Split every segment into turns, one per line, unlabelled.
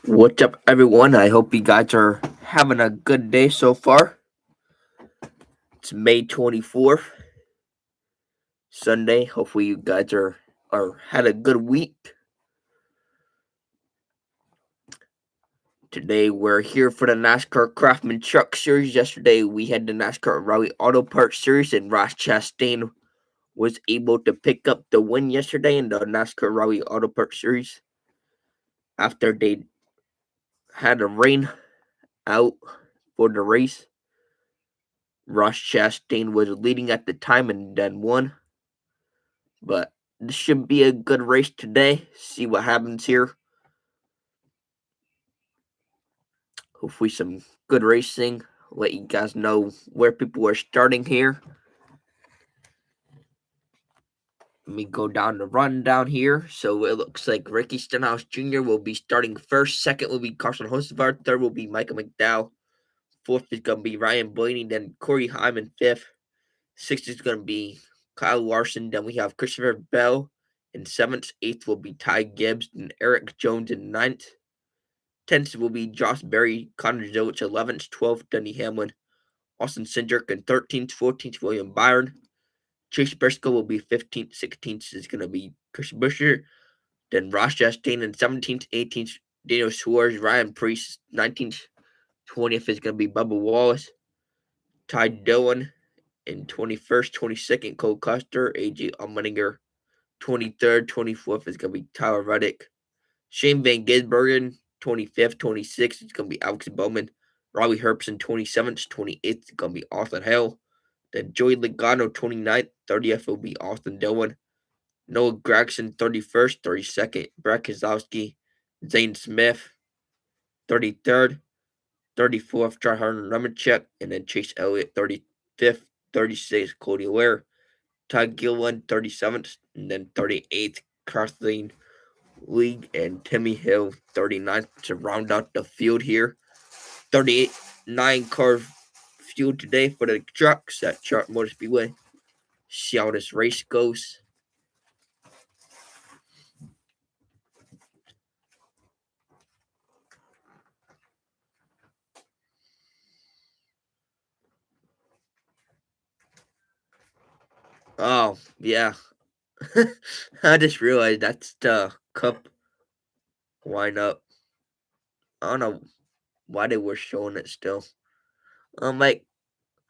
What's up, everyone? I hope you guys are having a good day so far. It's May 24th, Sunday. Hopefully, you guys are had a good week. Today, we're here for the NASCAR Craftsman Truck Series. Yesterday, we had the NASCAR Rally Auto Parts Series, and Ross Chastain was able to pick up the win yesterday in the NASCAR Rally Auto Parts Series after they had a rain out for the race. Ross Chastain was leading at the time and then won. But this should be a good race today. See what happens here. Hopefully, some good racing. Let you guys know where people are starting here. Let me go down the rundown here. So it looks like Ricky Stenhouse Jr. will be starting first. Second will be Carson Hocevar. Third will be Michael McDowell. Fourth is going to be Ryan Blaney. Then Corey Hyman fifth. Sixth is going to be Kyle Larson. Then we have Christopher Bell in seventh. Eighth will be Ty Gibbs and Eric Jones in ninth. 10th will be Josh Berry, Connor Zillich, 11th, 12th, Denny Hamlin, Austin Cindric, and 13th, 14th, William Byron. Chase Briscoe will be 15th, 16th is going to be Chris Buescher, then Ross Chastain, and 17th, 18th, Daniel Suarez, Ryan Preece, 19th, 20th is going to be Bubba Wallace, Ty Dillon, and 21st, 22nd, Cole Custer, AJ Allmendinger, 23rd, 24th is going to be Tyler Reddick, Shane Van Gisbergen, 25th, 26th, it's going to be Alex Bowman. Riley Herbst, 27th, 28th, it's going to be Austin Hill. Then Joey Logano, 29th, 30th will be Austin Dillon. Noah Gragson, 31st, 32nd, Brad Keselowski. Zane Smith, 33rd, 34th, Jarhard Remachek. And then Chase Elliott, 35th, 36th, Cody Ware. Todd Gilliland, 37th, and then 38th, Kathleen League and Timmy Hill 39th to round out the field here. 38 9-car field today for the trucks at Charlotte Motor Speedway. See how this race goes. Oh, yeah. I just realized that's the cup lineup. I don't know why they were showing it still. I'm like,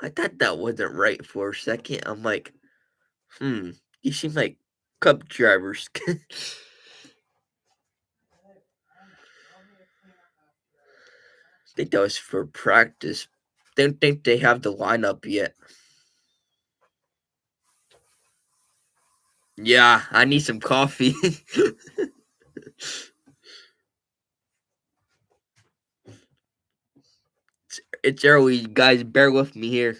I thought that wasn't right for a second. I'm like, you seem like cup drivers. I think that was for practice. Don't think they have the lineup yet. Yeah, I need some coffee. It's early, guys. Bear with me here.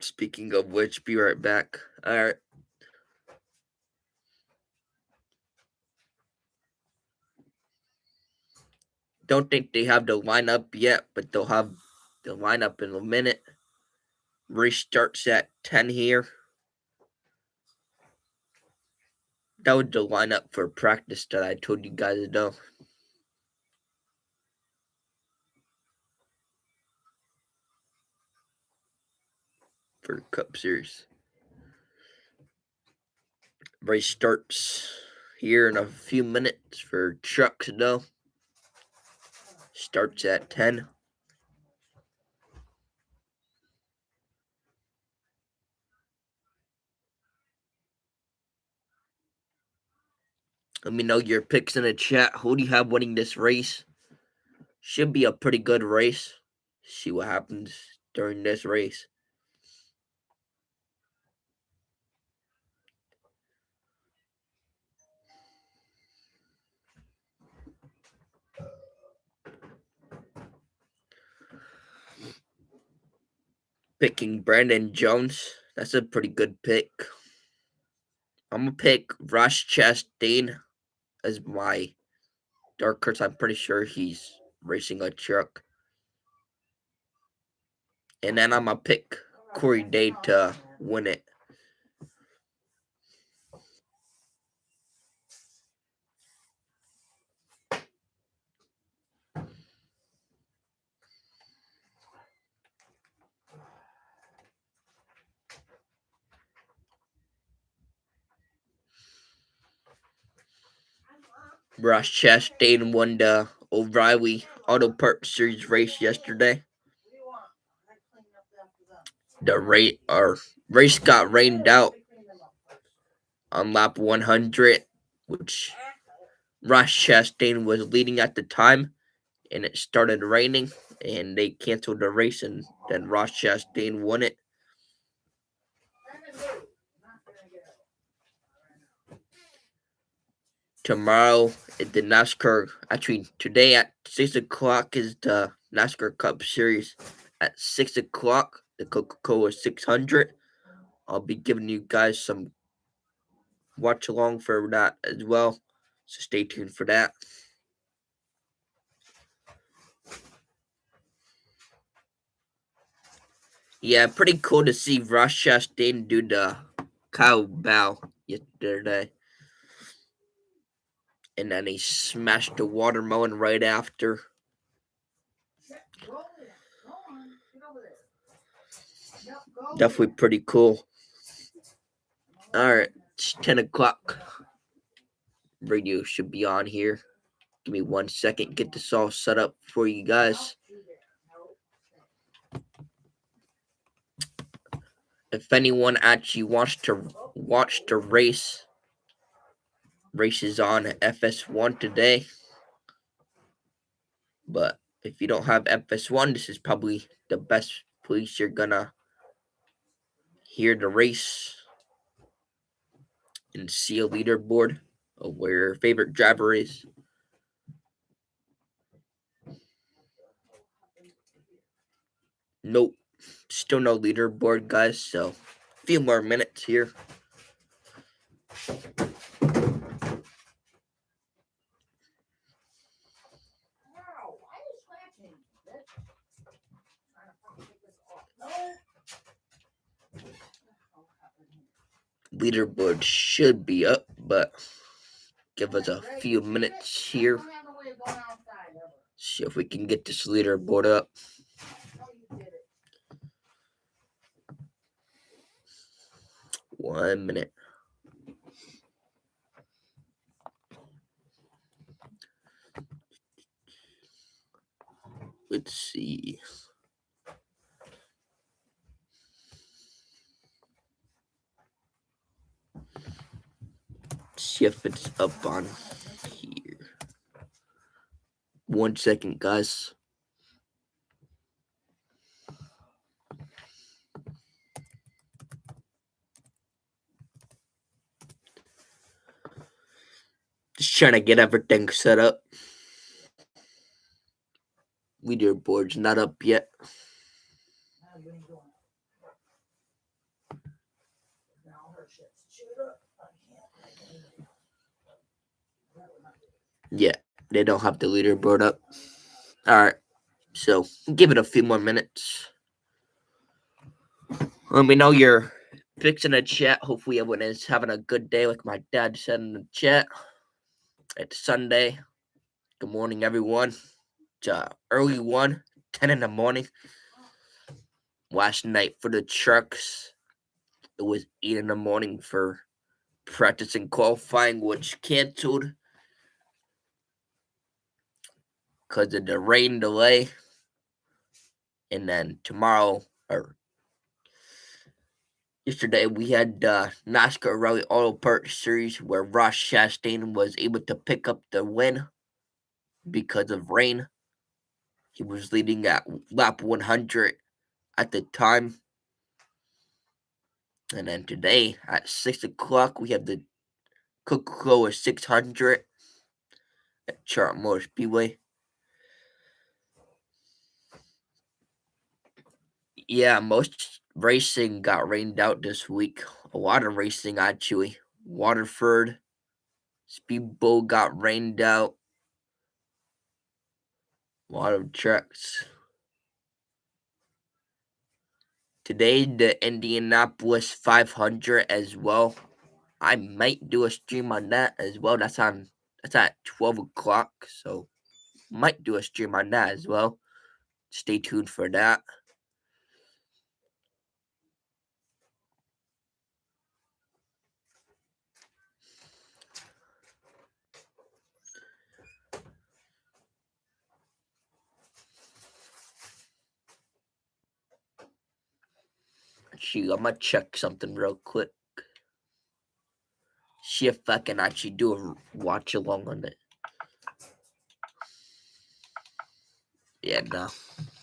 Speaking of which, be right back. All right. Don't think they have the lineup yet, but they'll have the lineup in a minute. Race starts at 10 here. That was the lineup for practice that I told you guys though. For Cup Series. Race starts here in a few minutes for trucks though. Starts at 10. Let me know your picks in the chat. Who do you have winning this race? Should be a pretty good race. See what happens during this race. Picking Brandon Jones. That's a pretty good pick. I'm gonna pick Ross Chastain as my dark horse. I'm pretty sure he's racing a truck. And then I'm going to pick Corey Day to win it. Ross Chastain won the O'Reilly Auto Parts Series race yesterday. The race got rained out on lap 100, which Ross Chastain was leading at the time, and it started raining, and they canceled the race, and then Ross Chastain won it. Tomorrow at the NASCAR, actually today at 6 o'clock is the NASCAR Cup Series. At 6 o'clock, the Coca-Cola 600. I'll be giving you guys some watch along for that as well, so stay tuned for that. Yeah, pretty cool to see Ross Chastain do the cow bow yesterday. And then he smashed the watermelon right after. Definitely pretty cool. Alright, it's 10 o'clock. Radio should be on here. Give me 1 second, get this all set up for you guys. If anyone actually wants to watch the race is on FS1 today. But if you don't have FS1, this is probably the best place you're gonna hear the race and see a leaderboard of where your favorite driver is. Nope, still no leaderboard, guys, so a few more minutes here. Leaderboard should be up, but give us a few minutes here. See if we can get this leaderboard up. One minute. Let's see. See if it's up on here. 1 second, guys. Just trying to get everything set up. Leaderboard's not up yet. Yeah, they don't have the leaderboard up. Alright, so give it a few more minutes. Let me know you're fixing a chat. Hopefully everyone is having a good day, like my dad said in the chat. It's Sunday. Good morning, everyone. It's early one, 10 in the morning. Last night for the trucks, it was 8 in the morning for practice and qualifying, which canceled because of the rain delay. And then tomorrow, or yesterday, we had the NASCAR Rally Auto Parts Series where Ross Chastain was able to pick up the win because of rain. He was leading at lap 100 at the time. And then today at 6 o'clock, we have the Coca-Cola 600 at Charlotte Motor Speedway. Yeah, most racing got rained out this week. A lot of racing, actually. Waterford, Speedboat got rained out. A lot of tracks. Today, the Indianapolis 500 as well. I might do a stream on that as well. That's at 12 o'clock, so might do a stream on that as well. Stay tuned for that. Actually, I'm gonna check something real quick. See if I can actually do a watch along on it. Yeah, no.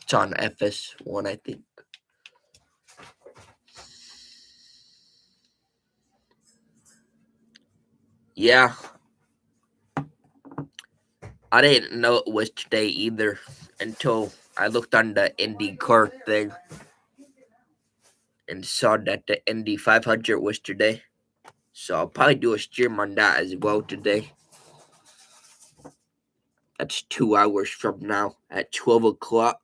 It's on FS1, I think. Yeah. I didn't know it was today either until I looked on the IndyCar thing and saw that the Indy 500 was today. So I'll probably do a stream on that as well today. That's 2 hours from now at 12 o'clock.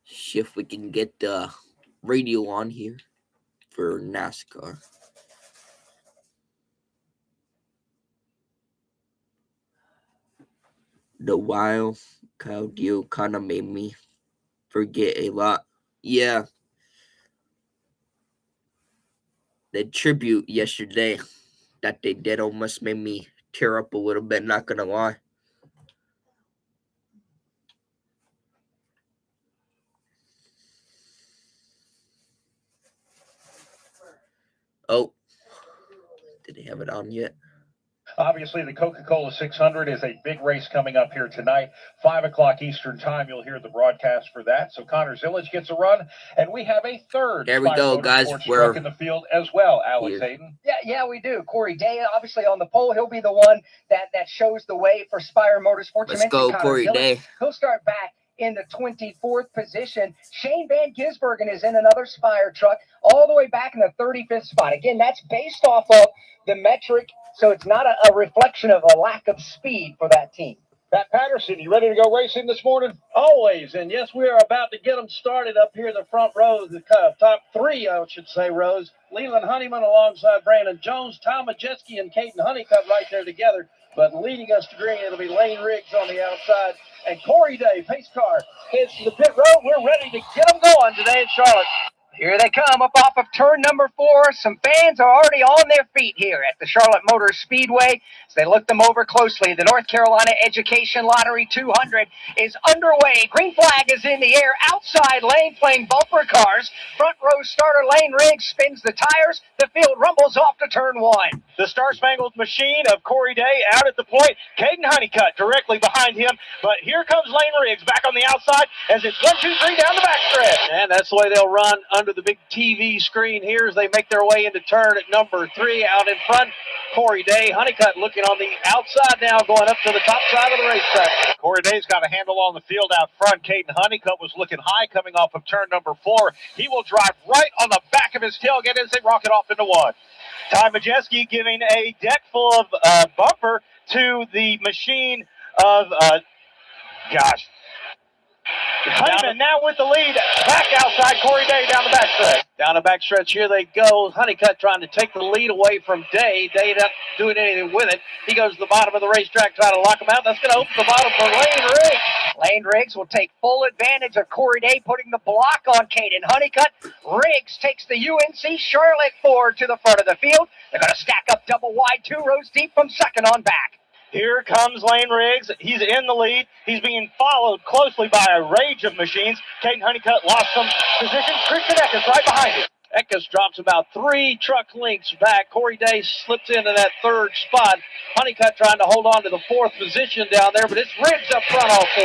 See if we can get the radio on here for NASCAR. The wild cow deal kind of made me forget a lot. Yeah. The tribute yesterday that they did almost made me tear up a little bit, not gonna lie. Oh, did they have it on yet?
Obviously, the Coca-Cola 600 is a big race coming up here tonight. 5 o'clock Eastern time, you'll hear the broadcast for that. So Connor Zillage gets a run, and we have a third
there we go, guys.
We're in the field as well, Alex Hayden.
Yeah, we do. Corey Day, obviously on the pole. He'll be the one that shows the way for Spire Motorsports.
Let's go, Corey Day.
He'll start back in the 24th position. Shane Van Gisbergen is in another Spire truck, all the way back in the 35th spot. Again, that's based off of the metric, so it's not a reflection of a lack of speed for that team.
Pat Patterson, you ready to go racing this morning?
Always, and yes, we are about to get them started up here in the front row, the top three, I should say, rows. Leland Honeyman alongside Brandon Jones, Tom Majeski and Caden Honeycutt right there together. But leading us to green, it'll be Lane Riggs on the outside. And Corey Day, pace car, heads to the pit road. We're ready to get them going today in Charlotte.
Here they come up off of turn number 4. Some fans are already on their feet here at the Charlotte Motor Speedway as they look them over closely. The North Carolina Education Lottery 200 is underway. Green flag is in the air. Outside lane playing bumper cars. Front row starter Lane Riggs spins the tires. The field rumbles off to turn 1.
The Star-Spangled Machine of Corey Day out at the point. Caden Honeycutt directly behind him. But here comes Lane Riggs back on the outside as it's 1, 2, 3 down the backstretch.
And that's the way they'll run under the big TV screen here as they make their way into turn at number 3 out in front. Corey Day, Honeycutt looking on the outside now, going up to the top side of the racetrack.
Corey Day's got a handle on the field out front. Caden Honeycutt was looking high coming off of turn number 4. He will drive right on the back of his tailgate as they rocket off into 1. Ty Majeski giving a deck full of bumper to the machine of, Honeyman now with the lead, back outside Corey Day down the backstretch.
Down the backstretch, here they go. Honeycutt trying to take the lead away from Day. Day not doing anything with it. He goes to the bottom of the racetrack trying to lock him out. That's going to open the bottom for Lane Riggs.
Lane Riggs will take full advantage of Corey Day putting the block on Caden Honeycutt. Riggs takes the UNC Charlotte Ford to the front of the field. They're going to stack up double wide, 2 rows deep from second on back.
Here comes Lane Riggs. He's in the lead. He's being followed closely by a rage of machines. Caden Honeycutt lost some position. Christian Eckes right behind him.
Eckes drops about 3 truck lengths back. Corey Day slips into that 3rd spot. Honeycutt trying to hold on to the 4th position down there, but it's Riggs up front all 4.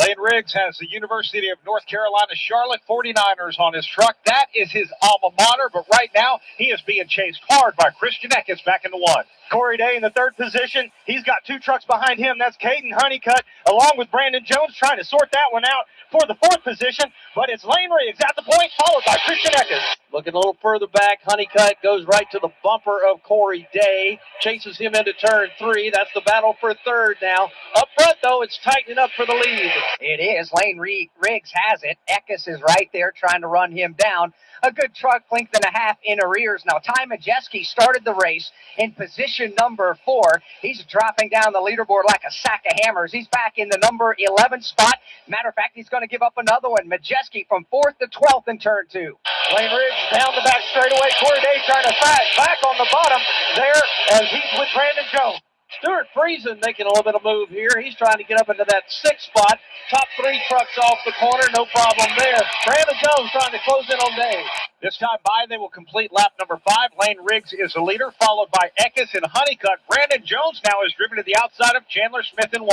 Lane Riggs has the University of North Carolina Charlotte 49ers on his truck. That is his alma mater, but right now he is being chased hard by Christian Eckes back into 1. Corey Day in the 3rd position. He's got 2 trucks behind him. That's Caden Honeycutt along with Brandon Jones trying to sort that one out for the 4th position, but it's Lane Riggs at the point, followed by Christian Eckes.
Looking a little little further back. Honeycutt goes right to the bumper of Corey Day. Chases him into turn 3. That's the battle for third now. Up front, though, it's tightening up for the lead.
It is. Lane Riggs has it. Eckes is right there trying to run him down. A good truck length and a half in arrears. Now, Ty Majeski started the race in position number 4. He's dropping down the leaderboard like a sack of hammers. He's back in the number 11 spot. Matter of fact, he's going to give up another one. Majeski from 4th to 12th in turn 2.
Lane Riggs down the back straightaway. Corey Day trying to back on the bottom there as he's with Brandon Jones.
Stuart Friesen making a little bit of move here. He's trying to get up into that 6th spot. Top 3 trucks off the corner, no problem there. Brandon Jones trying to close in on Day.
This time by, they will complete lap number 5. Lane Riggs is the leader, followed by Eckes and Honeycutt. Brandon Jones now is driven to the outside of Chandler Smith in 1.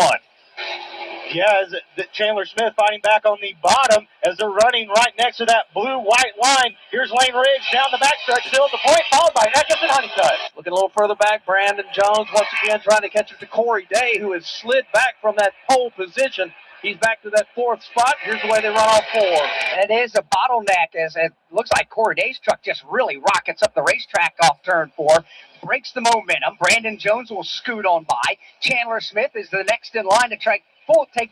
Yeah, as Chandler Smith fighting back on the bottom as they're running right next to that blue-white line. Here's Lane Riggs down the backstretch, still at the point, followed by Eckes and Honeycutt.
Looking a little further back, Brandon Jones once again trying to catch up to Corey Day, who has slid back from that pole position. He's back to that 4th spot. Here's the way they run off 4.
It is a bottleneck as it looks like Corey Day's truck just really rockets up the racetrack off turn 4. Breaks the momentum. Brandon Jones will scoot on by. Chandler Smith is the next in line to take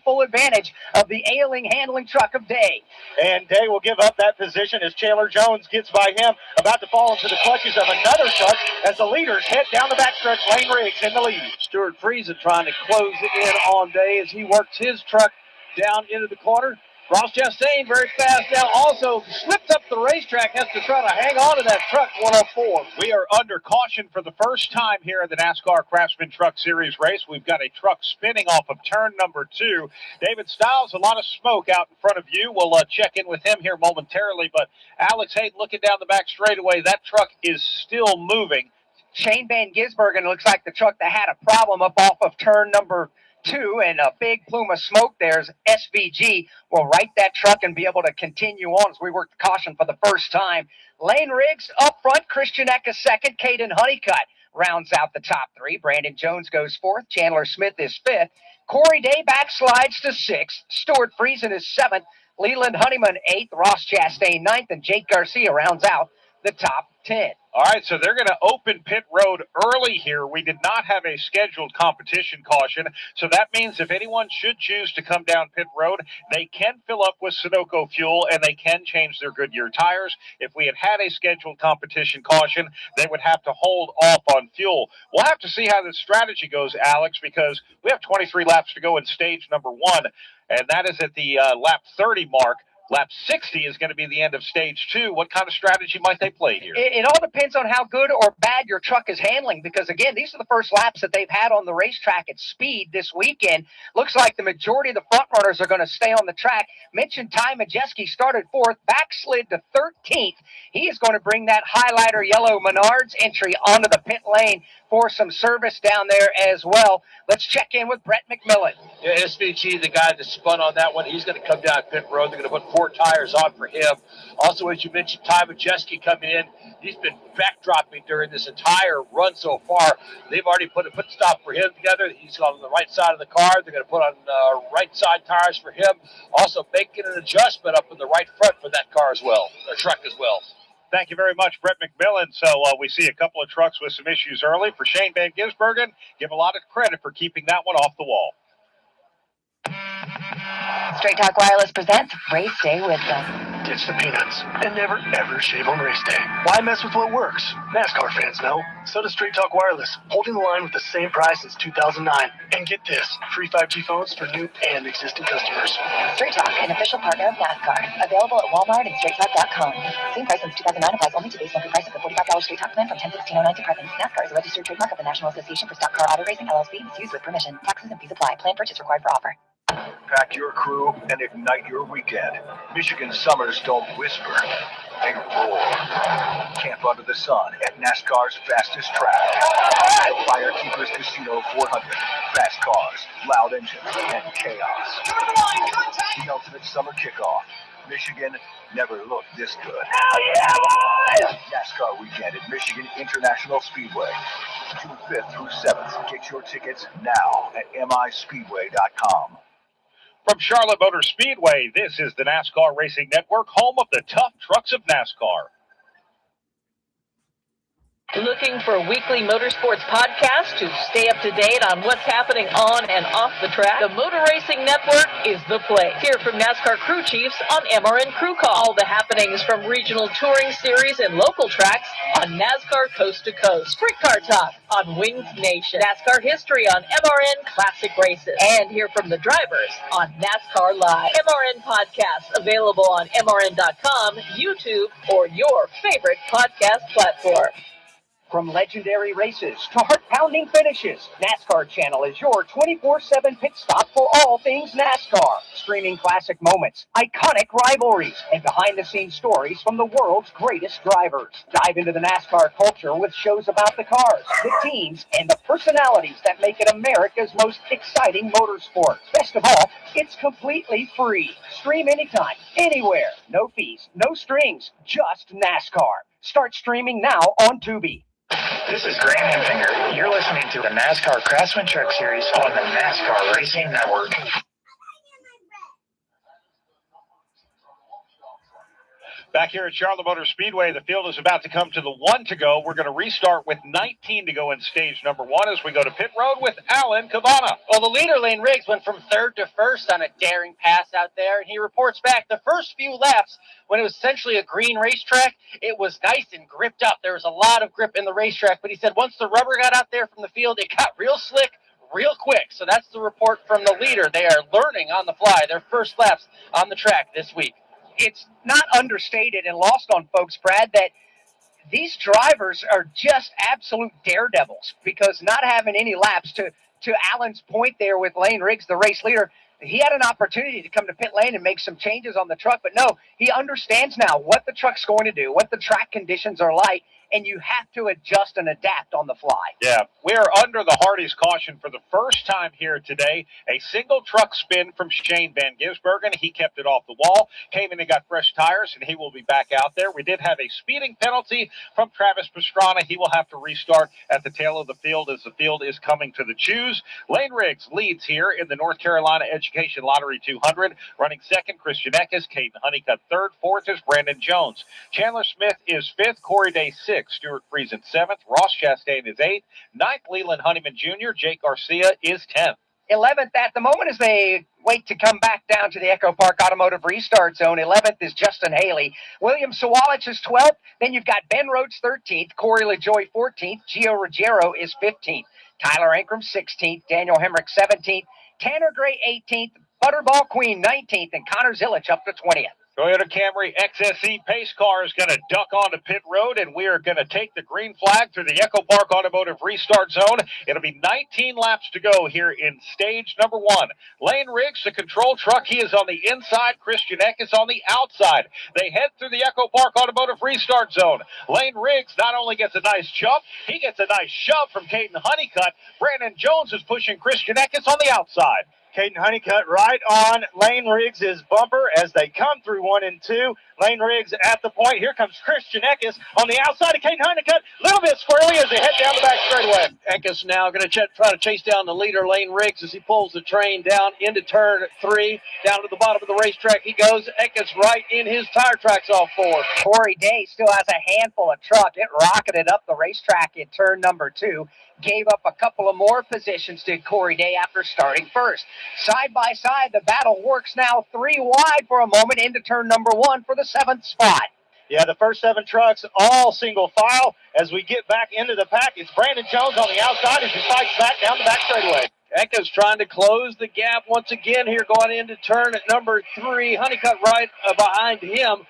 full advantage of the ailing handling truck of Day.
And Day will give up that position as Chandler Jones gets by him, about to fall into the clutches of another truck as the leaders head down the backstretch. Lane Riggs in the lead.
Stuart Friesen trying to close it in on Day as he works his truck down into the corner. Ross Chastain very fast now, also slipped up the racetrack, has to try to hang on to that truck 104.
We are under caution for the first time here in the NASCAR Craftsman Truck Series race. We've got a truck spinning off of turn number 2. David Stiles, a lot of smoke out in front of you. We'll check in with him here momentarily, but Alex Hayden looking down the back straightaway, that truck is still moving.
Shane Van Gisbergen looks like the truck that had a problem up off of turn number 2, and a big plume of smoke. There's SVG will right that truck and be able to continue on as we work the caution for the first time. Lane Riggs up front, Christian Eckes 2nd, Caden Honeycutt rounds out the top 3. Brandon Jones goes 4th, Chandler Smith is 5th, Corey Day backslides to 6th, Stuart Friesen is 7th, Leland Honeyman 8th, Ross Chastain 9th, and Jake Garcia rounds out the top 10.
All right, so they're going to open pit road early here. We did not have a scheduled competition caution, so that means if anyone should choose to come down pit road, they can fill up with Sunoco fuel and they can change their Goodyear tires. If we had a scheduled competition caution, they would have to hold off on fuel. We'll have to see how this strategy goes, Alex, because we have 23 laps to go in stage number 1, and that is at the lap 30 mark. Lap 60 is going to be the end of stage 2. What kind of strategy might they play here?
It all depends on how good or bad your truck is handling, because, again, these are the first laps that they've had on the racetrack at speed this weekend. Looks like the majority of the front runners are going to stay on the track. Mentioned Ty Majeski started 4th, backslid to 13th. He is going to bring that highlighter yellow Menards entry onto the pit lane for some service down there as well. Let's check in with Brett McMillan.
Yeah, SVG, the guy that spun on that one, he's going to come down pit road. They're going to put 4 tires on for him. Also, as you mentioned, Ty Majeski coming in. He's been backdropping during this entire run so far. They've already put a pit stop for him together. He's on the right side of the car. They're going to put on right side tires for him. Also making an adjustment up in the right front for that car as well, or truck as well.
Thank you very much, Brett McMillan. So we see a couple of trucks with some issues early. For Shane Van Gisbergen, give a lot of credit for keeping that one off the wall.
Straight Talk Wireless presents Race Day with them.
Ditch the peanuts and never ever shave on race day. Why mess with what works? NASCAR fans know. So does Straight Talk Wireless, holding the line with the same price since 2009. And get this, free 5G phones for new and existing customers.
Straight Talk, an official partner of NASCAR. Available at Walmart and StraightTalk.com. Same price since 2009 applies only to base monthly price of the $45 Straight Talk plan from 10/16/09 to present. NASCAR is a registered trademark of the National Association for Stock Car Auto Racing, LLC. It's used with permission. Taxes and fees apply. Plan purchase required for offer.
Pack your crew and ignite your weekend. Michigan summers don't whisper, they roar. Camp under the sun at NASCAR's fastest track. The Firekeepers Casino 400. Fast cars, loud engines, and chaos. The ultimate summer kickoff. Michigan never looked this good. Hell yeah, boys! NASCAR weekend at Michigan International Speedway. June 5th through 7th. Get your tickets now at M.E.Speedway.com.
From Charlotte Motor Speedway, this is the NASCAR Racing Network, home of the tough trucks of NASCAR.
Looking for a weekly motorsports podcast to stay up to date on what's happening on and off the track? The Motor Racing Network is the place. Hear from NASCAR crew chiefs on MRN Crew Call. All the happenings from regional touring series and local tracks on NASCAR Coast to Coast. Sprint Car Talk on Wings Nation. NASCAR history on MRN Classic Races. And hear from the drivers on NASCAR Live. MRN Podcast available on MRN.com, YouTube, or your favorite podcast platform.
From legendary races to heart-pounding finishes, NASCAR Channel is your 24/7 pit stop for all things NASCAR. Streaming classic moments, iconic rivalries, and behind-the-scenes stories from the world's greatest drivers. Dive into the NASCAR culture with shows about the cars, the teams, and the personalities that make it America's most exciting motorsport. Best of all, it's completely free. Stream anytime, anywhere. No fees, no strings, just NASCAR. Start streaming now on Tubi.
This is Grant Hemfinger. You're listening to the NASCAR Craftsman Truck Series on the NASCAR Racing Network.
Back here at Charlotte Motor Speedway, the field is about to come to the 1 to go. We're going to restart with 19 to go in stage number 1 as we go to pit road with Alan Cabana.
Well, the leader, Lane Riggs, went from 3rd to 1st on a daring pass out there, and he reports back the first few laps when it was essentially a green racetrack. It was nice and gripped up. There was a lot of grip in the racetrack, but he said once the rubber got out there from the field, it got real slick real quick. So that's the report from the leader. They are learning on the fly, their first laps on the track this week.
It's not understated and lost on folks, Brad, that these drivers are just absolute daredevils, because not having any laps, to Alan's point there with Lane Riggs, the race leader, he had an opportunity to come to pit lane and make some changes on the truck, but no, he understands now what the truck's going to do, what the track conditions are like, and you have to adjust and adapt on the fly.
Yeah, we are under the Hardy's caution for the first time here today. A single truck spin from Shane Van Gisbergen. He kept it off the wall, came in and got fresh tires, and he will be back out there. We did have a speeding penalty from Travis Pastrana. He will have to restart at the tail of the field as the field is coming to the choose. Lane Riggs leads here in the North Carolina Education Lottery 200. Running second, Christian Eckes. Caden Honeycutt third. Fourth is Brandon Jones. Chandler Smith is fifth. Corey Day sixth. Stuart Friesen 7th, Ross Chastain is 8th, 9th Leland Honeyman Jr., Jake Garcia is 10th.
11th at the moment as they wait to come back down to the Echo Park Automotive Restart Zone. 11th is Justin Haley. William Sawalich is 12th. Then you've got Ben Rhodes 13th, Corey LaJoy 14th, Gio Ruggiero is 15th, Tyler Ankrum 16th, Daniel Hemrick 17th, Tanner Gray 18th, Butterball Queen 19th, and Connor Zillich up to 20th.
Toyota Camry XSE pace car is going to duck onto pit road, and we are going to take the green flag through the Echo Park Automotive Restart Zone. It'll be 19 laps to go here in stage number 1. Lane Riggs, the control truck, he is on the inside. Christian Eckes on the outside. They head through the Echo Park Automotive Restart Zone. Lane Riggs not only gets a nice jump, he gets a nice shove from Caden Honeycutt. Brandon Jones is pushing Christian Eckes on the outside.
Caden Honeycutt right on Lane Riggs' bumper as they come through 1 and 2. Lane Riggs at the point. Here comes Christian Eckes on the outside of Caden Honeycutt. A little bit squirrely as they head down the back straightaway.
Eckes now going to try to chase down the leader, Lane Riggs, as he pulls the train down into turn 3. Down to the bottom of the racetrack he goes. Eckes right in his tire tracks off 4.
Corey Day still has a handful of truck. It rocketed up the racetrack in turn number 2. Gave up a couple of more positions to Corey Day after starting first. Side by side, the battle works now 3 wide for a moment into turn number 1 for the 7th spot.
Yeah, the first 7 trucks all single file. As we get back into the pack, it's Brandon Jones on the outside as he fights back down the back straightaway.
Eckes trying to close the gap once again here going into turn number 3. Honeycutt right behind him.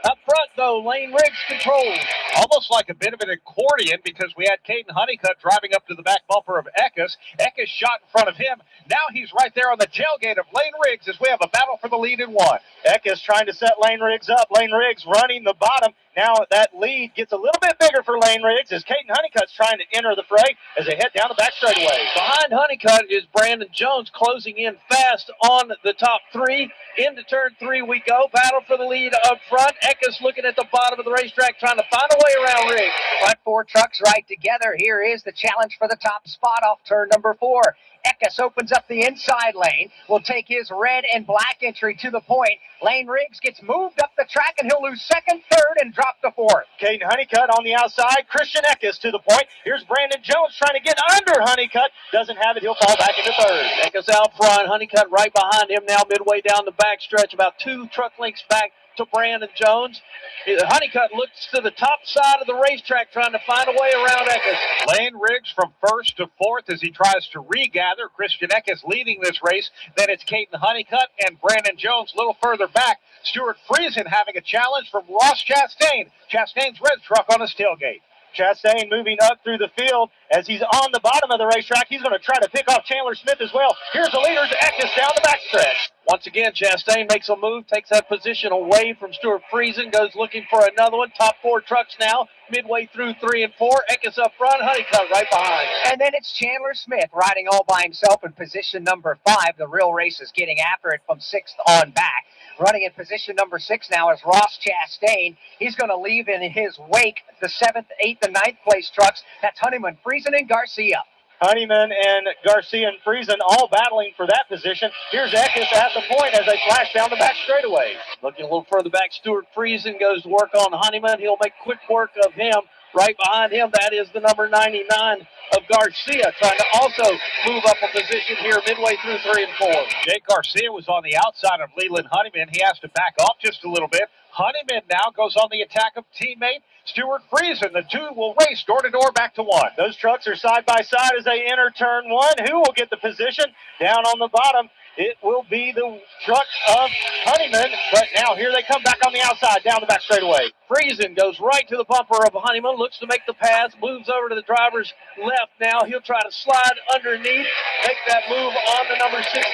Up front, though, Lane Riggs controls.
Almost like a bit of an accordion, because we had Caden Honeycutt driving up to the back bumper of Eckes. Eckes shot in front of him. Now he's right there on the tailgate of Lane Riggs as we have a battle for the lead in 1.
Eckes trying to set Lane Riggs up. Lane Riggs running the bottom. Now that lead gets a little bit bigger for Lane Riggs as Caden Honeycutt's trying to enter the fray as they head down the back straightaway.
Behind Honeycutt is Brandon Jones closing in fast on the top 3. Into turn 3 we go. Battle for the lead up front. Eckes looking at the bottom of the racetrack trying to find a way around Riggs.
But 4 trucks right together. Here is the challenge for the top spot off turn number 4. Eckes opens up the inside lane, will take his red and black entry to the point. Lane Riggs gets moved up the track, and he'll lose second, third, and drop the fourth.
Caden Honeycutt on the outside. Christian Eckes to the point. Here's Brandon Jones trying to get under Honeycutt. Doesn't have it. He'll fall back into third.
Eckes out front. Honeycutt right behind him now, midway down the back stretch, about 2 truck lengths back to Brandon Jones. Honeycutt looks to the top side of the racetrack trying to find a way around Eckes.
Lane Riggs from first to fourth as he tries to regather. Christian Eckes leading this race. Then it's Caden Honeycutt and Brandon Jones a little further back. Stuart Friesen having a challenge from Ross Chastain. Chastain's red truck on his tailgate.
Chastain moving up through the field as he's on the bottom of the racetrack. He's going to try to pick off Chandler Smith as well. Here's the leaders, Eckes down the backstretch.
Once again, Chastain makes a move, takes that position away from Stuart Friesen, goes looking for another one. Top 4 trucks now, midway through 3 and 4. Eckes up front, Honeycutt right behind.
And then it's Chandler Smith riding all by himself in position number 5. The real race is getting after it from 6th on back. Running in position number 6 now is Ross Chastain. He's going to leave in his wake the 7th, 8th, and 9th place trucks. That's Honeyman, Friesen, and Garcia.
Honeyman and Garcia and Friesen all battling for that position. Here's Eckes at the point as they flash down the back straightaway.
Looking a little further back, Stuart Friesen goes to work on Honeyman. He'll make quick work of him. Right behind him, that is the number 99 of Garcia, trying to also move up a position here midway through 3 and 4.
Jake Garcia was on the outside of Leland Honeyman. He has to back off just a little bit. Honeyman now goes on the attack of teammate Stuart Friesen. The two will race door to door back to 1.
Those trucks are side by side as they enter turn 1. Who will get the position? Down on the bottom, it will be the truck of Honeyman. But now here they come back on the outside, down the back straightaway.
Friesen goes right to the bumper of Honeyman, looks to make the pass, moves over to the driver's left now. He'll try to slide underneath, make that move on the number 62.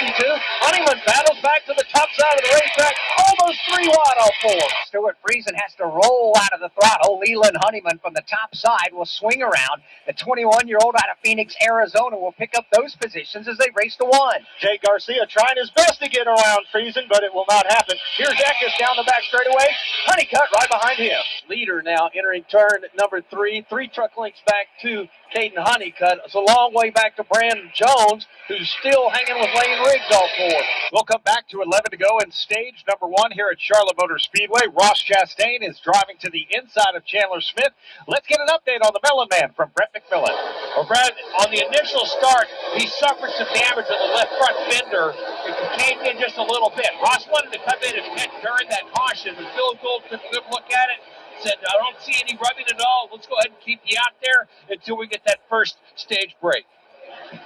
Honeyman battles back to the top side of the racetrack, almost 3 wide off 4.
Stuart Friesen has to roll out of the throttle. Leland Honeyman from the top side will swing around. The 21-year-old out of Phoenix, Arizona will pick up those positions as they race to 1.
Jake Garcia trying his best to get around Friesen, but it will not happen. Here's Eckes down the back straightaway. Honeycutt right behind him.
Leader now entering turn number 3. 3 truck lengths back to Caden Honeycutt. It's a long way back to Brandon Jones, who's still hanging with Lane Riggs all 4.
We'll come back to 11 to go in stage number 1 here at Charlotte Motor Speedway. Ross Chastain is driving to the inside of Chandler Smith. Let's get an update on the Melon Man from Brett McMillan.
Well, Brad, on the initial start, he suffered some damage on the left front fender. It caved in just a little bit. Ross wanted to come in and pit during that caution, but Phil Gould took a good look at it. Said, I don't see any rubbing at all. Let's go ahead and keep you out there until we get that first stage break.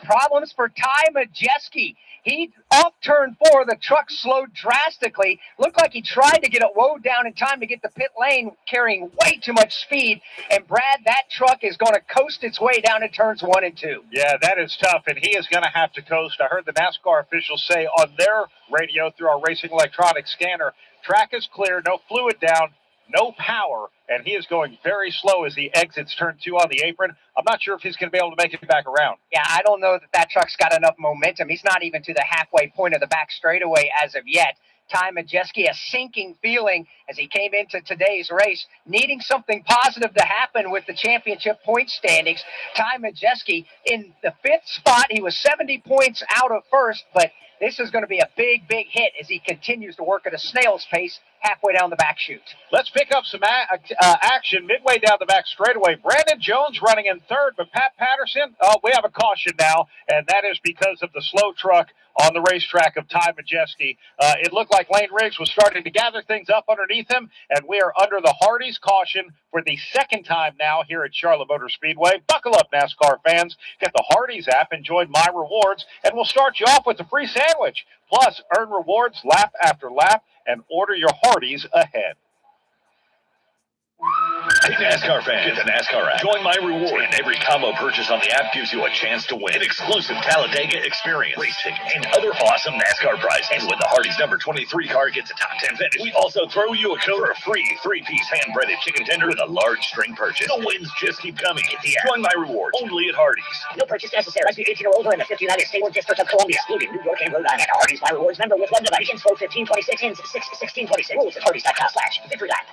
Problems for Ty Majeski. He off turn 4, the truck slowed drastically. Looked like he tried to get it woe down in time to get the pit lane, carrying way too much speed. And Brad, that truck is going to coast its way down in turns 1 and 2.
Yeah, that is tough, and he is going to have to coast. I heard the NASCAR officials say on their radio through our racing electronic scanner, track is clear, no fluid down, no power, and he is going very slow as he exits turn 2 on the apron. I'm not sure if he's going to be able to make it back around.
Yeah, I don't know that truck's got enough momentum. He's not even to the halfway point of the back straightaway as of yet. Ty Majeski, a sinking feeling as he came into today's race, needing something positive to happen with the championship point standings. Ty Majeski in the 5th spot. He was 70 points out of first, but this is going to be a big hit as he continues to work at a snail's pace halfway down the back chute.
Let's pick up some action midway down the back straightaway. Brandon Jones running in 3rd, but Pat Patterson, we have a caution now, and that is because of the slow truck on the racetrack of Ty Majeski. It looked like Lane Riggs was starting to gather things up underneath him, and we are under the Hardee's caution for the 2nd time now here at Charlotte Motor Speedway. Buckle up, NASCAR fans. Get the Hardee's app and join My Rewards, and we'll start you off with a free sandwich. Plus, earn rewards lap after lap and order your Hardee's ahead.
Hey NASCAR fans, get the NASCAR app. Join My Reward, and every combo purchase on the app gives you a chance to win an exclusive Talladega experience, race ticket, and other awesome NASCAR prizes. And when the Hardee's number 23 car gets a top 10 finish, we also throw you a code for a free 3-piece hand-breaded chicken tender with a large string purchase. The wins just keep coming. Get the app. Join My Rewards, only at Hardee's.
No purchase necessary. Must be 18 or older in the 50 United States or District of Columbia, excluding New York and Rhode Island. Hardee's My Rewards member with web device. Info 1526 and 1626. Rules at hardee's.com/victory lap.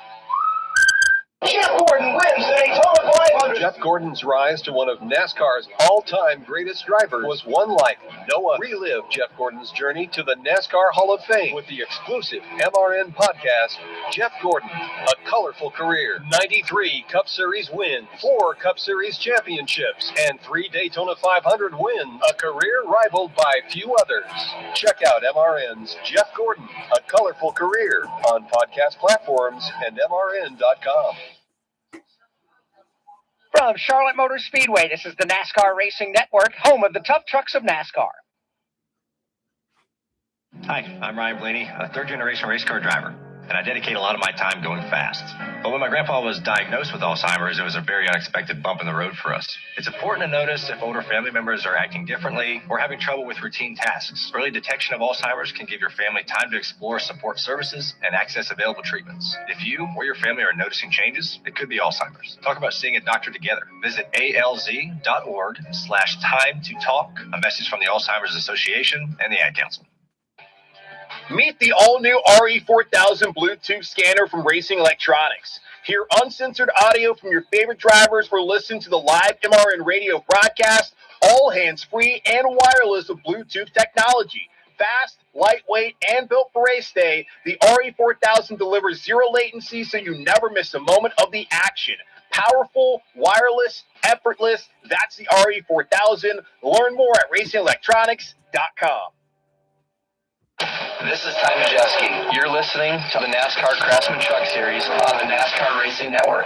Jeff Gordon wins the Daytona 500 Jeff Gordon's rise to one of NASCAR's all-time greatest drivers was one like no other. Relive Jeff Gordon's journey to the NASCAR Hall of Fame with the exclusive MRN podcast, Jeff Gordon, A Colorful Career. 93 Cup Series wins, 4 Cup Series championships, and 3 Daytona 500 wins, a career rivaled by few others. Check out MRN's Jeff Gordon, A Colorful Career on podcast platforms and MRN.com.
From Charlotte Motor Speedway, this is the NASCAR Racing Network, home of the tough trucks of NASCAR.
Hi, I'm Ryan Blaney, a third-generation race car driver, and I dedicate a lot of my time going fast. But when my grandpa was diagnosed with Alzheimer's, it was a very unexpected bump in the road for us. It's important to notice if older family members are acting differently or having trouble with routine tasks. Early detection of Alzheimer's can give your family time to explore support services and access available treatments. If you or your family are noticing changes, it could be Alzheimer's. Talk about seeing a doctor together. Visit alz.org/time to talk. A message from the Alzheimer's Association and the Ad Council.
Meet the all-new RE4000 Bluetooth scanner from Racing Electronics. Hear uncensored audio from your favorite drivers or listen to the live MRN radio broadcast, all hands-free and wireless with Bluetooth technology. Fast, lightweight, and built for race day, the RE4000 delivers zero latency so you never miss a moment of the action. Powerful, wireless, effortless, that's the RE4000. Learn more at racingelectronics.com.
This is Ty Majeski. You're listening to the NASCAR Craftsman Truck Series on the NASCAR Racing Network.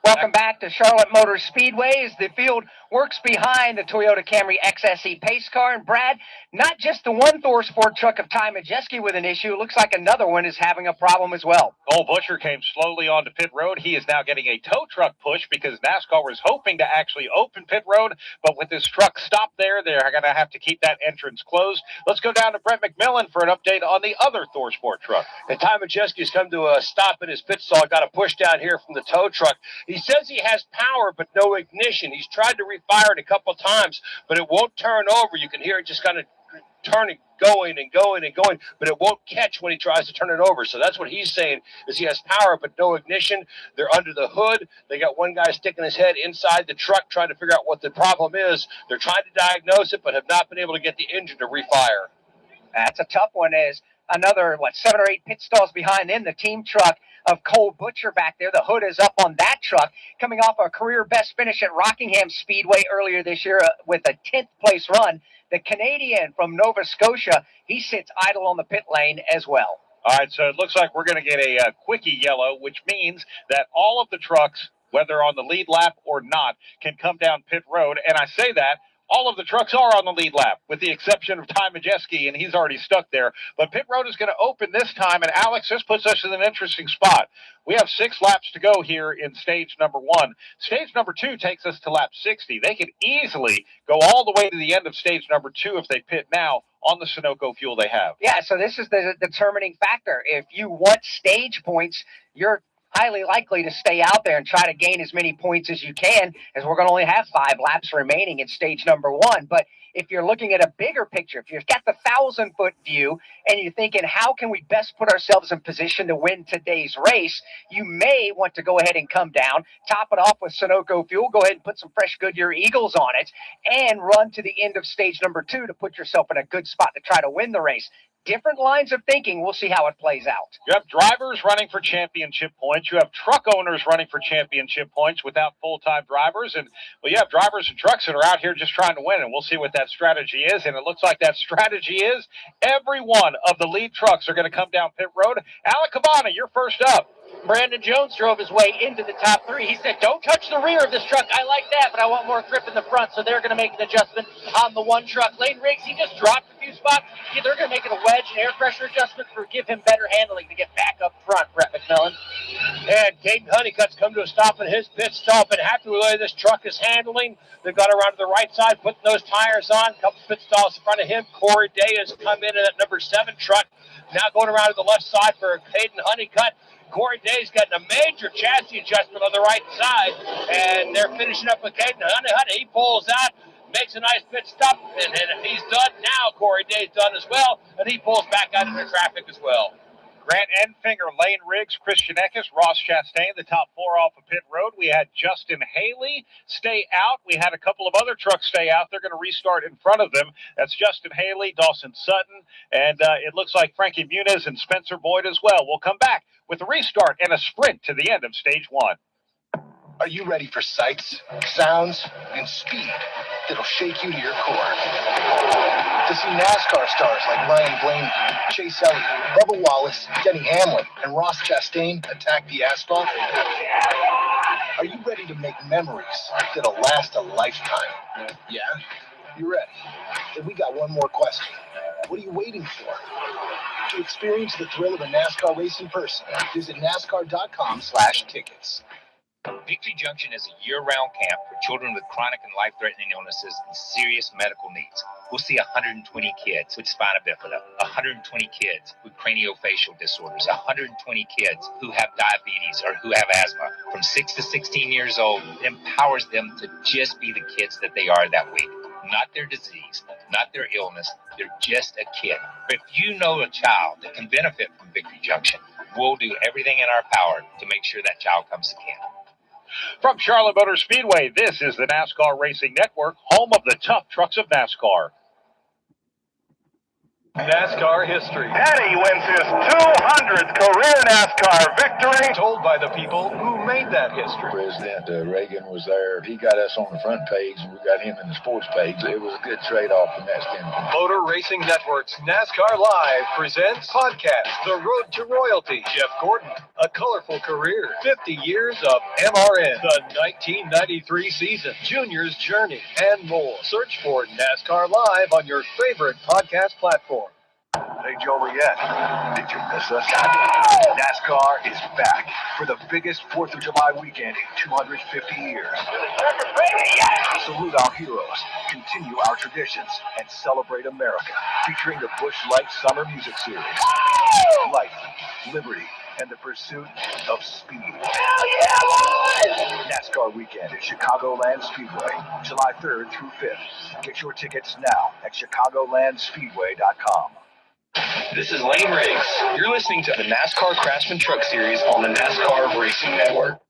Welcome back to Charlotte Motor Speedway as the field works behind the Toyota Camry XSE pace car. And Brad, not just the one Thor Sport truck of Ty Majeski with an issue. It looks like another one is having a problem as well.
Cole Butcher came slowly onto pit road. He is now getting a tow truck push because NASCAR was hoping to actually open pit road, but with this truck stopped there, they're going to have to keep that entrance closed. Let's go down to Brett McMillan for an update on the other Thor Sport truck.
And Ty Majeski's come to a stop at his pit stall. Got a push down here from the tow truck. He says he has power but no ignition. He's tried to refire it a couple times, but it won't turn over. You can hear it just kind of turning, going and going and going, but it won't catch when he tries to turn it over. So that's what he's saying, is he has power but no ignition. They're under the hood. They got one guy sticking his head inside the truck trying to figure out what the problem is. They're trying to diagnose it but have not been able to get the engine to refire.
That's a tough one. Is another, 7 or 8 pit stalls behind them, the team truck of Cole Butcher back there. The hood is up on that truck, coming off a career best finish at Rockingham Speedway earlier this year with a 10th place run. The Canadian from Nova Scotia, he sits idle on the pit lane as well.
All right, so it looks like we're going to get a quickie yellow, which means that all of the trucks, whether on the lead lap or not, can come down pit road. And I say that all of the trucks are on the lead lap, with the exception of Ty Majeski, and he's already stuck there. But pit road is going to open this time, and Alex, this puts us in an interesting spot. We have 6 laps to go here in stage number 1. Stage number 2 takes us to lap 60. They could easily go all the way to the end of stage number 2 if they pit now on the Sunoco fuel they have.
Yeah, so this is the determining factor. If you want stage points, you're highly likely to stay out there and try to gain as many points as you can, as we're going to only have 5 laps remaining in stage number 1. But if you're looking at a bigger picture, if you've got the 1,000-foot view and you're thinking, how can we best put ourselves in position to win today's race, you may want to go ahead and come down, top it off with Sunoco fuel, go ahead and put some fresh Goodyear Eagles on it, and run to the end of stage number 2 to put yourself in a good spot to try to win the race. Different lines of thinking. We'll see how it plays out.
You have drivers running for championship points. You have truck owners running for championship points without full-time drivers. And, well, you have drivers and trucks that are out here just trying to win, and we'll see what that strategy is. And it looks like that strategy is every one of the lead trucks are going to come down pit road. Alec Cabana, you're first up.
Brandon Jones drove his way into the top 3. He said, don't touch the rear of this truck. I like that, but I want more grip in the front, so they're going to make an adjustment on the one truck. Lane Riggs, he just dropped a few spots. Yeah, they're going to make it a wedge and air pressure adjustment for give him better handling to get back up front, Brett McMillan.
And Caden Honeycutt's come to a stop in his pit stop and happy with the way this truck is handling. They've got around to the right side, putting those tires on. A couple pit stalls in front of him. Corey Day has come in that number 7 truck. Now going around to the left side for Caden Honeycutt. Corey Day's got a major chassis adjustment on the right side, and they're finishing up with Caden Honeycutt. He pulls out, makes a nice pit stop, and he's done now. Corey Day's done as well, and he pulls back out into traffic as well.
Grant Enfinger, Lane Riggs, Christian Eckes, Ross Chastain, the top 4 off of pit road. We had Justin Haley stay out. We had a couple of other trucks stay out. They're going to restart in front of them. That's Justin Haley, Dawson Sutton, and it looks like Frankie Muniz and Spencer Boyd as well. We'll come back with a restart and a sprint to the end of stage 1.
Are you ready for sights, sounds, and speed that'll shake you to your core? To see NASCAR stars like Ryan Blaney, Chase Elliott, Bubba Wallace, Denny Hamlin, and Ross Chastain attack the asphalt? Are you ready to make memories that'll last a lifetime? Yeah? You're ready. Then we got one more question. What are you waiting for? To experience the thrill of a NASCAR race in person, visit NASCAR.com/tickets.
Victory Junction is a year-round camp for children with chronic and life-threatening illnesses and serious medical needs. We'll see 120 kids with spina bifida, 120 kids with craniofacial disorders, 120 kids who have diabetes or who have asthma. From 6 to 16 years old, it empowers them to just be the kids that they are that week. Not their disease, not their illness. They're just a kid. But if you know a child that can benefit from Victory Junction, we'll do everything in our power to make sure that child comes to camp.
From Charlotte Motor Speedway, this is the NASCAR Racing Network, home of the tough trucks of NASCAR.
NASCAR history.
Eddie wins his 200th career NASCAR victory.
Told by the people who made that history.
President Reagan was there. He got us on the front page, and we got him in the sports page. It was a good trade-off from that standpoint.
Motor Racing Network's NASCAR Live presents podcast The Road to Royalty. Jeff Gordon, a colorful career, 50 years of MRN, the 1993 season, Junior's Journey, and more. Search for NASCAR Live on your favorite podcast platform.
Hey, Joliet, did you miss us? NASCAR is back for the biggest 4th of July weekend in 250 years. Salute our heroes, continue our traditions, and celebrate America, featuring the Busch Light Summer Music Series. Life, liberty, and the pursuit of speed. NASCAR weekend at Chicagoland Speedway, July 3rd through 5th. Get your tickets now at chicagolandspeedway.com.
This is Lane Riggs. You're listening to the NASCAR Craftsman Truck Series on the NASCAR Racing Network.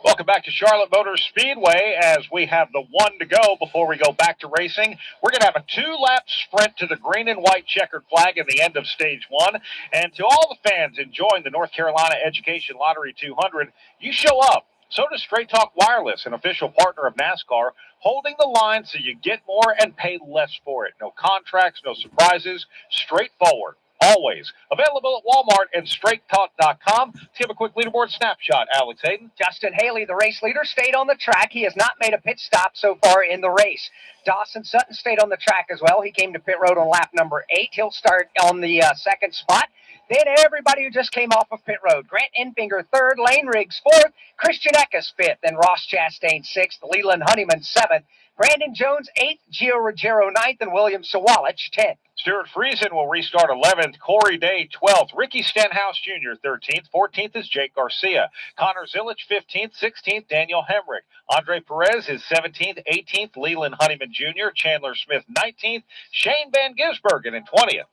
Welcome back to Charlotte Motor Speedway as we have the 1 to go before we go back to racing. We're going to have a 2-lap sprint to the green and white checkered flag at the end of stage 1. And to all the fans enjoying the North Carolina Education Lottery 200, you show up. So does Straight Talk Wireless, an official partner of NASCAR, holding the line so you get more and pay less for it. No contracts, no surprises, straightforward. Always available at Walmart and straighttalk.com. Let's give a quick leaderboard snapshot, Alex Hayden.
Justin Haley, the race leader, stayed on the track. He has not made a pit stop so far in the race. Dawson Sutton stayed on the track as well. He came to pit road on lap number 8. He'll start on the second spot. Then everybody who just came off of pit road. Grant Enfinger 3rd, Lane Riggs 4th, Christian Eckes 5th, and Ross Chastain 6th, Leland Honeyman 7th, Brandon Jones 8th, Gio Ruggiero 9th, and William Sawalich 10th.
Stuart Friesen will restart 11th, Corey Day 12th, Ricky Stenhouse Jr. 13th, 14th is Jake Garcia, Connor Zilic 15th, 16th, Daniel Hemrick, Andre Perez is 17th, 18th, Leland Honeyman Jr., Chandler Smith 19th, Shane Van Gisbergen in 20th.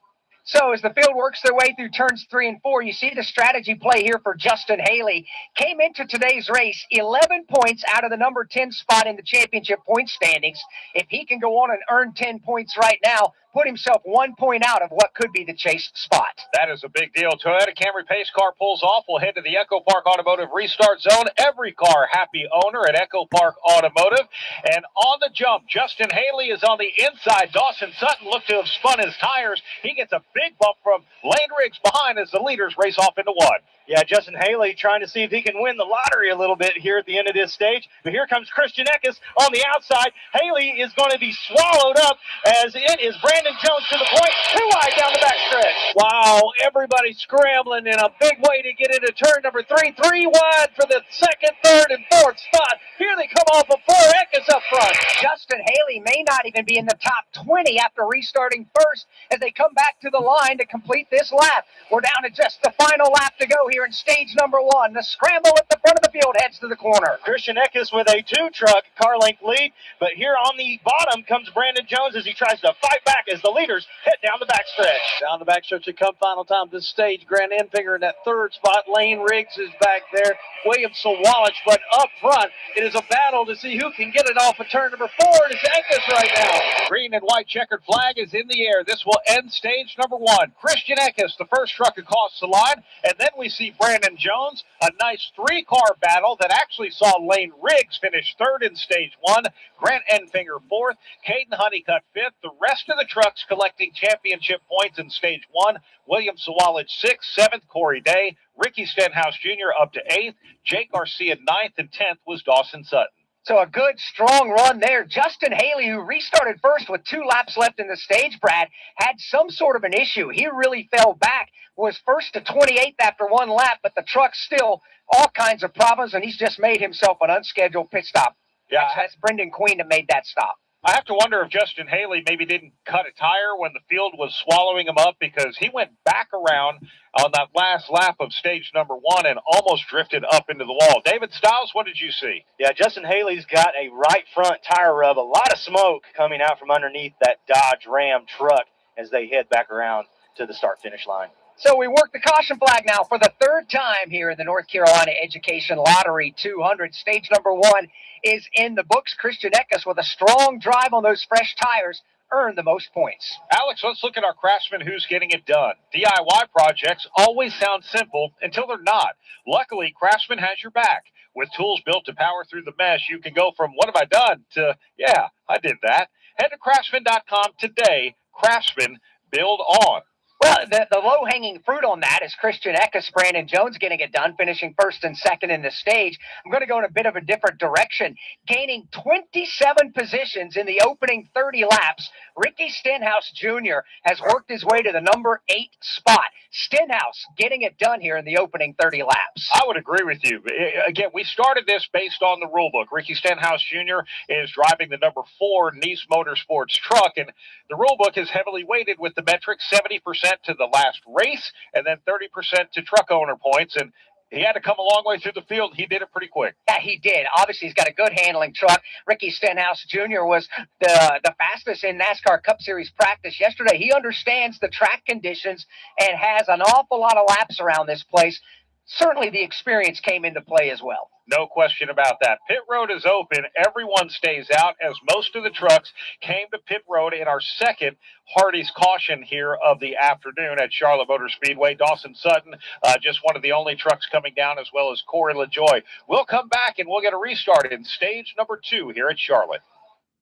So as the field works their way through turns 3 and 4, you see the strategy play here for Justin Haley. Came into today's race 11 points out of the number 10 spot in the championship point standings. If he can go on and earn 10 points right now, put himself 1 point out of what could be the chase spot.
That is a big deal. Toyota Camry pace car pulls off. We'll head to the Echo Park Automotive restart zone. Every car happy owner at Echo Park Automotive. And on the jump, Justin Haley is on the inside. Dawson Sutton looked to have spun his tires. He gets a big bump from Lane Riggs behind as the leaders race off into 1.
Yeah, Justin Haley trying to see if he can win the lottery a little bit here at the end of this stage. But here comes Christian Eckes on the outside. Haley is going to be swallowed up as it is Brandon Jones to the point. 2 wide down the backstretch.
Wow, everybody scrambling in a big way to get into turn number 3. 3 wide for the second, third, and fourth spot. Here they come off of 4. Eckes up front.
Justin Haley may not even be in the top 20 after restarting first as they come back to the line to complete this lap. We're down to just the final lap to go here in stage number 1. The scramble at the front of the field heads to the corner.
Christian Eckes with a 2-truck car length lead, but here on the bottom comes Brandon Jones as he tries to fight back as the leaders head down the backstretch.
Down the backstretch to come final time this stage. Grant Enfinger in that third spot. Lane Riggs is back there. William Sawalich, but up front, it is a battle to see who can get it off of turn number 4. It is Eckes right now.
Green and white checkered flag is in the air. This will end stage number 1. Christian Eckes, the first truck across the line, and then we see Brandon Jones, a nice 3-car battle that actually saw Lane Riggs finish 3rd in stage 1, Grant Enfinger 4th, Caden Honeycutt 5th. The rest of the trucks collecting championship points in stage 1. William Sawalich 6th, 7th Corey Day, Ricky Stenhouse Jr. up to 8th, Jake Garcia 9th, and 10th was Dawson Sutton.
So a good, strong run there. Justin Haley, who restarted first with 2 laps left in the stage, Brad, had some sort of an issue. He really fell back, was first to 28th after 1 lap, but the truck still all kinds of problems, and he's just made himself an unscheduled pit stop.
Yeah,
that's Brendan Queen that made that stop.
I have to wonder if Justin Haley maybe didn't cut a tire when the field was swallowing him up, because he went back around on that last lap of stage number 1 and almost drifted up into the wall. David Stiles, what did you see?
Yeah, Justin Haley's got a right front tire rub, a lot of smoke coming out from underneath that Dodge Ram truck as they head back around to the start-finish line.
So we work the caution flag now for the 3rd time here in the North Carolina Education Lottery 200. Stage number 1 is in the books. Christian Eckes, with a strong drive on those fresh tires, earned the most points.
Alex, let's look at our Craftsman Who's Getting It Done. DIY projects always sound simple until they're not. Luckily, Craftsman has your back. With tools built to power through the mess, you can go from what have I done to, yeah, I did that. Head to craftsman.com today. Craftsman, build on.
Well, the low-hanging fruit on that is Christian Eckes, Brandon Jones getting it done, finishing 1st and 2nd in the stage. I'm going to go in a bit of a different direction. Gaining 27 positions in the opening 30 laps, Ricky Stenhouse Jr. has worked his way to the number 8 spot. Stenhouse getting it done here in the opening 30 laps.
I would agree with you. Again, we started this based on the rule book. Ricky Stenhouse Jr. is driving the number 4 Nice Motorsports truck, and the rule book is heavily weighted with the metric 70% to the last race and then 30% to truck owner points, and he had to come a long way through the field. He did it pretty quick.
Yeah, he did. Obviously, he's got a good handling truck. Ricky Stenhouse Jr. was the fastest in NASCAR Cup Series practice yesterday. He understands the track conditions and has an awful lot of laps around this place. Certainly the experience came into play as well.
No question about that. Pit road is open. Everyone stays out as most of the trucks came to pit road in our second Hardy's caution here of the afternoon at Charlotte Motor Speedway. Dawson Sutton, just one of the only trucks coming down, as well as Corey LaJoy. We'll come back and we'll get a restart in stage number 2 here at Charlotte.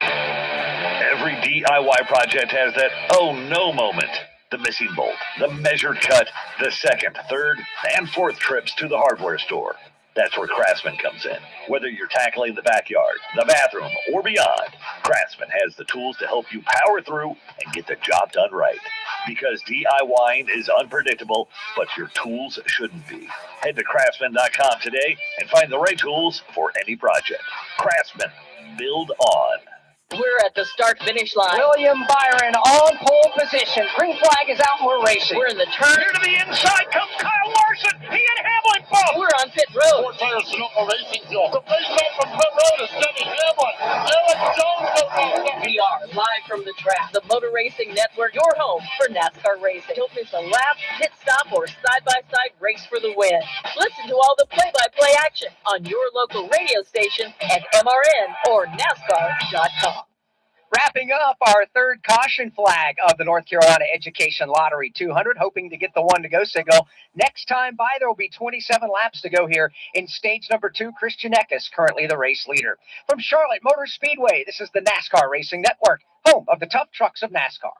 Every DIY project has that oh no moment. The missing bolt, the measured cut, the second, third, and fourth trips to the hardware store. That's where Craftsman comes in. Whether you're tackling the backyard, the bathroom, or beyond, Craftsman has the tools to help you power through and get the job done right. Because DIYing is unpredictable, but your tools shouldn't be. Head to Craftsman.com today and find the right tools for any project. Craftsman, build on.
We're at the start-finish line.
William Byron on pole position. Green flag is out, and we're racing.
We're in the turn.
Here to the inside comes Kyle Larson. He and Hamlin both.
We're on pit road.
Racing field. The face-off from pit road is Denny Hamlin. Alex Jones goes off.
We are live from the track. The Motor Racing Network, your home for NASCAR racing. Don't miss a lap, pit stop, or side-by-side race for the win. Listen to all the play-by-play action on your local radio station at MRN or NASCAR.com.
Wrapping up our 3rd caution flag of the North Carolina Education Lottery 200, hoping to get the 1-to-go signal. Next time by, there will be 27 laps to go here in stage number 2. Christian Eckes, currently the race leader. From Charlotte Motor Speedway, this is the NASCAR Racing Network, home of the tough trucks of NASCAR.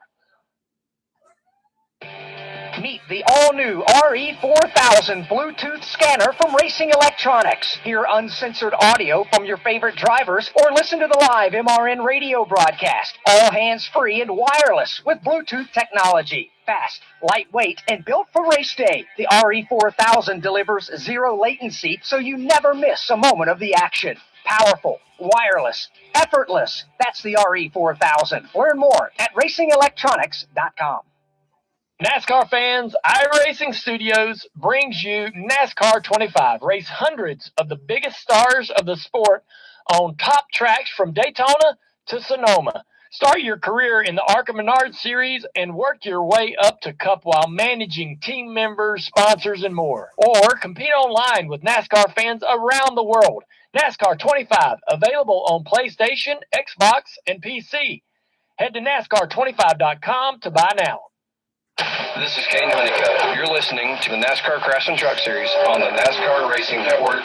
Meet the all-new RE4000 Bluetooth scanner from Racing Electronics. Hear uncensored audio from your favorite drivers or listen to the live MRN radio broadcast. All hands-free and wireless with Bluetooth technology. fast, lightweight, and built for race day. The RE4000 delivers zero latency, so you never miss a moment of the action. Powerful, wireless, effortless. That's the RE4000. Learn more at racingelectronics.com.
NASCAR fans, iRacing Studios brings you NASCAR 25. Race hundreds of the biggest stars of the sport on top tracks from Daytona to Sonoma. Start your career in the ARCA Menard Series and work your way up to Cup while managing team members, sponsors, and more. Or compete online with NASCAR fans around the world. NASCAR 25, available on PlayStation, Xbox, and PC. Head to NASCAR25.com to buy now.
This is Kane Honeycutt. You're listening to the NASCAR Craftsman Truck Series on the NASCAR Racing Network.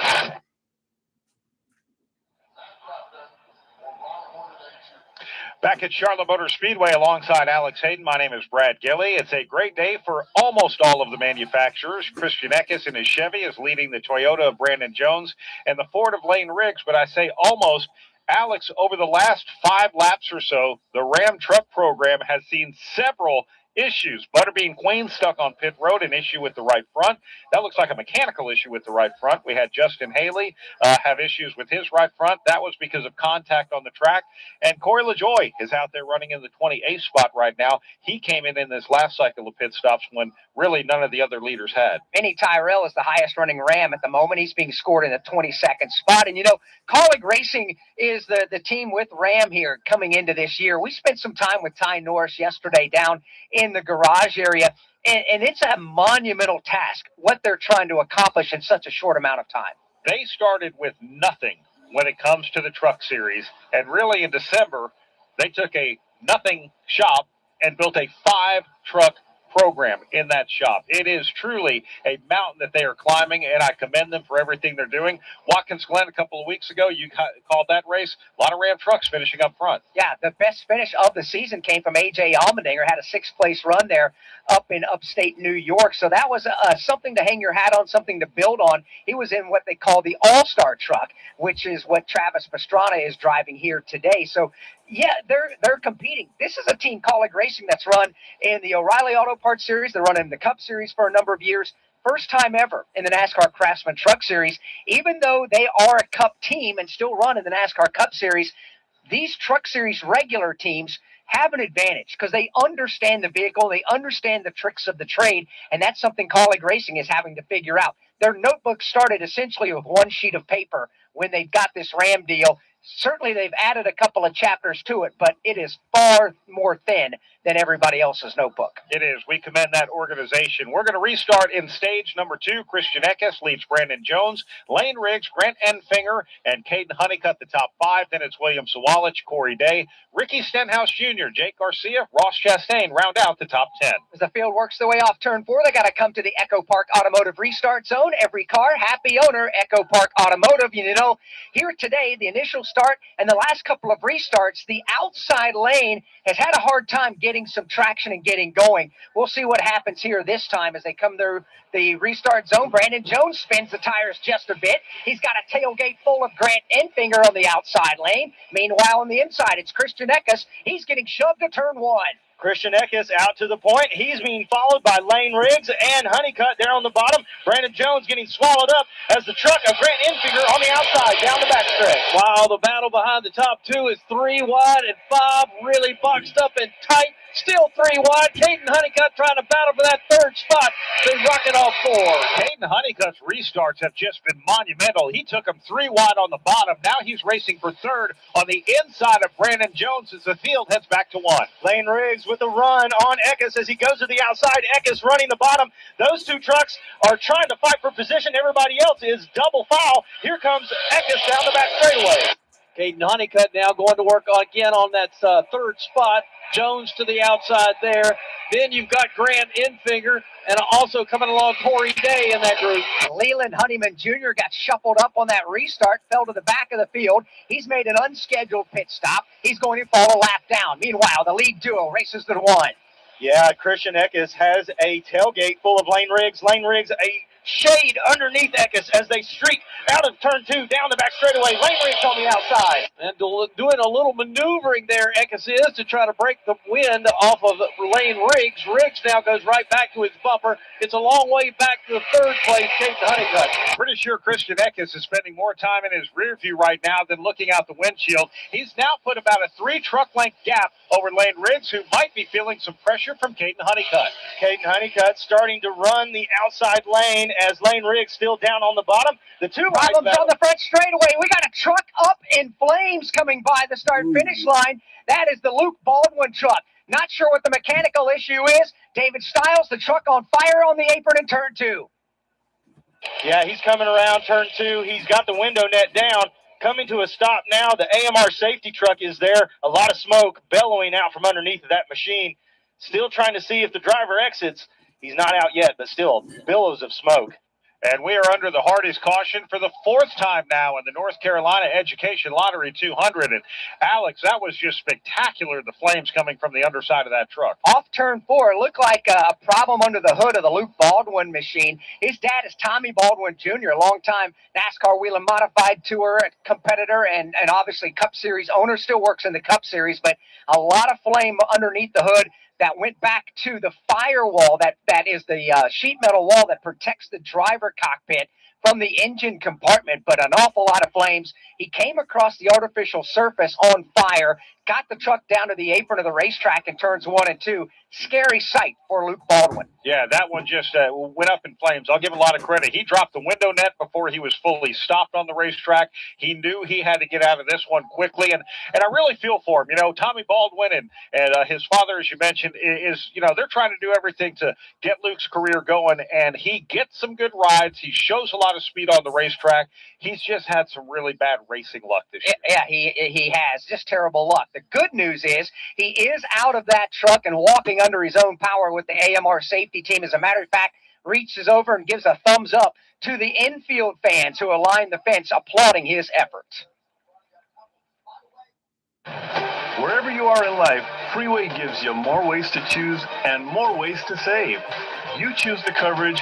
Back at Charlotte Motor Speedway alongside Alex Hayden, my name is Brad Gilley. It's a great day for almost all of the manufacturers. Christian Eckes in his Chevy is leading the Toyota of Brandon Jones and the Ford of Lane Riggs, but I say almost. Alex, over the last 5 laps or so, the Ram truck program has seen several issues. Butterbean Queen stuck on pit road, an issue with the right front. That looks like a mechanical issue with the right front. We had Justin Haley have issues with his right front. That was because of contact on the track. And Corey LaJoie is out there running in the 28th spot right now. He came in this last cycle of pit stops when really none of the other leaders had.
Vinny Tyrell is the highest running Ram at the moment. He's being scored in the 22nd spot. And, you know, Colleague Racing is the team with Ram here coming into this year. We spent some time with Ty Norris yesterday down in the garage area, and it's a monumental task, what they're trying to accomplish in such a short amount of time.
They started with nothing when it comes to the truck series, and really in December, they took a nothing shop and built a 5-truck program in that shop. It is truly a mountain that they are climbing, and I commend them for everything they're doing. Watkins Glen a couple of weeks ago, you called that race. A lot of Ram trucks finishing up front.
Yeah, the best finish of the season came from A.J. Allmendinger, had a 6th-place run there up in upstate New York. So that was something to hang your hat on, something to build on. He was in what they call the All-Star truck, which is what Travis Pastrana is driving here today. So yeah, they're competing. This is a team, Colleague Racing, that's run in the O'Reilly Auto Parts Series. They're running the Cup Series for a number of years. First time ever in the NASCAR Craftsman Truck Series. Even though they are a Cup team and still run in the NASCAR Cup Series, these Truck Series regular teams have an advantage because they understand the vehicle, they understand the tricks of the trade, and that's something Colleague Racing is having to figure out. Their notebook started essentially with 1 sheet of paper when they got this Ram deal. Certainly they've added a couple of chapters to it, but it is far more thin than everybody else's notebook.
It is. We commend that organization. We're going to restart in stage number 2. Christian Eckes leads Brandon Jones, Lane Riggs, Grant Enfinger, and Caden Honeycutt the top 5. Then it's William Sawalich, Corey Day, Ricky Stenhouse Jr., Jake Garcia, Ross Chastain round out the top 10.
As the field works their way off turn 4, they got to come to the Echo Park Automotive Restart Zone. Every car, happy owner, Echo Park Automotive. You know, here today, the initial start and the last couple of restarts, the outside lane has had a hard time getting some traction and getting going. We'll see what happens here this time as they come through the restart zone. Brandon Jones spins the tires just a bit. He's got a tailgate full of Grant Enfinger on the outside lane. Meanwhile, on the inside, it's Christian Eckes. He's getting shoved to turn 1.
Christian Eckes out to the point. He's being followed by Lane Riggs and Honeycutt there on the bottom. Brandon Jones getting swallowed up as the truck of Grant Enfinger on the outside down the backstretch.
Wow, the battle behind the top 2 is 3 wide and 5 really boxed up and tight. Still 3 wide. Caden Honeycutt trying to battle for that 3rd spot. They rocking off 4.
Caden Honeycutt's restarts have just been monumental. He took him 3 wide on the bottom. Now he's racing for 3rd on the inside of Brandon Jones as the field heads back to 1.
Lane Riggs with a run on Eckes as he goes to the outside. Eckes running the bottom. Those 2 trucks are trying to fight for position. Everybody else is double foul. Here comes Eckes down the back straightaway.
Caden Honeycutt now going to work again on that 3rd spot. Jones to the outside there. Then you've got Grant Enfinger and also coming along Corey Day in that group.
Leland Honeyman Jr. got shuffled up on that restart, fell to the back of the field. He's made an unscheduled pit stop. He's going to fall a lap down. Meanwhile, the lead duo races to 1.
Yeah, Christian Eckes has a tailgate full of Lane Riggs. Lane Riggs, a shade underneath Eckes as they streak out of turn 2, down the back straightaway. Lane Riggs on the outside.
And doing a little maneuvering there, Eckes is, to try to break the wind off of Lane Riggs. Riggs now goes right back to his bumper. It's a long way back to the third place, Caden Honeycutt.
Pretty sure Christian Eckes is spending more time in his rear view right now than looking out the windshield. He's now put about a 3-truck length gap over Lane Riggs, who might be feeling some pressure from Caden Honeycutt.
Caden Honeycutt starting to run the outside lane as Lane Riggs still down on the bottom. The two
problems on the front straightaway. We got a truck up in flames coming by the start-finish line. That is the Luke Baldwin truck. Not sure what the mechanical issue is. David Stiles, the truck on fire on the apron in turn 2.
Yeah, he's coming around turn 2. He's got the window net down. Coming to a stop now. The AMR safety truck is there. A lot of smoke bellowing out from underneath of that machine. Still trying to see if the driver exits. He's not out yet, but still billows of smoke.
And we are under the Hardy's caution for the 4th time now in the North Carolina Education Lottery 200. And Alex, that was just spectacular, the flames coming from the underside of that truck.
Off turn 4, it looked like a problem under the hood of the Luke Baldwin machine. His dad is Tommy Baldwin Jr., a longtime NASCAR Wheel and Modified Tour competitor and obviously Cup Series owner, still works in the Cup Series, but a lot of flame underneath the hood that went back to the firewall that is the sheet metal wall that protects the driver cockpit from the engine compartment, but an awful lot of flames. He came across the artificial surface on fire, got the truck down to the apron of the racetrack in turns 1 and 2. Scary sight for Luke Baldwin.
Yeah, that one just went up in flames. I'll give him a lot of credit. He dropped the window net before he was fully stopped on the racetrack. He knew he had to get out of this one quickly, and I really feel for him. You know, Tommy Baldwin and his father, as you mentioned, is, you know, they're trying to do everything to get Luke's career going, and he gets some good rides. He shows a lot of speed on the racetrack. He's just had some really bad racing luck this year.
Yeah, he has. Just terrible luck. The good news is he is out of that truck and walking under his own power with the AMR safety team. As a matter of fact, reaches over and gives a thumbs up to the infield fans who align the fence, applauding his efforts.
Wherever you are in life, Freeway gives you more ways to choose and more ways to save. You choose the coverage,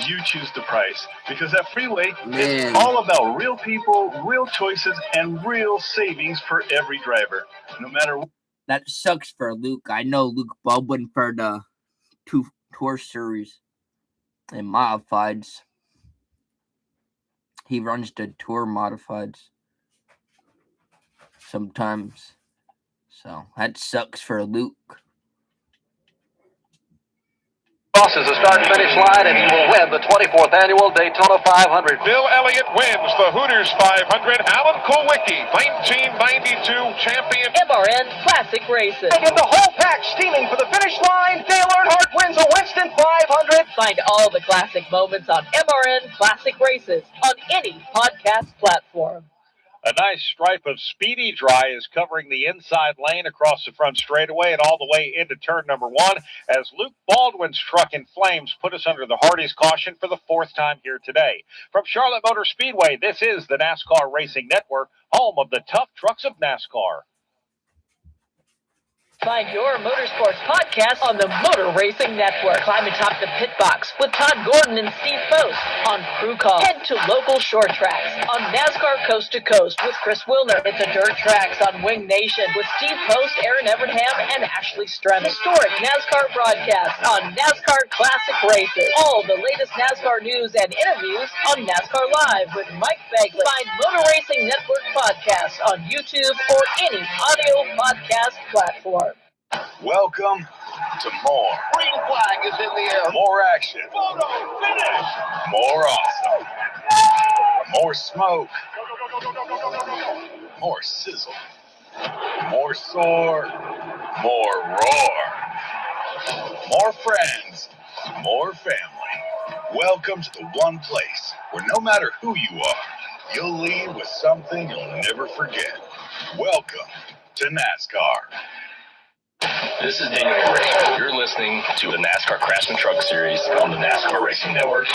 you choose the price. Because at Freeway, it's all about real people, real choices, and real savings for every driver. No matter what.
That sucks for Luke. I know Luke Baldwin for the Tour Series and Modifieds. He runs the Tour Modifieds sometimes. So that sucks for Luke.
Crosses the start-finish line, and he will win the 24th annual Daytona 500.
Bill Elliott wins the Hooters 500. Alan Kulwicki, 1992 champion.
MRN Classic Races.
And in the whole pack steaming for the finish line, Dale Earnhardt wins the Winston 500.
Find all the classic moments on MRN Classic Races on any podcast platform.
A nice stripe of Speedy Dry is covering the inside lane across the front straightaway and all the way into turn number 1 as Luke Baldwin's truck in flames put us under the Hardy's caution for the 4th time here today. From Charlotte Motor Speedway, this is the NASCAR Racing Network, home of the tough trucks of NASCAR.
Find your motorsports podcast on the Motor Racing Network. Climb atop the pit box with Todd Gordon and Steve Post on Crew Call. Head to local short tracks on NASCAR Coast to Coast with Chris Wilner. It's a dirt tracks on Wing Nation with Steve Post, Aaron Evernham, and Ashley Strem. Historic NASCAR broadcasts on NASCAR Classic Races. All the latest NASCAR news and interviews on NASCAR Live with Mike Begley. Find Motor Racing Network podcasts on YouTube or any audio podcast platform.
Welcome to more.
Green flag is in the air.
More action.
Photo finish.
More awesome. More smoke. More sizzle. More soar. More roar. More friends. More family. Welcome to the one place where no matter who you are, you'll leave with something you'll never forget. Welcome to NASCAR.
This is Daniel M.E.Racing. You're listening to the NASCAR Craftsman Truck Series on the NASCAR Racing Network.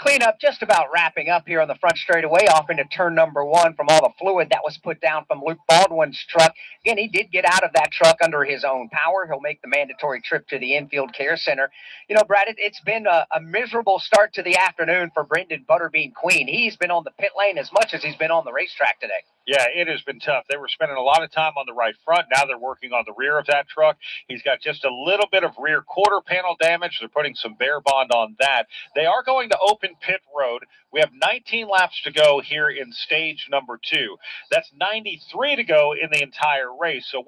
Cleanup just about wrapping up here on the front straightaway off into turn number 1 from all the fluid that was put down from Luke Baldwin's truck. Again, he did get out of that truck under his own power. He'll make the mandatory trip to the infield care center. You know, Brad, it's been a miserable start to the afternoon for Brendan Butterbean Queen. He's been on the pit lane as much as he's been on the racetrack today.
Yeah, it has been tough. They were spending a lot of time on the right front. Now they're working on the rear of that truck. He's got just a little bit of rear quarter panel damage. They're putting some bare bond on that. They are going to open pit road. We have 19 laps to go here in stage number 2. That's 93 to go in the entire race. So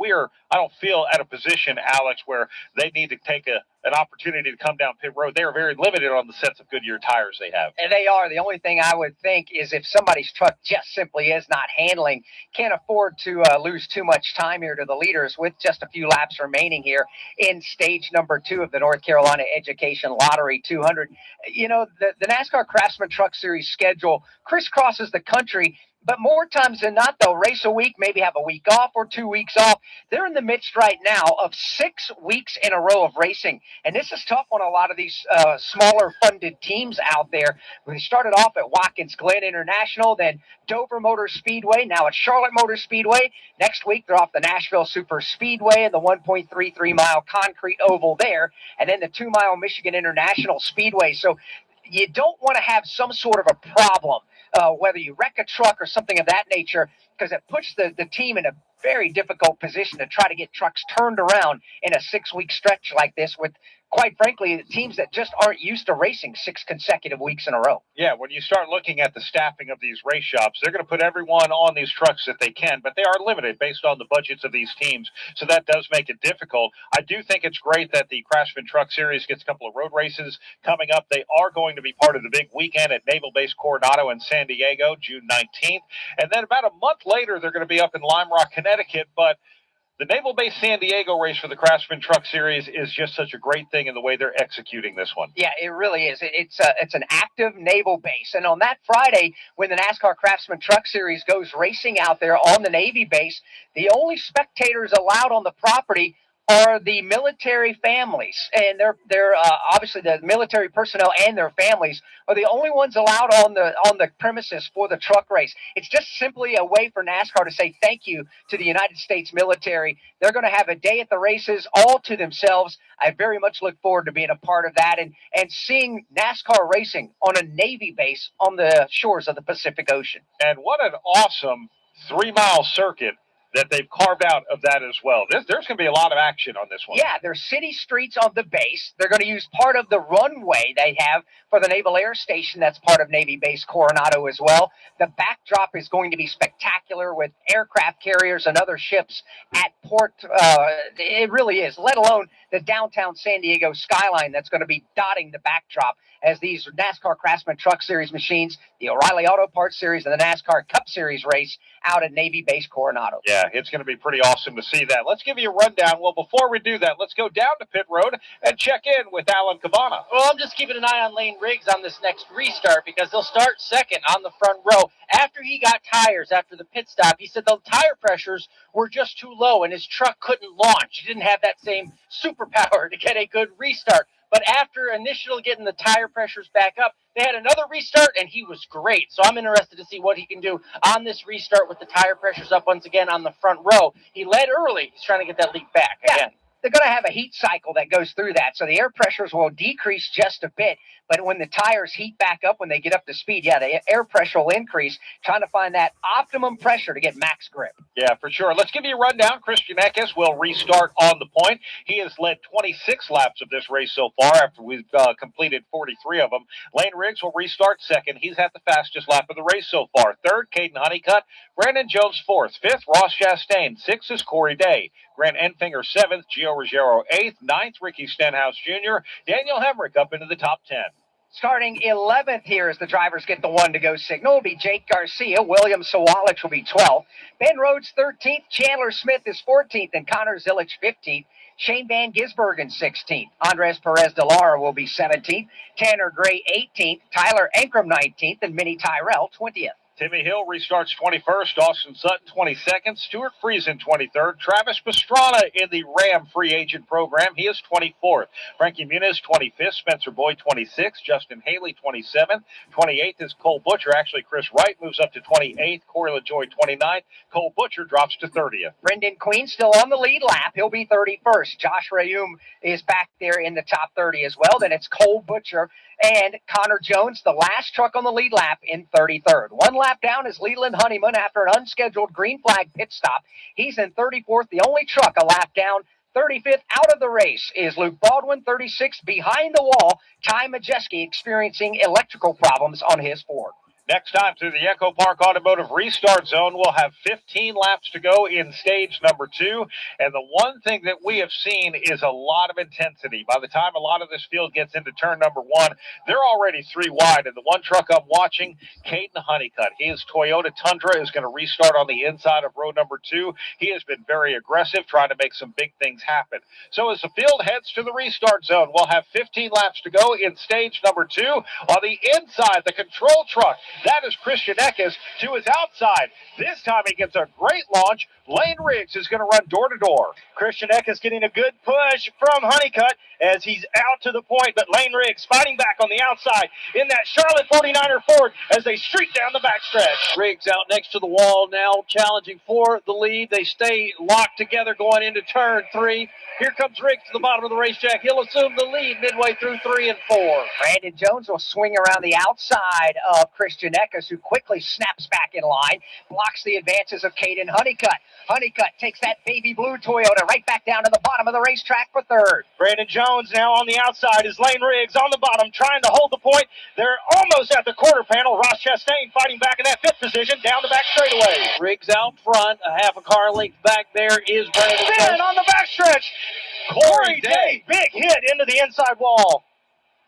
I don't feel at a position, Alex, where they need to take an opportunity to come down pit road. They are very limited on the sets of Goodyear tires they have.
And they are. The only thing I would think is if somebody's truck just simply is not handling, can't afford to lose too much time here to the leaders with just a few laps remaining here in stage number 2 of the North Carolina Education Lottery 200. You know, the NASCAR Craftsman Truck Series schedule crisscrosses the country, but more times than not, they'll race a week, maybe have a week off or 2 weeks off. They're in the midst right now of 6 weeks in a row of racing, and this is tough on a lot of these smaller funded teams out there. We started off at Watkins Glen International, then Dover Motor Speedway, now at Charlotte Motor Speedway. Next week, they're off the Nashville Super Speedway and the 1.33-mile concrete oval there, and then the 2-mile Michigan International Speedway. So you don't want to have some sort of a problem, whether you wreck a truck or something of that nature, because it puts the team in a very difficult position to try to get trucks turned around in a 6-week stretch like this with, quite frankly, teams that just aren't used to racing 6 consecutive weeks in a row.
Yeah, when you start looking at the staffing of these race shops, they're going to put everyone on these trucks that they can, but they are limited based on the budgets of these teams, so that does make it difficult. I do think it's great that the Craftsman Truck Series gets a couple of road races coming up. They are going to be part of the big weekend at Naval Base Coronado in San Diego, June 19th, and then about a month later, they're going to be up in Lime Rock, Connecticut, but the Naval Base San Diego race for the Craftsman Truck Series is just such a great thing in the way they're executing this one.
Yeah, it really is. It's an active naval base. And on that Friday, when the NASCAR Craftsman Truck Series goes racing out there on the Navy base, the only spectators allowed on the property are the military families, and they're obviously the military personnel and their families are the only ones allowed on the premises for the truck race. It's just simply a way for NASCAR to say thank you to the United States military. They're going to have a day at the races all to themselves. I very much look forward to being a part of that and seeing NASCAR racing on a Navy base on the shores of the Pacific Ocean.
And what an awesome 3-mile circuit that they've carved out of that as well. There's going to be a lot of action on this one.
Yeah, there's city streets on the base. They're going to use part of the runway they have for the Naval Air Station that's part of Navy Base Coronado as well. The backdrop is going to be spectacular with aircraft carriers and other ships at port. It really is, let alone the downtown San Diego skyline that's going to be dotting the backdrop as these NASCAR Craftsman Truck Series machines, the O'Reilly Auto Parts Series, and the NASCAR Cup Series race out at Navy Base Coronado.
Yeah, it's going to be pretty awesome to see that. Let's give you a rundown. Well, before we do that, let's go down to pit road and check in with Alan Cabana.
Well, I'm just keeping an eye on Lane Riggs on this next restart because they'll start second on the front row. After he got tires after the pit stop, he said the tire pressures were just too low and his truck couldn't launch. He didn't have that same superpower to get a good restart. But after initially getting the tire pressures back up, they had another restart, and he was great. So I'm interested to see what he can do on this restart with the tire pressures up once again on the front row. He led early. He's trying to get that lead back again.
They're going to have a heat cycle that goes through that, so the air pressures will decrease just a bit. But when the tires heat back up, when they get up to speed, yeah, the air pressure will increase, trying to find that optimum pressure to get max grip.
Yeah, for sure. Let's give you a rundown. Christian Eckes will restart on the point. He has led 26 laps of this race so far after we've completed 43 of them. Lane Riggs will restart second. He's had the fastest lap of the race so far. Third, Caden Honeycutt. Brandon Jones fourth. Fifth, Ross Chastain. Sixth is Corey Day. Grant Enfinger seventh. Gio Ruggiero eighth. Ninth, Ricky Stenhouse Jr. Daniel Hemrick up into the top 10.
Starting 11th here as the drivers get the one-to-go signal will be Jake Garcia. William Sawalich will be 12th. Ben Rhodes 13th. Chandler Smith is 14th. And Connor Zillich 15th. Shane Van Gisbergen 16th. Andres Perez de Lara will be 17th. Tanner Gray 18th. Tyler Ankrum 19th. And Minnie Tyrell 20th.
Timmy Hill restarts 21st, Austin Sutton 22nd, Stuart Friesen 23rd, Travis Pastrana in the Ram free agent program, he is 24th, Frankie Muniz 25th, Spencer Boyd 26th, Justin Haley 27th, 28th is Cole Butcher. Actually, Chris Wright moves up to 28th, Corey LaJoy 29th, Cole Butcher drops to 30th.
Brendan Queen still on the lead lap. He'll be 31st. Josh Rayum is back there in the top 30 as well. Then it's Cole Butcher and Connor Jones, the last truck on the lead lap, in 33rd. One lap down is Leland Honeyman after an unscheduled green flag pit stop. He's in 34th, the only truck a lap down. 35th out of the race is Luke Baldwin. 36th behind the wall, Ty Majeski experiencing electrical problems on his Ford.
Next time through the Echo Park Automotive Restart Zone, we'll have 15 laps to go in stage number 2. And the one thing that we have seen is a lot of intensity. By the time a lot of this field gets into turn number 1, they're already 3 wide. And the one truck I'm watching, Caden Honeycutt, his Toyota Tundra is going to restart on the inside of row number 2. He has been very aggressive, trying to make some big things happen. So as the field heads to the restart zone, we'll have 15 laps to go in stage number 2. On the inside, the control truck, that is Christian Eckes to his outside. This time he gets a great launch. Lane Riggs is going to run door to door.
Christian Eckes getting a good push from Honeycutt as he's out to the point, but Lane Riggs fighting back on the outside in that Charlotte 49er Ford as they streak down the backstretch.
Riggs out next to the wall now, challenging for the lead. They stay locked together going into turn 3. Here comes Riggs to the bottom of the racetrack. He'll assume the lead midway through 3 and 4.
Brandon Jones will swing around the outside of Christian Eckes, who quickly snaps back in line, blocks the advances of Caden Honeycutt. Honeycutt takes that baby blue Toyota right back down to the bottom of the racetrack for 3rd.
Brandon Jones now on the outside is Lane Riggs on the bottom trying to hold the point. They're almost at the quarter panel. Ross Chastain fighting back in that 5th position down the back straightaway.
Riggs out front, a half a car length back there is Brandon
Jones. On the backstretch, Corey Day, big hit into the inside wall.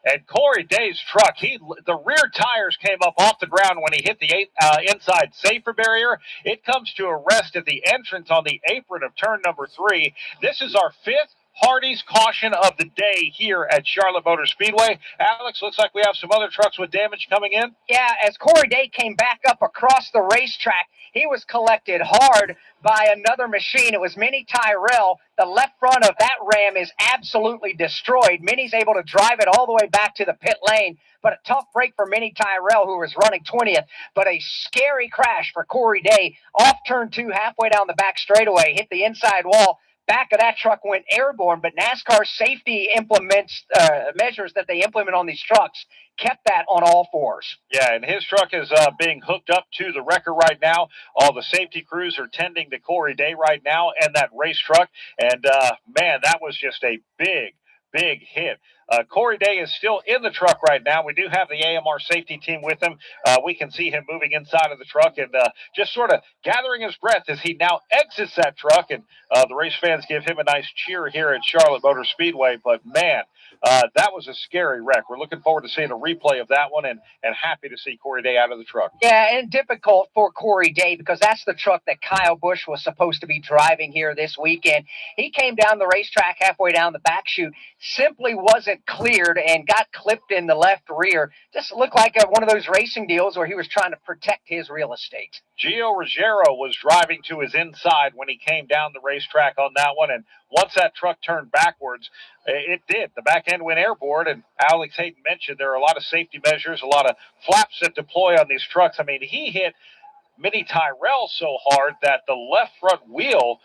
And Corey Day's truck, the rear tires came up off the ground when he hit the inside safer barrier. It comes to a rest at the entrance on the apron of turn number 3. This is our 5th Hardee's caution of the day here at Charlotte Motor Speedway. Alex, looks like we have some other trucks with damage coming in.
Yeah, as Corey Day came back up across the racetrack, he was collected hard by another machine. It was Minnie Tyrell. The left front of that Ram is absolutely destroyed. Minnie's able to drive it all the way back to the pit lane, but a tough break for Minnie Tyrell, who was running 20th, but a scary crash for Corey Day. Off turn 2, halfway down the back straightaway, hit the inside wall. Back of that truck went airborne, but NASCAR safety measures that they implement on these trucks kept that on all 4s.
Yeah, and his truck is being hooked up to the wrecker right now. All the safety crews are tending to Corey Day right now and that race truck. And, man, that was just a big hit. Corey Day is still in the truck right now. We do have the AMR safety team with him. We can see him moving inside of the truck and just sort of gathering his breath as he now exits that truck. And the race fans give him a nice cheer here at Charlotte Motor Speedway. But, man, that was a scary wreck. We're looking forward to seeing a replay of that one and happy to see Corey Day out of the truck.
Yeah, and difficult for Corey Day because that's the truck that Kyle Busch was supposed to be driving here this weekend. He came down the racetrack halfway down the back chute, simply wasn't cleared and got clipped in the left rear. Just looked like one of those racing deals where he was trying to protect his real estate.
Gio Ruggiero was driving to his inside when he came down the racetrack on that one, and once that truck turned backwards, it did. The back end went airborne, and Alex Hayden mentioned there are a lot of safety measures, a lot of flaps that deploy on these trucks. I mean, he hit Minnie Tyrell so hard that the left front wheel,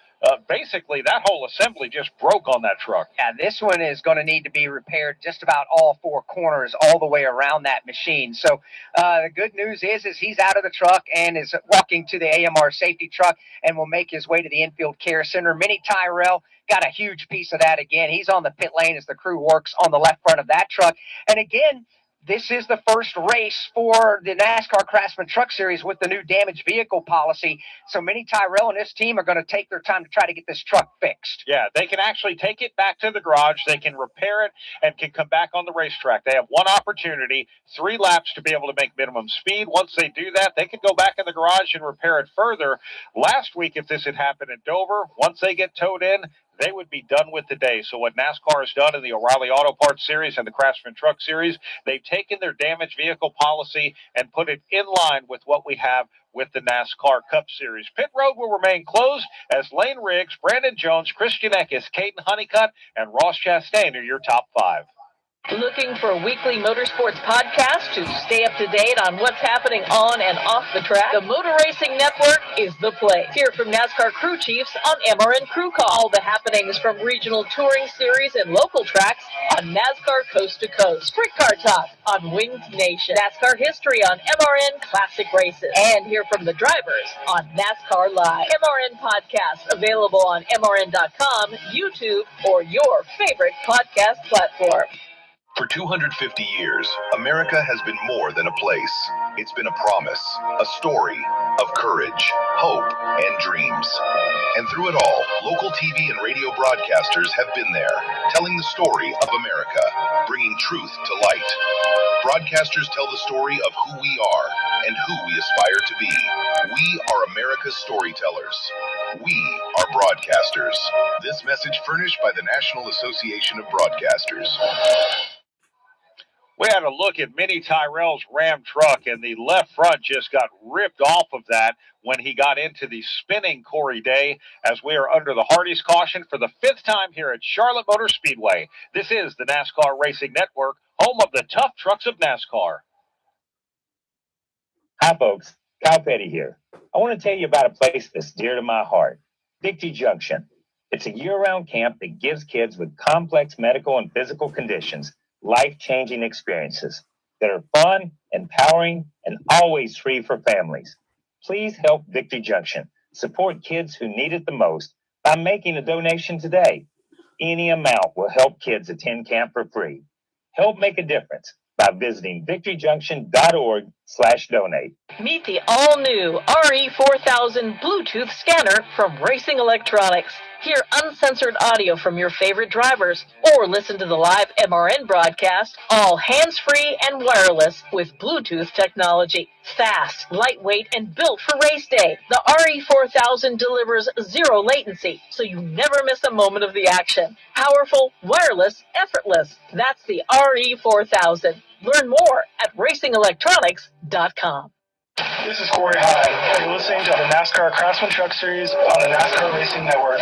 basically that whole assembly just broke on that truck.
Yeah, this one is going to need to be repaired just about all 4 corners all the way around that machine. So the good news is he's out of the truck and is walking to the AMR safety truck and will make his way to the infield care center. Minnie Tyrell got a huge piece of that again. He's on the pit lane as the crew works on the left front of that truck. And again, this is the first race for the NASCAR Craftsman Truck Series with the new damaged vehicle policy. So Minnie Tyrell and his team are going to take their time to try to get this truck fixed.
Yeah, they can actually take it back to the garage. They can repair it and can come back on the racetrack. They have one opportunity, 3 laps to be able to make minimum speed. Once they do that, they can go back in the garage and repair it further. Last week, if this had happened in Dover, once they get towed in, they would be done with today. So what NASCAR has done in the O'Reilly Auto Parts Series and the Craftsman Truck Series, they've taken their damaged vehicle policy and put it in line with what we have with the NASCAR Cup Series. Pit Road will remain closed as Lane Riggs, Brandon Jones, Christian Eckes, Caden Honeycutt, and Ross Chastain are your top 5.
Looking for a weekly motorsports podcast to stay up to date on what's happening on and off the track? The Motor Racing Network is the place. Hear from NASCAR crew chiefs on MRN Crew Call. All the happenings from regional touring series and local tracks on NASCAR Coast to Coast. Sprint Car Talk on Winged Nation. NASCAR history on MRN Classic Races. And hear from the drivers on NASCAR Live. MRN Podcasts available on MRN.com, YouTube, or your favorite podcast platform.
For 250 years, America has been more than a place. It's been a promise, a story of courage, hope, and dreams. And through it all, local TV and radio broadcasters have been there, telling the story of America, bringing truth to light. Broadcasters tell the story of who we are and who we aspire to be. We are America's storytellers. We are broadcasters. This message furnished by the National Association of Broadcasters.
We had a look at Minnie Tyrell's Ram truck, and the left front just got ripped off of that when he got into the spinning Corey Day, as we are under the Hardee's caution for the 5th time here at Charlotte Motor Speedway. This is the NASCAR Racing Network, home of the tough trucks of NASCAR.
Hi, folks. Kyle Petty here. I want to tell you about a place that's dear to my heart, Dicty Junction. It's a year-round camp that gives kids with complex medical and physical conditions life-changing experiences that are fun, empowering, and always free for families. Please help Victory Junction support kids who need it the most by making a donation today. Any amount will help kids attend camp for free. Help make a difference by visiting victoryjunction.org/donate.
Meet the all-new RE4000 Bluetooth scanner from Racing Electronics. Hear uncensored audio from your favorite drivers or listen to the live MRN broadcast, all hands-free and wireless with Bluetooth technology. Fast, lightweight, and built for race day, the RE4000 delivers zero latency, so you never miss a moment of the action. Powerful, wireless, effortless. That's the RE4000. Learn more at racingelectronics.com.
This is Corey High. You're listening to the NASCAR Craftsman Truck Series on the NASCAR Racing Network.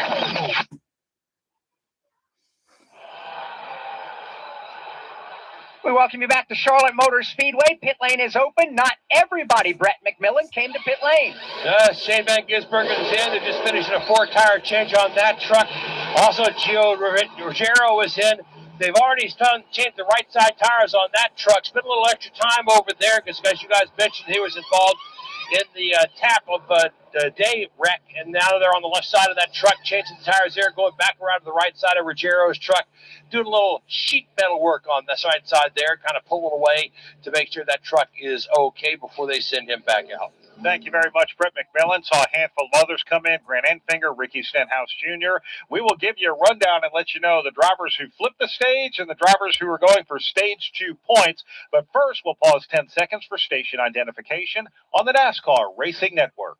We welcome you back to Charlotte Motor Speedway. Pit lane is open. Not everybody, Brett McMillan, came to pit lane.
Shane Van Gisbergen is in. They're just finishing a 4-tire change on that truck. Also, Gio Ruggiero was in. They've already changed the right side tires on that truck. Spent a little extra time over there because, as you guys mentioned, he was involved in the tap of day wreck, and now they're on the left side of that truck, changing the tires there, going back around to the right side of Ruggiero's truck, doing a little sheet metal work on the side there, kind of pulling away to make sure that truck is okay before they send him back out.
Thank you very much, Brett McMillan. Saw a handful of others come in, Grant Enfinger, Ricky Stenhouse Jr. We will give you a rundown and let you know the drivers who flipped the stage and the drivers who are going for stage 2 points. But first, we'll pause 10 seconds for station identification on the NASCAR Racing Network.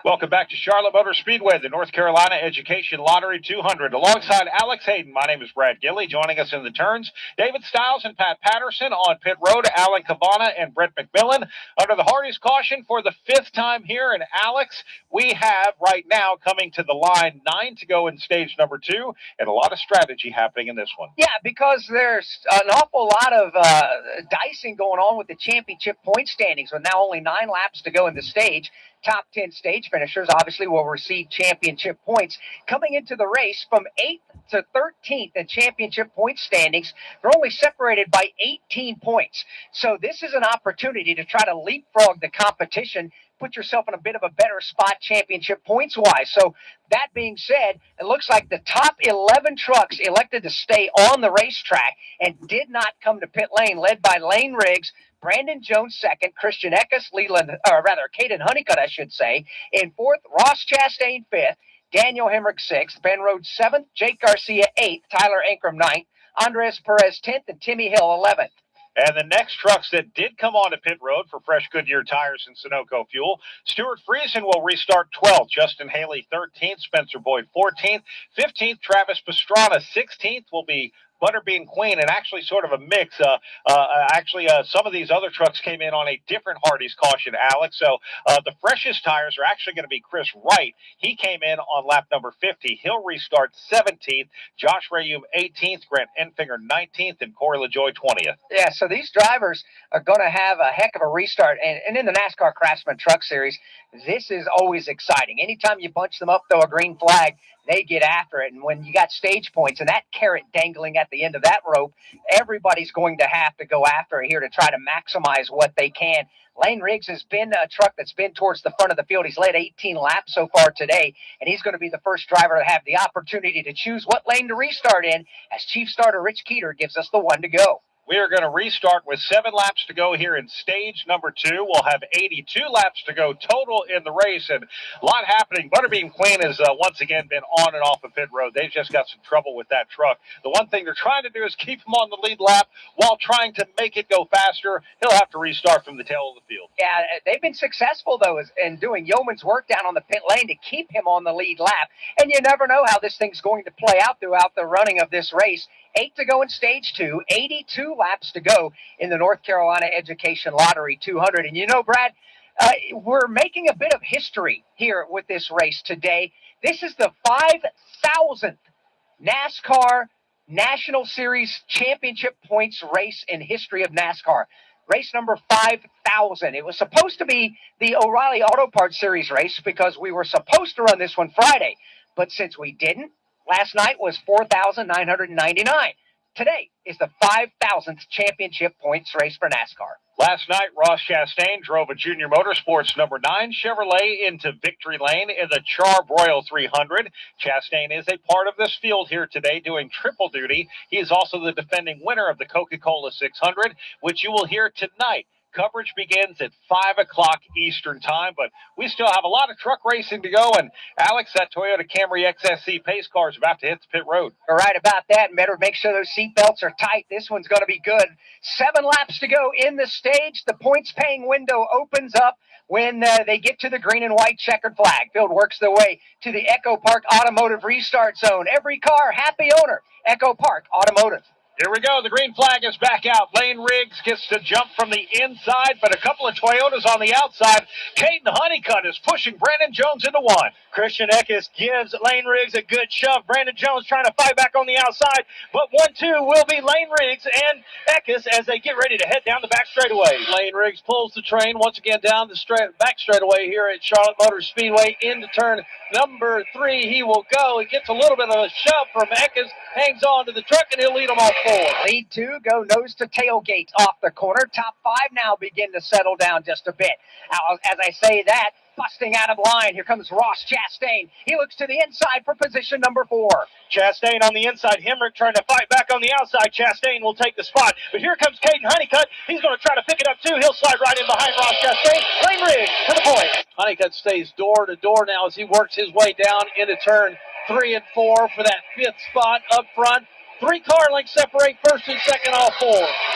Welcome back to Charlotte Motor Speedway, the North Carolina Education Lottery 200. Alongside Alex Hayden, my name is Brad Gilley. Joining us in the turns, David Stiles and Pat Patterson. On pit road, Alan Cavana and Brett McMillan. Under the Hardee's caution for the 5th time here. And Alex, we have right now coming to the line 9 to go in stage number 2, and a lot of strategy happening in this one.
Yeah, because there's an awful lot of dicing going on with the championship point standings with now only 9 laps to go in the stage. Top 10 stage finishers obviously will receive championship points. Coming into the race from 8th to 13th in championship point standings, they're only separated by 18 points. So this is an opportunity to try to leapfrog the competition, put yourself in a bit of a better spot championship points-wise. So that being said, it looks like the top 11 trucks elected to stay on the racetrack and did not come to pit lane, led by Lane Riggs, Brandon Jones 2nd, Christian Eckes, Caden Honeycutt, I should say, in 4th, Ross Chastain 5th, Daniel Hemrick 6th, Ben Rhodes 7th, Jake Garcia 8th, Tyler Ankrum 9th, Andres Perez 10th, and Timmy Hill 11th.
And the next trucks that did come onto pit road for fresh Goodyear tires and Sunoco fuel, Stuart Friesen will restart 12th, Justin Haley 13th, Spencer Boyd 14th, 15th, Travis Pastrana 16th will be Butterbean Queen, and actually sort of a mix. Some of these other trucks came in on a different Hardy's caution, Alex. So the freshest tires are actually going to be Chris Wright. He came in on lap number 50. He'll restart 17th. Josh Rayum 18th, Grant Enfinger 19th, and Corey LaJoy 20th.
Yeah, so these drivers are going to have a heck of a restart. And in the NASCAR Craftsman Truck Series, this is always exciting. Anytime you bunch them up, throw a green flag, they get after it. And when you got stage points and that carrot dangling at the end of that rope, everybody's going to have to go after it here to try to maximize what they can. Lane Riggs has been a truck that's been towards the front of the field. He's led 18 laps so far today, and he's going to be the first driver to have the opportunity to choose what lane to restart in, as Chief Starter Rich Keeter gives us the one to go.
We are going to restart with 7 laps to go here in stage number 2. We'll have 82 laps to go total in the race, and a lot happening. Butterbean Queen has once again been on and off of pit road. They've just got some trouble with that truck. The one thing they're trying to do is keep him on the lead lap while trying to make it go faster. He'll have to restart from the tail of the field.
Yeah, they've been successful, though, in doing yeoman's work down on the pit lane to keep him on the lead lap. And you never know how this thing's going to play out throughout the running of this race. 8 to go in stage 2, 82 laps to go in the North Carolina Education Lottery 200. And you know, Brad, we're making a bit of history here with this race today. This is the 5,000th NASCAR National Series Championship points race in history of NASCAR. Race number 5,000. It was supposed to be the O'Reilly Auto Parts Series race because we were supposed to run this one Friday. But since we didn't, last night was 4,999. Today is the 5,000th championship points race for NASCAR.
Last night, Ross Chastain drove a Junior Motorsports number 9 Chevrolet into victory lane in the Charb Royal 300. Chastain is a part of this field here today doing triple duty. He is also the defending winner of the Coca-Cola 600, which you will hear tonight. Coverage begins at 5 o'clock Eastern time, but we still have a lot of truck racing to go. And Alex, that Toyota Camry XSC pace car is about to hit the pit road.
You're right about that, and better make sure those seatbelts are tight. This one's going to be good. 7 laps to go in the stage. The points-paying window opens up when they get to the green and white checkered flag. Field works their way to the Echo Park Automotive Restart Zone. Every car, happy owner. Echo Park Automotive.
Here we go. The green flag is back out. Lane Riggs gets to jump from the inside, but a couple of Toyotas on the outside. Caden Honeycutt is pushing Brandon Jones into one.
Christian Eckes gives Lane Riggs a good shove. Brandon Jones trying to fight back on the outside, but 1-2 will be Lane Riggs and Eckes as they get ready to head down the back straightaway.
Lane Riggs pulls the train once again down the back straightaway here at Charlotte Motor Speedway into turn number 3. He will go. He gets a little bit of a shove from Eckes, hangs on to the truck, and he'll lead them off 4.
Lead 2 go nose to tailgate off the corner. Top 5 now begin to settle down just a bit. As I say that, busting out of line, here comes Ross Chastain. He looks to the inside for position number 4.
Chastain on the inside. Hemrick trying to fight back on the outside. Chastain will take the spot. But here comes Caden Honeycutt. He's going to try to pick it up too. He'll slide right in behind Ross Chastain. Lane Riggs to the point.
Honeycutt stays door to door now as he works his way down into turn 3 and 4 for that 5th spot up front. 3 car lengths separate first and second, all 4.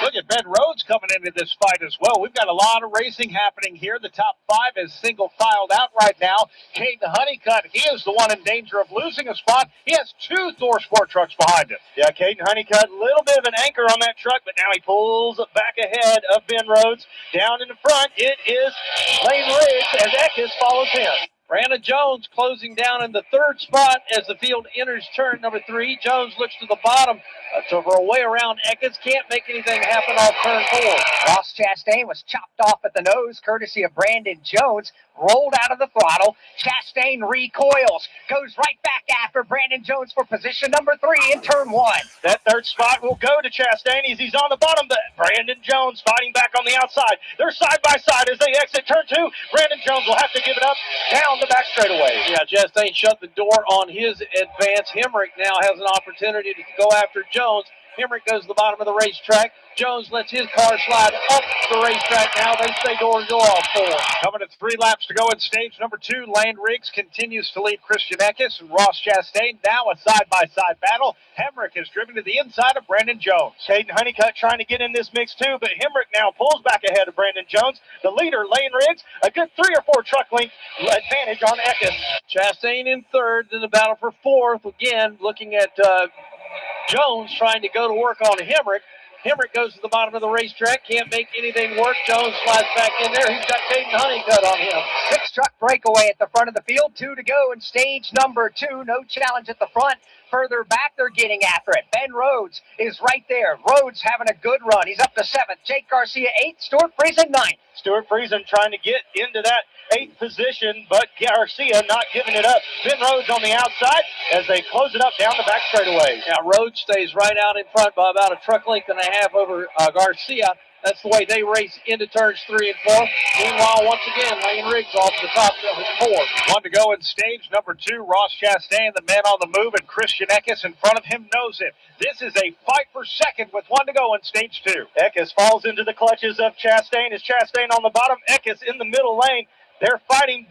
Look at Ben Rhodes coming into this fight as well. We've got a lot of racing happening here. The top 5 is single filed out right now. Caden Honeycutt, he is the one in danger of losing a spot. He has 2 Thor Sport trucks behind him.
Yeah, Caden Honeycutt, a little bit of an anchor on that truck, but now he pulls back ahead of Ben Rhodes. Down in the front, it is Lane Riggs as Eckes follows him.
Brandon Jones closing down in the 3rd spot as the field enters turn number 3. Jones looks to the bottom to a way around Eckes. Can't make anything happen off turn 4.
Ross Chastain was chopped off at the nose, courtesy of Brandon Jones. Rolled out of the throttle. Chastain recoils. Goes right back after Brandon Jones for position number 3 in turn 1.
That 3rd spot will go to Chastain as he's on the bottom, but Brandon Jones fighting back on the outside. They're side by side as they exit turn 2. Brandon Jones will have to give it up down the back straightaway.
Yeah, Chastain shut the door on his advance. Hemrick now has an opportunity to go after Jones. Hemrick goes to the bottom of the racetrack. Jones lets his car slide up the racetrack now. They stay door to door all four.
Coming to 3 laps to go in stage number 2. Lane Riggs continues to lead Christian Eckes and Ross Chastain. Now a side-by-side battle. Hemrick is driven to the inside of Brandon Jones.
Caden Honeycutt trying to get in this mix too, but Hemrick now pulls back ahead of Brandon Jones. The leader, Lane Riggs, a good 3 or 4 truck length advantage on Eckes.
Chastain in third, then the battle for fourth. Again, looking at Jones trying to go to work on Hemrick. Hemrick goes to the bottom of the racetrack, can't make anything work. Jones slides back in there. He's got Caden Honeycutt on him.
6-truck breakaway at the front of the field. 2 to go in stage number 2. No challenge at the front. Further back, they're getting after it. Ben Rhodes is right there. Rhodes having a good run. He's up to 7th. Jake Garcia 8th. Stuart Friesen 9th.
Stuart Friesen trying to get into that 8th position, but Garcia not giving it up. Ben Rhodes on the outside as they close it up down the back straightaway.
Now, Rhodes stays right out in front by about a truck length and a half over Garcia. That's the way they race into turns 3 and 4. Meanwhile, once again, Lane Riggs off the top of his 4.
1 to go in stage number 2. Ross Chastain, the man on the move, and Christian Eckes in front of him knows it. This is a fight for second with 1 to go in stage 2.
Eckes falls into the clutches of Chastain. Is Chastain on the bottom? Eckes in the middle lane. They're fighting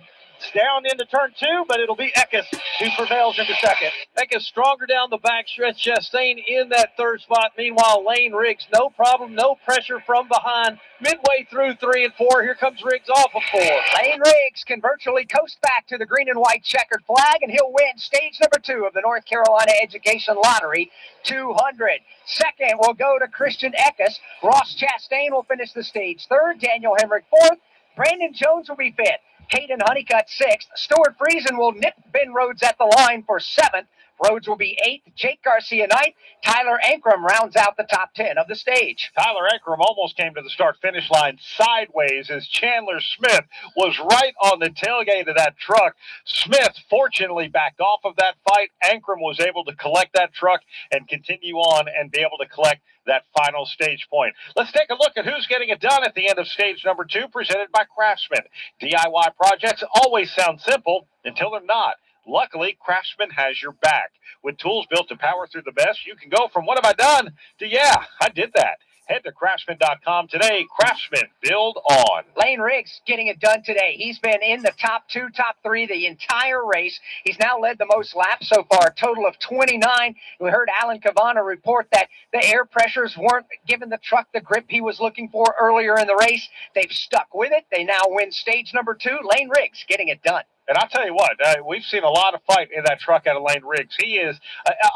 down into turn 2, but it'll be Eckes who prevails into second.
Eckes stronger down the back stretch. Chastain in that third spot. Meanwhile, Lane Riggs, no problem, no pressure from behind. Midway through 3 and 4, here comes Riggs off of 4.
Lane Riggs can virtually coast back to the green and white checkered flag, and he'll win stage number 2 of the North Carolina Education Lottery 200. Second will go to Christian Eckes. Ross Chastain will finish the stage 3rd. Daniel Hemrick 4th. Brandon Jones will be 5th. Caden Honeycutt 6th. Stuart Friesen will nip Ben Rhodes at the line for 7th. Rhodes will be 8th. Jake Garcia 9th. Tyler Ankrum rounds out the top 10 of the stage.
Tyler Ankrum almost came to the start-finish line sideways as Chandler Smith was right on the tailgate of that truck. Smith fortunately backed off of that fight. Ankrum was able to collect that truck and continue on and be able to collect that final stage point. Let's take a look at who's getting it done at the end of stage number 2, presented by Craftsman. DIY projects always sound simple until they're not. Luckily, Craftsman has your back. With tools built to power through the best, you can go from what have I done to yeah, I did that. Head to craftsman.com today. Craftsman, build on.
Lane Riggs getting it done today. He's been in the top 2, top 3 the entire race. He's now led the most laps so far, a total of 29. We heard Alan Cavana report that the air pressures weren't giving the truck the grip he was looking for earlier in the race. They've stuck with it. They now win stage number 2. Lane Riggs getting it done.
And I'll tell you what, we've seen a lot of fight in that truck out of Lane Riggs. He is,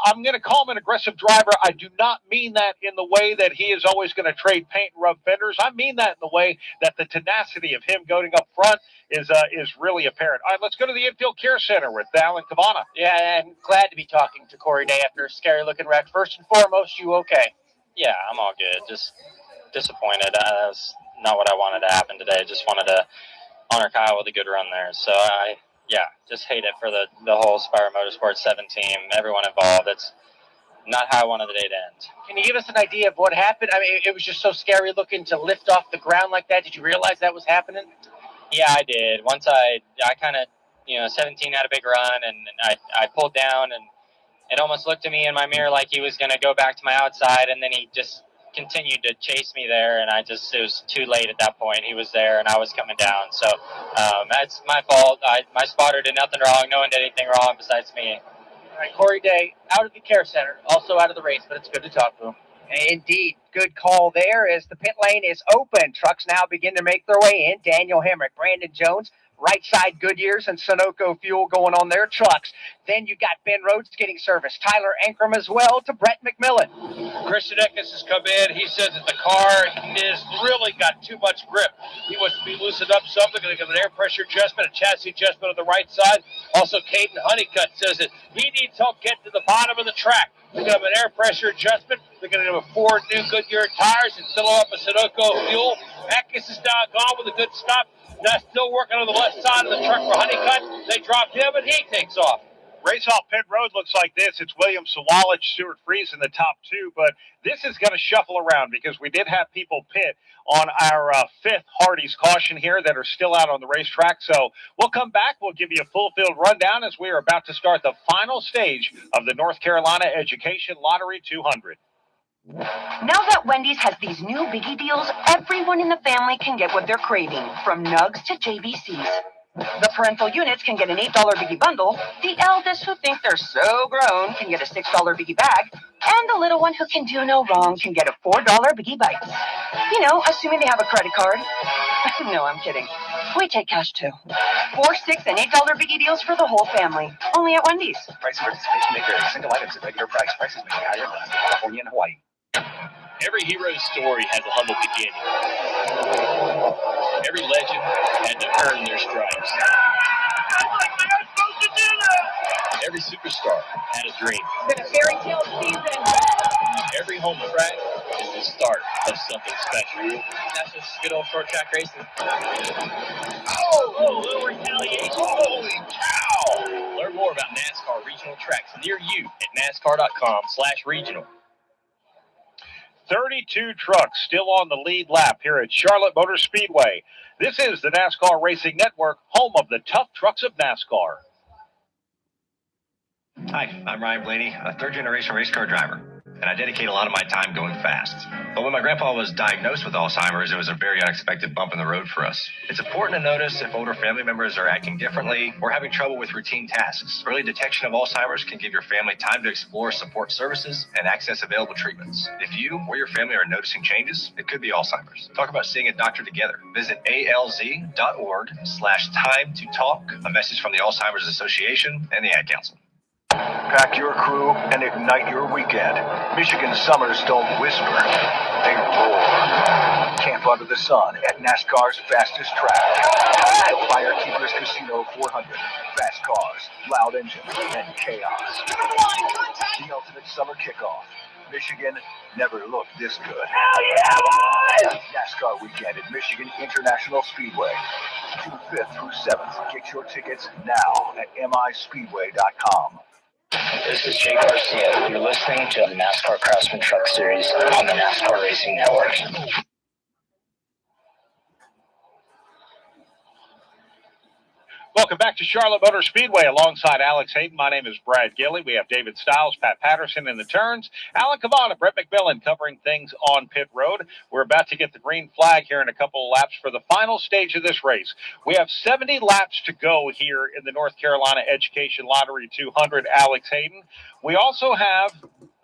I'm going to call him an aggressive driver. I do not mean that in the way that he is always going to trade paint and rub fenders. I mean that in the way that the tenacity of him going up front is really apparent. All right, let's go to the Infield Care Center with Alan Cavana.
Yeah, I'm glad to be talking to Corey Day after a scary-looking wreck. First and foremost, you okay?
Yeah, I'm all good. Just disappointed. That was not what I wanted to happen today. Just wanted to honor Kyle with a good run there. So I just hate it for the whole Spire Motorsports 7 team, everyone involved. It's not how I wanted the day to end.
Can you give us an idea of what happened? I mean, it was just so scary looking to lift off the ground like that. Did you realize that was happening?
Yeah, I did. Once I kind of, 17 had a big run, and I pulled down, and it almost looked to me in my mirror like he was going to go back to my outside, and then he just continued to chase me there, and it was too late at that point. He was there, and I was coming down. So that's my fault. My spotter did nothing wrong. No one did anything wrong besides me.
All right, Corey Day, out of the care center, also out of the race, but it's good to talk to him.
Indeed. Good call there as the pit lane is open. Trucks now begin to make their way in. Daniel Hemrick, Brandon Jones, right side Goodyears and Sunoco Fuel going on their trucks. Then you got Ben Rhodes getting service. Tyler Ankrum as well to Brett McMillan.
Christian Eckes has come in. He says that the car is really got too much grip. He wants to be loosened up some. They're going to get an air pressure adjustment, a chassis adjustment on the right side. Also, Caden Honeycutt says that he needs help getting to the bottom of the track. They're going to have an air pressure adjustment. They're going to have 4 new Goodyear tires and fill up a Sunoco fuel. Eckes is now gone with a good stop. That's still working on the left side of the truck for Honeycutt. They drop him, and he takes off.
Race off pit road looks like this. It's William Sawalich, Stuart Friesen in the top 2, but this is going to shuffle around because we did have people pit on our 5th Hardy's caution here that are still out on the racetrack. So we'll come back. We'll give you a full field rundown as we are about to start the final stage of the North Carolina Education Lottery 200.
Now that Wendy's has these new biggie deals, everyone in the family can get what they're craving, from nugs to JVCs. The parental units can get an $8 biggie bundle, the eldest who think they're so grown can get a $6 biggie bag, and the little one who can do no wrong can get a $4 biggie bites. You know, assuming they have a credit card. No, I'm kidding. We take cash too. 4, 6, and $8 biggie deals for the whole family. Only at Wendy's.
Price and participation may vary. Single items at regular price. Prices may be higher in California and Hawaii.
Every hero's story has a humble beginning. Every legend had to earn their stripes. Every superstar had a dream.
It's been a fairy tale season.
Every home track is the start of something special.
That's just good old short track racing.
Oh, little retaliation. Holy cow! Learn more about NASCAR regional tracks near you at NASCAR.com/regional.
32 trucks still on the lead lap here at Charlotte Motor Speedway. This is the NASCAR Racing Network, home of the tough trucks of NASCAR.
Hi, I'm Ryan Blaney, a third-generation race car driver, and I dedicate a lot of my time going fast. But when my grandpa was diagnosed with Alzheimer's, it was a very unexpected bump in the road for us. It's important to notice if older family members are acting differently or having trouble with routine tasks. Early detection of Alzheimer's can give your family time to explore support services and access available treatments. If you or your family are noticing changes, it could be Alzheimer's. Talk about seeing a doctor together. Visit alz.org/time-to-talk, a message from the Alzheimer's Association and the Ad Council.
Pack your crew and ignite your weekend. Michigan summers don't whisper, they roar. Camp under the sun at NASCAR's fastest track. The Firekeepers Casino 400. Fast cars, loud engines, and chaos. The ultimate summer kickoff. Michigan never looked this good. Hell yeah, boys! NASCAR weekend at Michigan International Speedway. June 5th through 7th. Get your tickets now at M.E.Racing.com.
This is Jake Garcia. You're listening to the NASCAR Craftsman Truck Series on the NASCAR Racing Network.
Welcome back to Charlotte Motor Speedway alongside Alex Hayden. My name is Brad Gilley. We have David Stiles, Pat Patterson in the turns, Alan Cavana, Brett McMillan covering things on pit road. We're about to get the green flag here in a couple of laps for the final stage of this race. We have 70 laps to go here in the North Carolina Education Lottery 200, Alex Hayden. We also have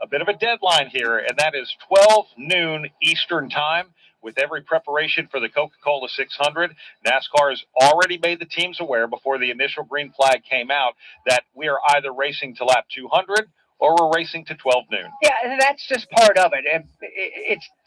a bit of a deadline here, and that is 12 noon Eastern time. With every preparation for the Coca-Cola 600, NASCAR has already made the teams aware before the initial green flag came out that we are either racing to lap 200 or we're racing to 12 noon.
Yeah, and that's just part of it.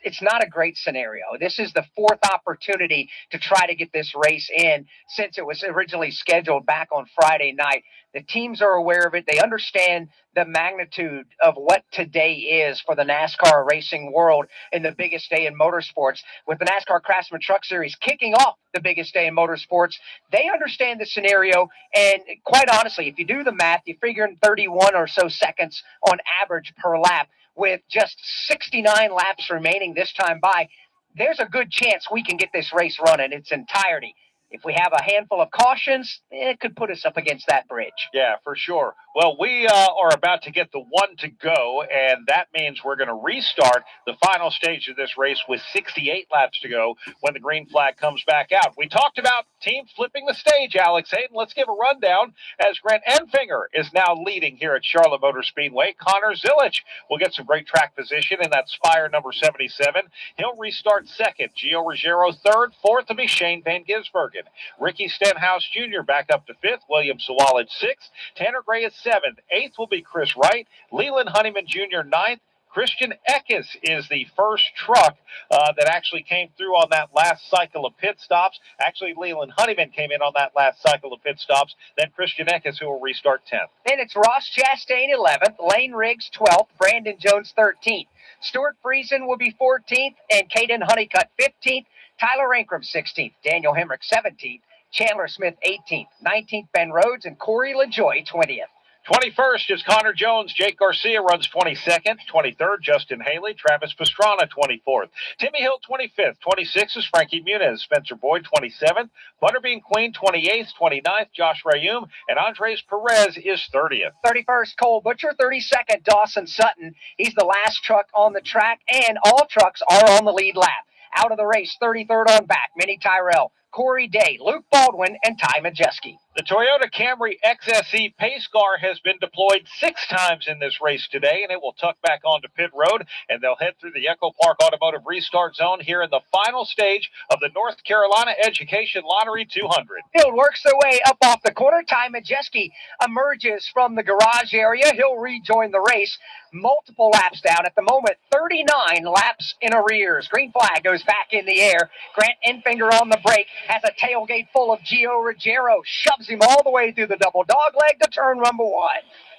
It's not a great scenario. This is the fourth opportunity to try to get this race in since it was originally scheduled back on Friday night. The teams are aware of it. They understand the magnitude of what today is for the NASCAR racing world and the biggest day in motorsports. With the NASCAR Craftsman Truck Series kicking off the biggest day in motorsports, they understand the scenario. And quite honestly, if you do the math, you figure in 31 or so seconds on average per lap, with just 69 laps remaining this time by, there's a good chance we can get this race run in its entirety. If we have a handful of cautions, it could put us up against that bridge.
Yeah, for sure. Well, we are about to get the one to go, and that means we're going to restart the final stage of this race with 68 laps to go when the green flag comes back out. We talked about teams flipping the stage, Alex Hayden. Let's give a rundown as Grant Enfinger is now leading here at Charlotte Motor Speedway. Connor Zilich will get some great track position in that Spire number 77. He'll restart second. Gio Ruggiero third. Fourth will be Shane Van Gisbergen. Ricky Stenhouse Jr. back up to fifth. William Sawalid sixth. Tanner Gray is seventh. Eighth will be Chris Wright. Leland Honeyman Jr. ninth. Christian Eckes is the first truck that actually came through on that last cycle of pit stops. Actually, Leland Honeyman came in on that last cycle of pit stops. Then Christian Eckes, who will restart 10th.
Then it's Ross Chastain 11th, Lane Riggs 12th, Brandon Jones 13th. Stuart Friesen will be 14th, and Caden Honeycutt 15th. Tyler Ankrum 16th, Daniel Hemrick 17th, Chandler Smith 18th, 19th Ben Rhodes, and Corey LaJoie 20th.
21st is Connor Jones. Jake Garcia runs 22nd. 23rd, Justin Haley. Travis Pastrana, 24th. Timmy Hill, 25th. 26th is Frankie Muniz. Spencer Boyd, 27th. Butterbean Queen, 28th. 29th, Josh Rayum. And Andres Perez is 30th.
31st, Cole Butcher. 32nd, Dawson Sutton. He's the last truck on the track, and all trucks are on the lead lap. Out of the race, 33rd on back, Minnie Tyrell, Corey Day, Luke Baldwin, and Ty Majeski.
The Toyota Camry XSE Pace Car has been deployed 6 times in this race today, and it will tuck back onto pit road, and they'll head through the Echo Park Automotive Restart Zone here in the final stage of the North Carolina Education Lottery 200.
Field works their way up off the corner. Ty Majeski emerges from the garage area. He'll rejoin the race. Multiple laps down. At the moment, 39 laps in arrears. Green flag goes back in the air. Grant Enfinger on the brake has a tailgate full of Gio Ruggiero. Shoves him all the way through the double dog leg to turn number 1.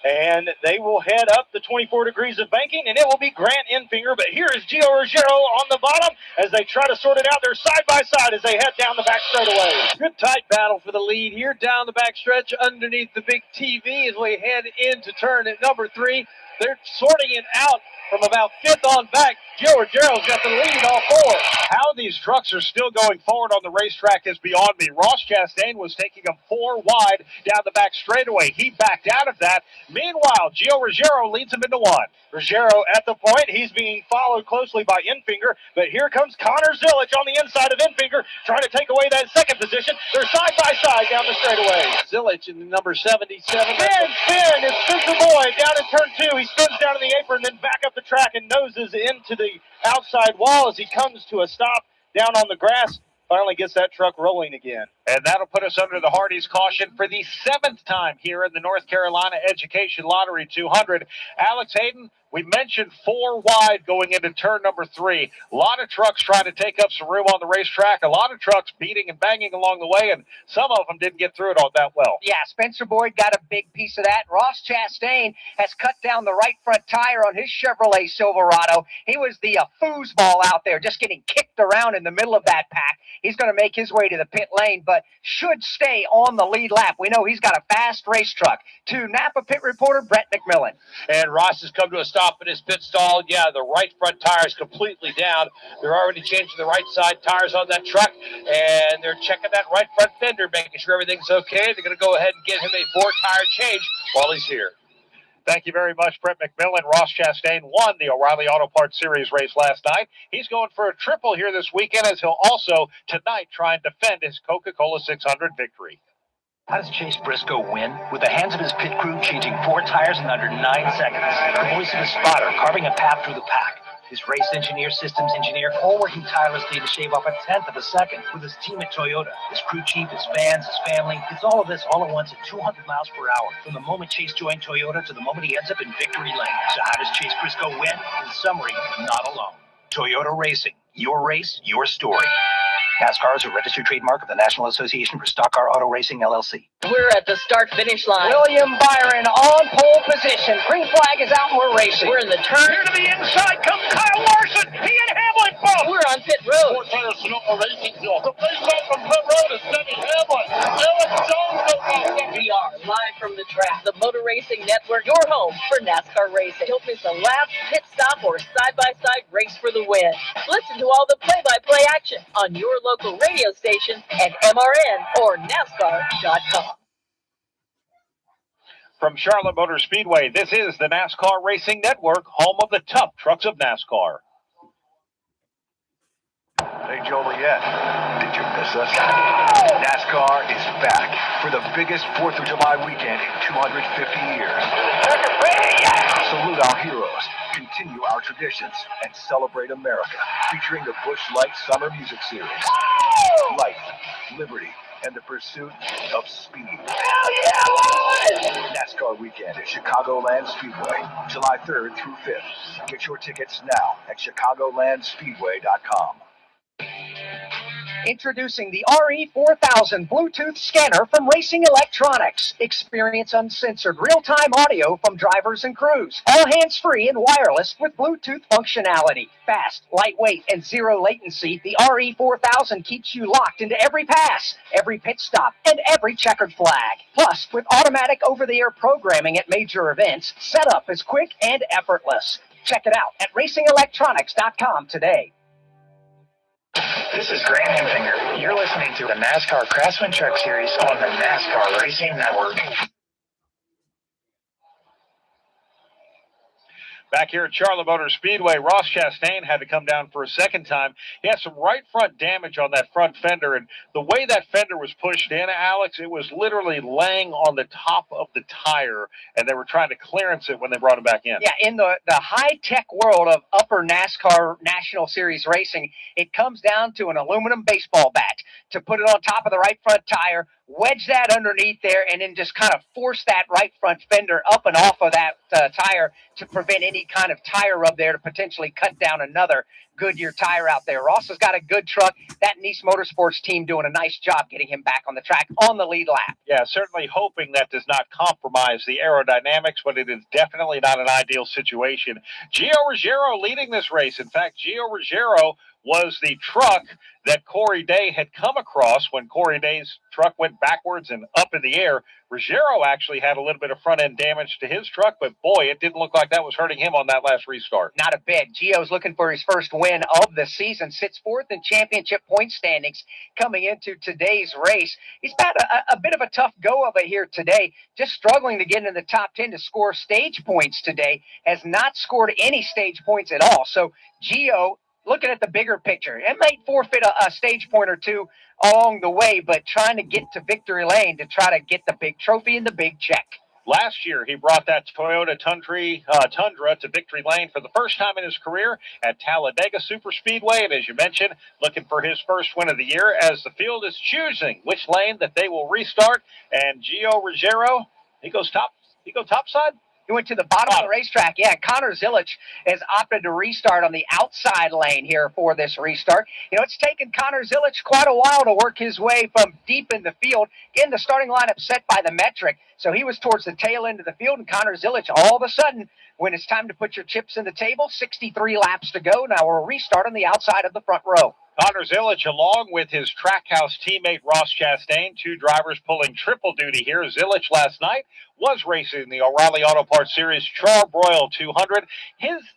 And they will head up the 24 degrees of banking, and it will be Grant Enfinger. But here is Gio Ruggiero on the bottom as they try to sort it out. They're side by side as they head down the back straightaway.
Good tight battle for the lead here down the back stretch underneath the big TV as we head into turn at number 3. They're sorting it out from about 5th on back. Gio Ruggiero's got the lead all 4.
How these trucks are still going forward on the racetrack is beyond me. Ross Chastain was taking them 4 wide down the back straightaway. He backed out of that. Meanwhile, Gio Ruggiero leads him into 1.
Ruggiero at the point. He's being followed closely by Enfinger, but here comes Connor Zilic on the inside of Enfinger, trying to take away that second position. They're side by side down the straightaway.
Zilic in the number 77.
Spin! It's Spencer Boyd down in turn 2. He spins down in the apron, then back up the track and noses into the outside wall as he comes to a stop down on the grass. Finally gets that truck rolling again.
And that'll put us under the Hardy's caution for the 7th time here in the North Carolina Education Lottery 200. Alex Hayden, we mentioned 4 wide going into turn number 3. A lot of trucks trying to take up some room on the racetrack. A lot of trucks beating and banging along the way, and some of them didn't get through it all that well.
Yeah, Spencer Boyd got a big piece of that. Ross Chastain has cut down the right front tire on his Chevrolet Silverado. He was the foosball out there, just getting kicked around in the middle of that pack. He's going to make his way to the pit lane, but should stay on the lead lap. We know he's got a fast race truck. To Napa pit reporter Brett McMillan.
And Ross has come to a stop in his pit stall. Yeah, the right front tire is completely down. They're already changing the right side tires on that truck, and they're checking that right front fender, making sure everything's okay. They're going to go ahead and get him a 4-tire change while he's here.
Thank you very much, Brett McMillan. Ross Chastain won the O'Reilly Auto Parts Series race last night. He's going for a triple here this weekend, as he'll also tonight try and defend his Coca-Cola 600 victory.
How does Chase Briscoe win? With the hands of his pit crew changing 4 tires in under 9 seconds. The voice of his spotter carving a path through the pack. His race engineer, systems engineer, all working tirelessly to shave off 1/10 of a second. With his team at Toyota, his crew chief, his fans, his family. It's all of this all at once at 200 miles per hour. From the moment Chase joined Toyota to the moment he ends up in victory lane. So how does Chase Briscoe win? In summary, not alone. Toyota Racing. Your race, your story. NASCAR is a registered trademark of the National Association for Stock Car Auto Racing, LLC.
We're at the start-finish line.
William Byron on pole position. Green flag is out and we're racing.
We're in the turn.
Here to the inside comes Kyle Larson. He and Hamlin both.
We're on pit road.
4 tires to M.E.Racing. The face off from pit road is Denny Hamlin. Alex Jones goes off.
We are live from the track. The Motor Racing Network, your home for NASCAR racing. Don't miss a lap, pit stop, or side-by-side race for the win. Listen to all the play-by-play action on your local radio station and MRN or NASCAR.com.
From Charlotte Motor Speedway, this is the NASCAR Racing Network, home of the tough trucks of NASCAR.
Hey, Joliet, did you miss us? NASCAR is back for the biggest 4th of July weekend in 250 years. Salute our heroes, continue our traditions, and celebrate America, featuring the Busch Light Summer Music Series. Life, liberty, and the pursuit of speed. Hell yeah, NASCAR weekend at Chicagoland Speedway, July 3rd through 5th. Get your tickets now at chicagolandspeedway.com.
Introducing the RE4000 Bluetooth scanner from Racing Electronics. Experience uncensored real-time audio from drivers and crews. All hands-free and wireless with Bluetooth functionality. Fast, lightweight, and zero latency, the RE4000 keeps you locked into every pass, every pit stop, and every checkered flag. Plus, with automatic over-the-air programming at major events, setup is quick and effortless. Check it out at racingelectronics.com today.
This is Grant Enfinger. You're listening to the NASCAR Craftsman Truck Series on the NASCAR Racing Network.
Back here at Charlotte Motor Speedway, Ross Chastain had to come down for a second time. He had some right front damage on that front fender, and the way that fender was pushed in, Alex, it was literally laying on the top of the tire, and they were trying to clearance it when they brought him back in.
Yeah, in the high-tech world of upper NASCAR National Series racing, it comes down to an aluminum baseball bat to put it on top of the right front tire, wedge that underneath there, and then just kind of force that right front fender up and off of that tire to prevent any kind of tire rub there to potentially cut down another Goodyear tire out there. Ross has got a good truck. That Nice Motorsports team doing a nice job getting him back on the track on the lead lap.
Yeah, certainly hoping that does not compromise the aerodynamics, but it is definitely not an ideal situation. Gio Ruggiero leading this race. In fact, Gio Ruggiero was the truck that Corey Day had come across when Corey Day's truck went backwards and up in the air. Ruggiero actually had a little bit of front-end damage to his truck, but boy, it didn't look like that was hurting him on that last restart.
Not a bit. Gio's looking for his first win of the season, sits fourth in championship point standings coming into today's race. He's had a bit of a tough go of it here today, just struggling to get in the top 10 to score stage points today, has not scored any stage points at all. So Gio, looking at the bigger picture, it might forfeit a stage point or two along the way, but trying to get to victory lane to try to get the big trophy and the big check.
Last year, he brought that Toyota Tundra to victory lane for the first time in his career at Talladega Super Speedway. And as you mentioned, looking for his first win of the year as the field is choosing which lane that they will restart. And Gio Ruggiero, he goes topside.
He went to the bottom of the racetrack. Yeah, Connor Zilich has opted to restart on the outside lane here for this restart. You know, it's taken Connor Zilich quite a while to work his way from deep in the field. Again, the starting lineup set by the metric. So he was towards the tail end of the field, and Connor Zilich, all of a sudden, when it's time to put your chips in the table, 63 laps to go. Now we'll restart on the outside of the front row.
Connor Zilich, along with his Trackhouse teammate Ross Chastain, two drivers pulling triple duty here. Zilich last night was racing the O'Reilly Auto Parts Series Charbroil 200.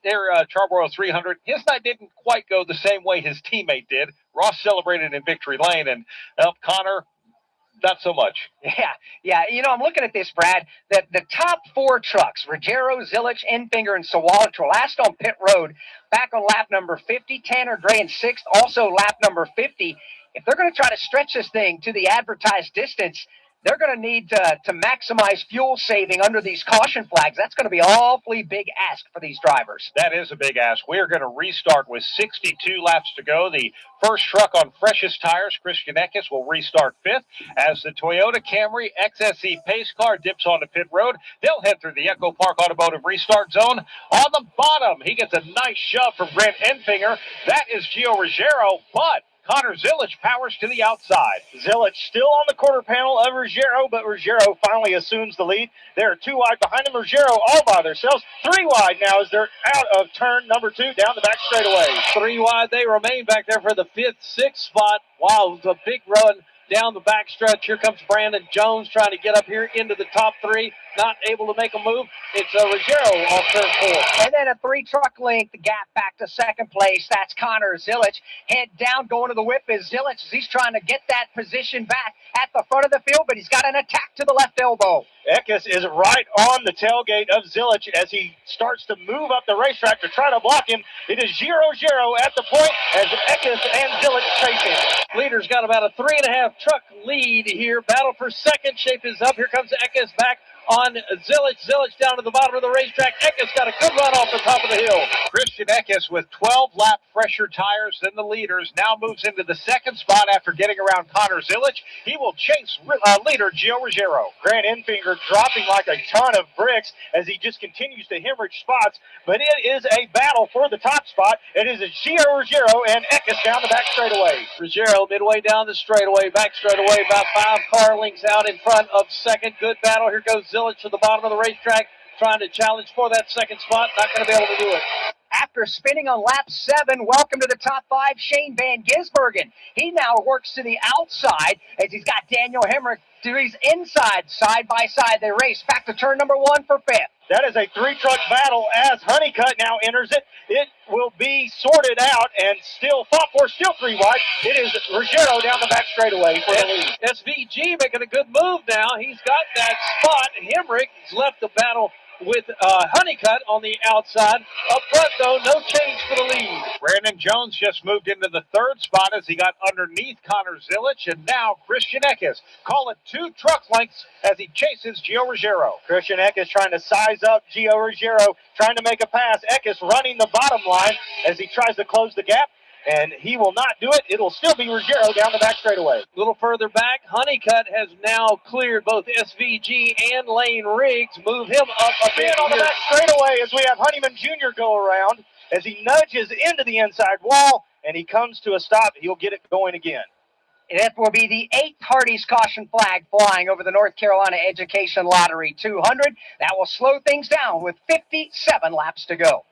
Their Charbroil 300, his night didn't quite go the same way his teammate did. Ross celebrated in victory lane, and Connor, not so much.
Yeah. You know, I'm looking at this, Brad. The top four trucks, Ruggiero, Zilich, Enfinger, and Sawallisch, were last on pit road back on lap number 50. Tanner Gray in sixth, also lap number 50. If they're going to try to stretch this thing to the advertised distance, they're going to need to maximize fuel saving under these caution flags. That's going to be an awfully big ask for these drivers.
That is a big ask. We're going to restart with 62 laps to go. The first truck on freshest tires, Christian Eckes, will restart fifth as the Toyota Camry XSE pace car dips onto pit road. They'll head through the Echo Park Automotive restart zone. On the bottom, he gets a nice shove from Grant Enfinger. That is Gio Ruggiero, but Connor Zilich powers to the outside.
Zilich still on the quarter panel of Ruggiero, but Ruggiero finally assumes the lead. They're 2 wide behind him. Ruggiero all by themselves. 3 wide now as they're out of turn number 2 down the back straightaway.
3 wide. They remain back there for the 5th, 6th spot. Wow, the big run down the back stretch. Here comes Brandon Jones trying to get up here into the top 3. Not able to make a move. It's Ruggiero off turn 4.
And then a 3-truck length gap back to second place. That's Connor Zilich. Head down, going to the whip is Zilich as he's trying to get that position back at the front of the field, but he's got an attack to the left elbow.
Eckes is right on the tailgate of Zilich as he starts to move up the racetrack to try to block him. It is Gio Ruggiero at the point as Eckes and Zilich chase him.
Leader's got about a 3.5 truck lead here. Battle for second. Shape is up. Here comes Eckes back
on Zilich. Zilich down to the bottom of the racetrack. Eckes got a good run off the top of the hill. Christian Eckes with 12-lap fresher tires than the leaders now moves into the second spot after getting around Connor Zilich. He will chase leader Gio Ruggiero.
Grant Enfinger dropping like a ton of bricks as he just continues to hemorrhage spots, but it is a battle for the top spot. It is a Gio Ruggiero and Eckes down the back straightaway.
Ruggiero midway down the straightaway, back straightaway, about 5 car lengths out in front of second. Good battle. Here goes Zilich to the bottom of the racetrack, trying to challenge for that second spot. Not going to be able to do it.
After spinning on lap 7, welcome to the top 5, Shane Van Gisbergen. He now works to the outside as he's got Daniel Hemrick to his inside, side by side. They race back to turn number 1 for 5th.
That is a 3-truck battle as Honeycutt now enters it. It will be sorted out and still fought for, still 3 wide. It is Ruggiero down the back straightaway for the lead.
SVG making a good move now. He's got that spot. Hemrick's left the battle with Honeycutt on the outside. Up front, though, no change for the lead.
Brandon Jones just moved into the third spot as he got underneath Connor Zilich, and now Christian Eckes. Call it 2 truck lengths as he chases Gio Ruggiero.
Christian Eckes trying to size up Gio Ruggiero, trying to make a pass. Eckes running the bottom line as he tries to close the gap, and he will not do it. It'll still be Ruggiero down the back straightaway.
A little further back, Honeycutt has now cleared both SVG and Lane Riggs. Move him up a bit
on the back straightaway as we have Honeyman Jr. go around as he nudges into the inside wall, and he comes to a stop. He'll get it going again.
It will be the 8th Hardee's caution flag flying over the North Carolina Education Lottery 200. That will slow things down with 57 laps to go.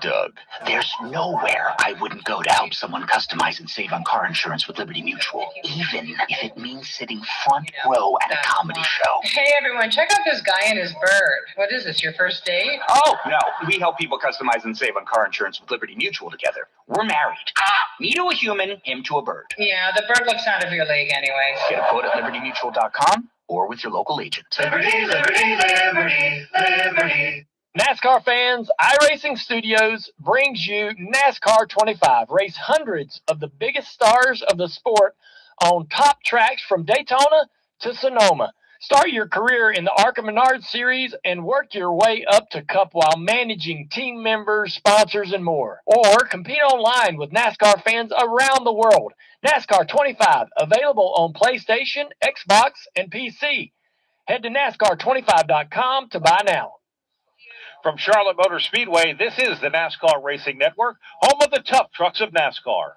Doug. There's nowhere I wouldn't go to help someone customize and save on car insurance with Liberty Mutual, even if it means sitting front row at a comedy show.
Hey everyone, check out this guy and his bird. What is this, your first date?
Oh, no. We help people customize and save on car insurance with Liberty Mutual together. We're married. Me to a human, him to a bird.
Yeah, the bird looks out of your leg anyways.
Get a quote at libertymutual.com or with your local agent.
Liberty, liberty, liberty, liberty.
NASCAR fans, iRacing Studios brings you NASCAR 25. Race hundreds of the biggest stars of the sport on top tracks from Daytona to Sonoma. Start your career in the ARCA Menard Series and work your way up to Cup while managing team members, sponsors, and more. Or compete online with NASCAR fans around the world. NASCAR 25, available on PlayStation, Xbox, and PC. Head to NASCAR25.com to buy now.
From Charlotte Motor Speedway, this is the NASCAR Racing Network, home of the tough trucks of NASCAR.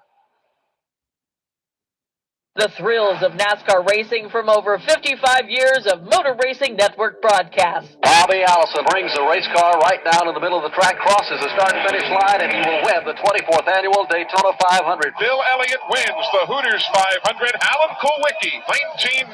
The thrills of NASCAR racing from over 55 years of Motor Racing Network broadcasts.
Bobby Allison brings the race car right down in the middle of the track, crosses the start-finish line, and he will win the 24th annual Daytona 500.
Bill Elliott wins the Hooters 500. Alan Kulwicki,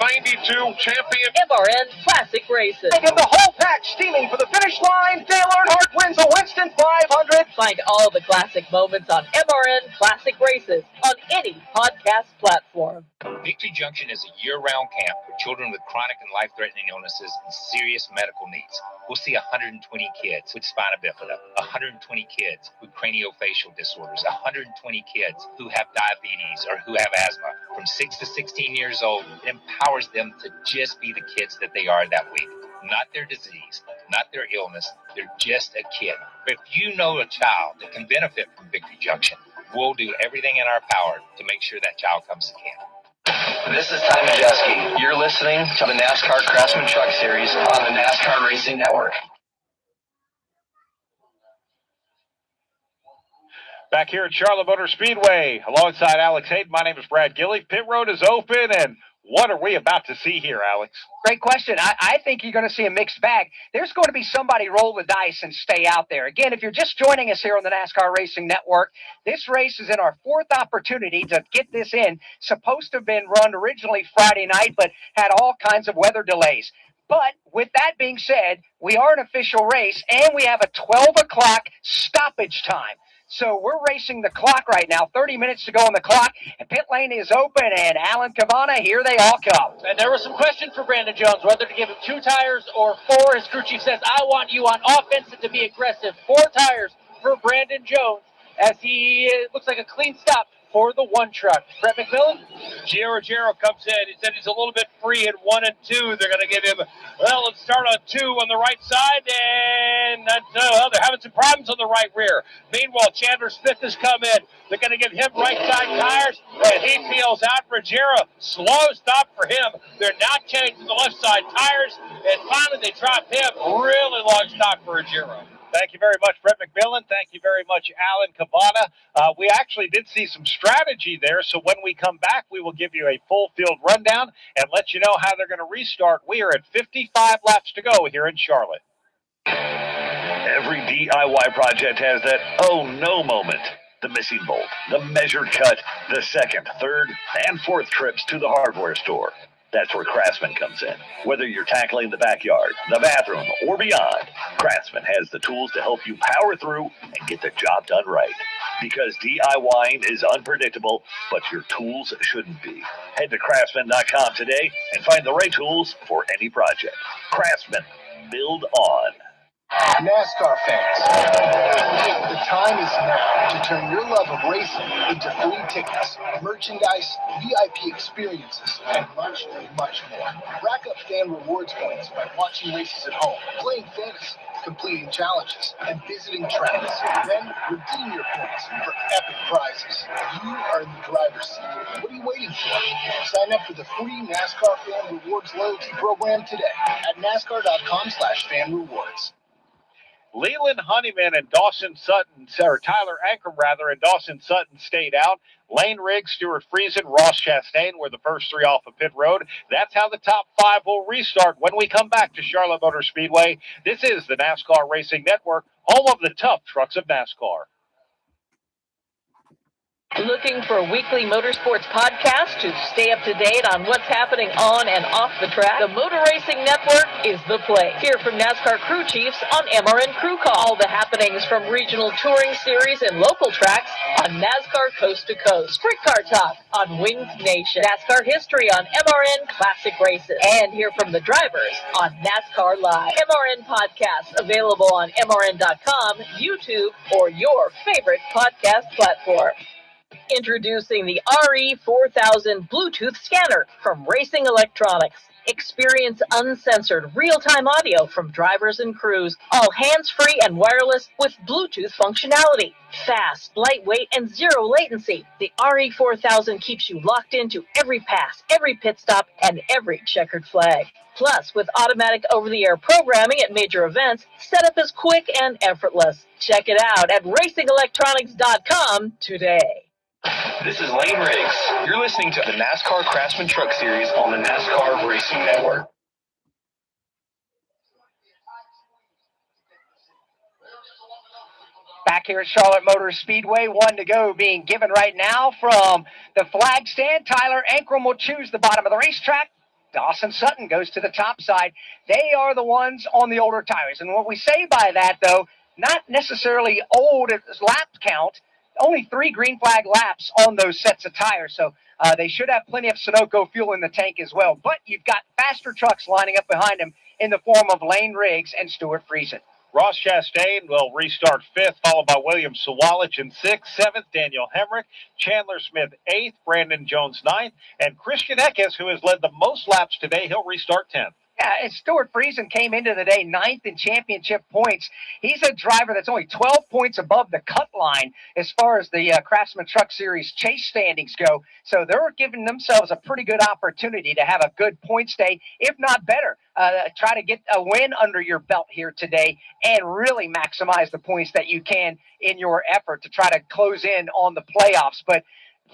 1992 champion.
M.E.Racing Classic Races.
They get the whole pack steaming for the finish line. Dale Earnhardt wins the Winston 500.
Find all the classic moments on M.E.Racing Classic Races on any podcast platform.
Victory Junction is a year-round camp for children with chronic and life-threatening illnesses and serious medical needs. We'll see 120 kids with spina bifida, 120 kids with craniofacial disorders, 120 kids who have diabetes or who have asthma. From 6 to 16 years old, it empowers them to just be the kids that they are that week. Not their disease, not their illness, they're just a kid. But if you know a child that can benefit from Victory Junction, we'll do everything in our power to make sure that child comes to camp.
This is Ty Majeski. You're listening to the NASCAR Craftsman Truck Series on the NASCAR Racing Network.
Back here at Charlotte Motor Speedway, alongside Alex Hayden, my name is Brad Gilly. Pit road is open, and what are we about to see here, Alex?
Great question. I think you're going to see a mixed bag. There's going to be somebody roll the dice and stay out there. Again, if you're just joining us here on the NASCAR Racing Network, this race is in our 4th opportunity to get this in. Supposed to have been run originally Friday night, but had all kinds of weather delays. But with that being said, we are an official race, and we have a 12 o'clock stoppage time. So we're racing the clock right now, 30 minutes to go on the clock, and pit lane is open, and Alan Cavana, here they all come.
And there was some question for Brandon Jones, whether to give him 2 tires or 4. His crew chief says, I want you on offense and to be aggressive. 4 tires for Brandon Jones as he looks like a clean stop
for the one truck. Brett McMillan?
Gio Ruggiero comes in. He said he's a little bit free in 1 and 2. They're going to give him, well, let's start on 2 on the right side, and they're having some problems on the right rear. Meanwhile, Chandler Smith has come in. They're going to give him right side tires, and he peels out. Ruggiero, slow stop for him. They're now changing the left side tires, and finally they drop him. Really long stop for Ruggiero.
Thank you very much, Brett McMillan. Thank you very much, Alan Cabana. We actually did see some strategy there, so when we come back, we will give you a full field rundown and let you know how they're going to restart. We are at 55 laps to go here in Charlotte.
Every DIY project has that oh no moment. The missing bolt, the measured cut, the second, third, and fourth trips to the hardware store. That's where Craftsman comes in. Whether you're tackling the backyard, the bathroom, or beyond, Craftsman has the tools to help you power through and get the job done right. Because DIYing is unpredictable, but your tools shouldn't be. Head to Craftsman.com today and find the right tools for any project. Craftsman, build on.
NASCAR fans, the time is now to turn your love of racing into free tickets, merchandise, VIP experiences, and much, much more. Rack up fan rewards points by watching races at home, playing fantasy, completing challenges, and visiting tracks. Then redeem your points for epic prizes. You are in the driver's seat. What are you waiting for? Sign up for the free NASCAR Fan Rewards Loyalty Program today at NASCAR.com/fan-rewards.
Leland Honeyman and Dawson Sutton, or Tyler Ankrum rather, and Dawson Sutton stayed out. Lane Riggs, Stuart Friesen, Ross Chastain were the first 3 off of pit road. That's how the top 5 will restart when we come back to Charlotte Motor Speedway. This is the NASCAR Racing Network, home of the tough trucks of NASCAR.
Looking for a weekly motorsports podcast to stay up to date on what's happening on and off the track? The Motor Racing Network is the place. Hear from NASCAR crew chiefs on MRN Crew Call. All the happenings from regional touring series and local tracks on NASCAR Coast to Coast. Sprint Car Talk on Wings Nation. NASCAR history on MRN Classic Races. And hear from the drivers on NASCAR Live. MRN podcasts available on MRN.com, YouTube, or your favorite podcast platform. Introducing the RE4000 Bluetooth scanner from Racing Electronics. Experience uncensored real-time audio from drivers and crews, all hands-free and wireless with Bluetooth functionality. Fast, lightweight, and zero latency, the RE4000 keeps you locked into every pass, every pit stop, and every checkered flag. Plus, with automatic over-the-air programming at major events, setup is quick and effortless. Check it out at racingelectronics.com today.
This is Lane Riggs. You're listening to the NASCAR Craftsman Truck Series on the NASCAR Racing Network.
Back here at Charlotte Motor Speedway, 1 to go being given right now from the flag stand. Tyler Ankrum will choose the bottom of the racetrack. Dawson Sutton goes to the top side. They are the ones on the older tires. And what we say by that, though, not necessarily old as lap count. Only 3 green flag laps on those sets of tires, so they should have plenty of Sunoco fuel in the tank as well. But you've got faster trucks lining up behind them in the form of Lane Riggs and Stuart Friesen.
Ross Chastain will restart 5th, followed by William Sawalich in 6th, 7th, Daniel Hemrick, Chandler Smith 8th, Brandon Jones 9th, and Christian Eckes, who has led the most laps today, he'll restart 10th.
Yeah, and Stuart Friesen came into the day 9th in championship points. He's a driver that's only 12 points above the cut line as far as the Craftsman Truck Series chase standings go. So they're giving themselves a pretty good opportunity to have a good points day, if not better. Try to get a win under your belt here today and really maximize the points that you can in your effort to try to close in on the playoffs. But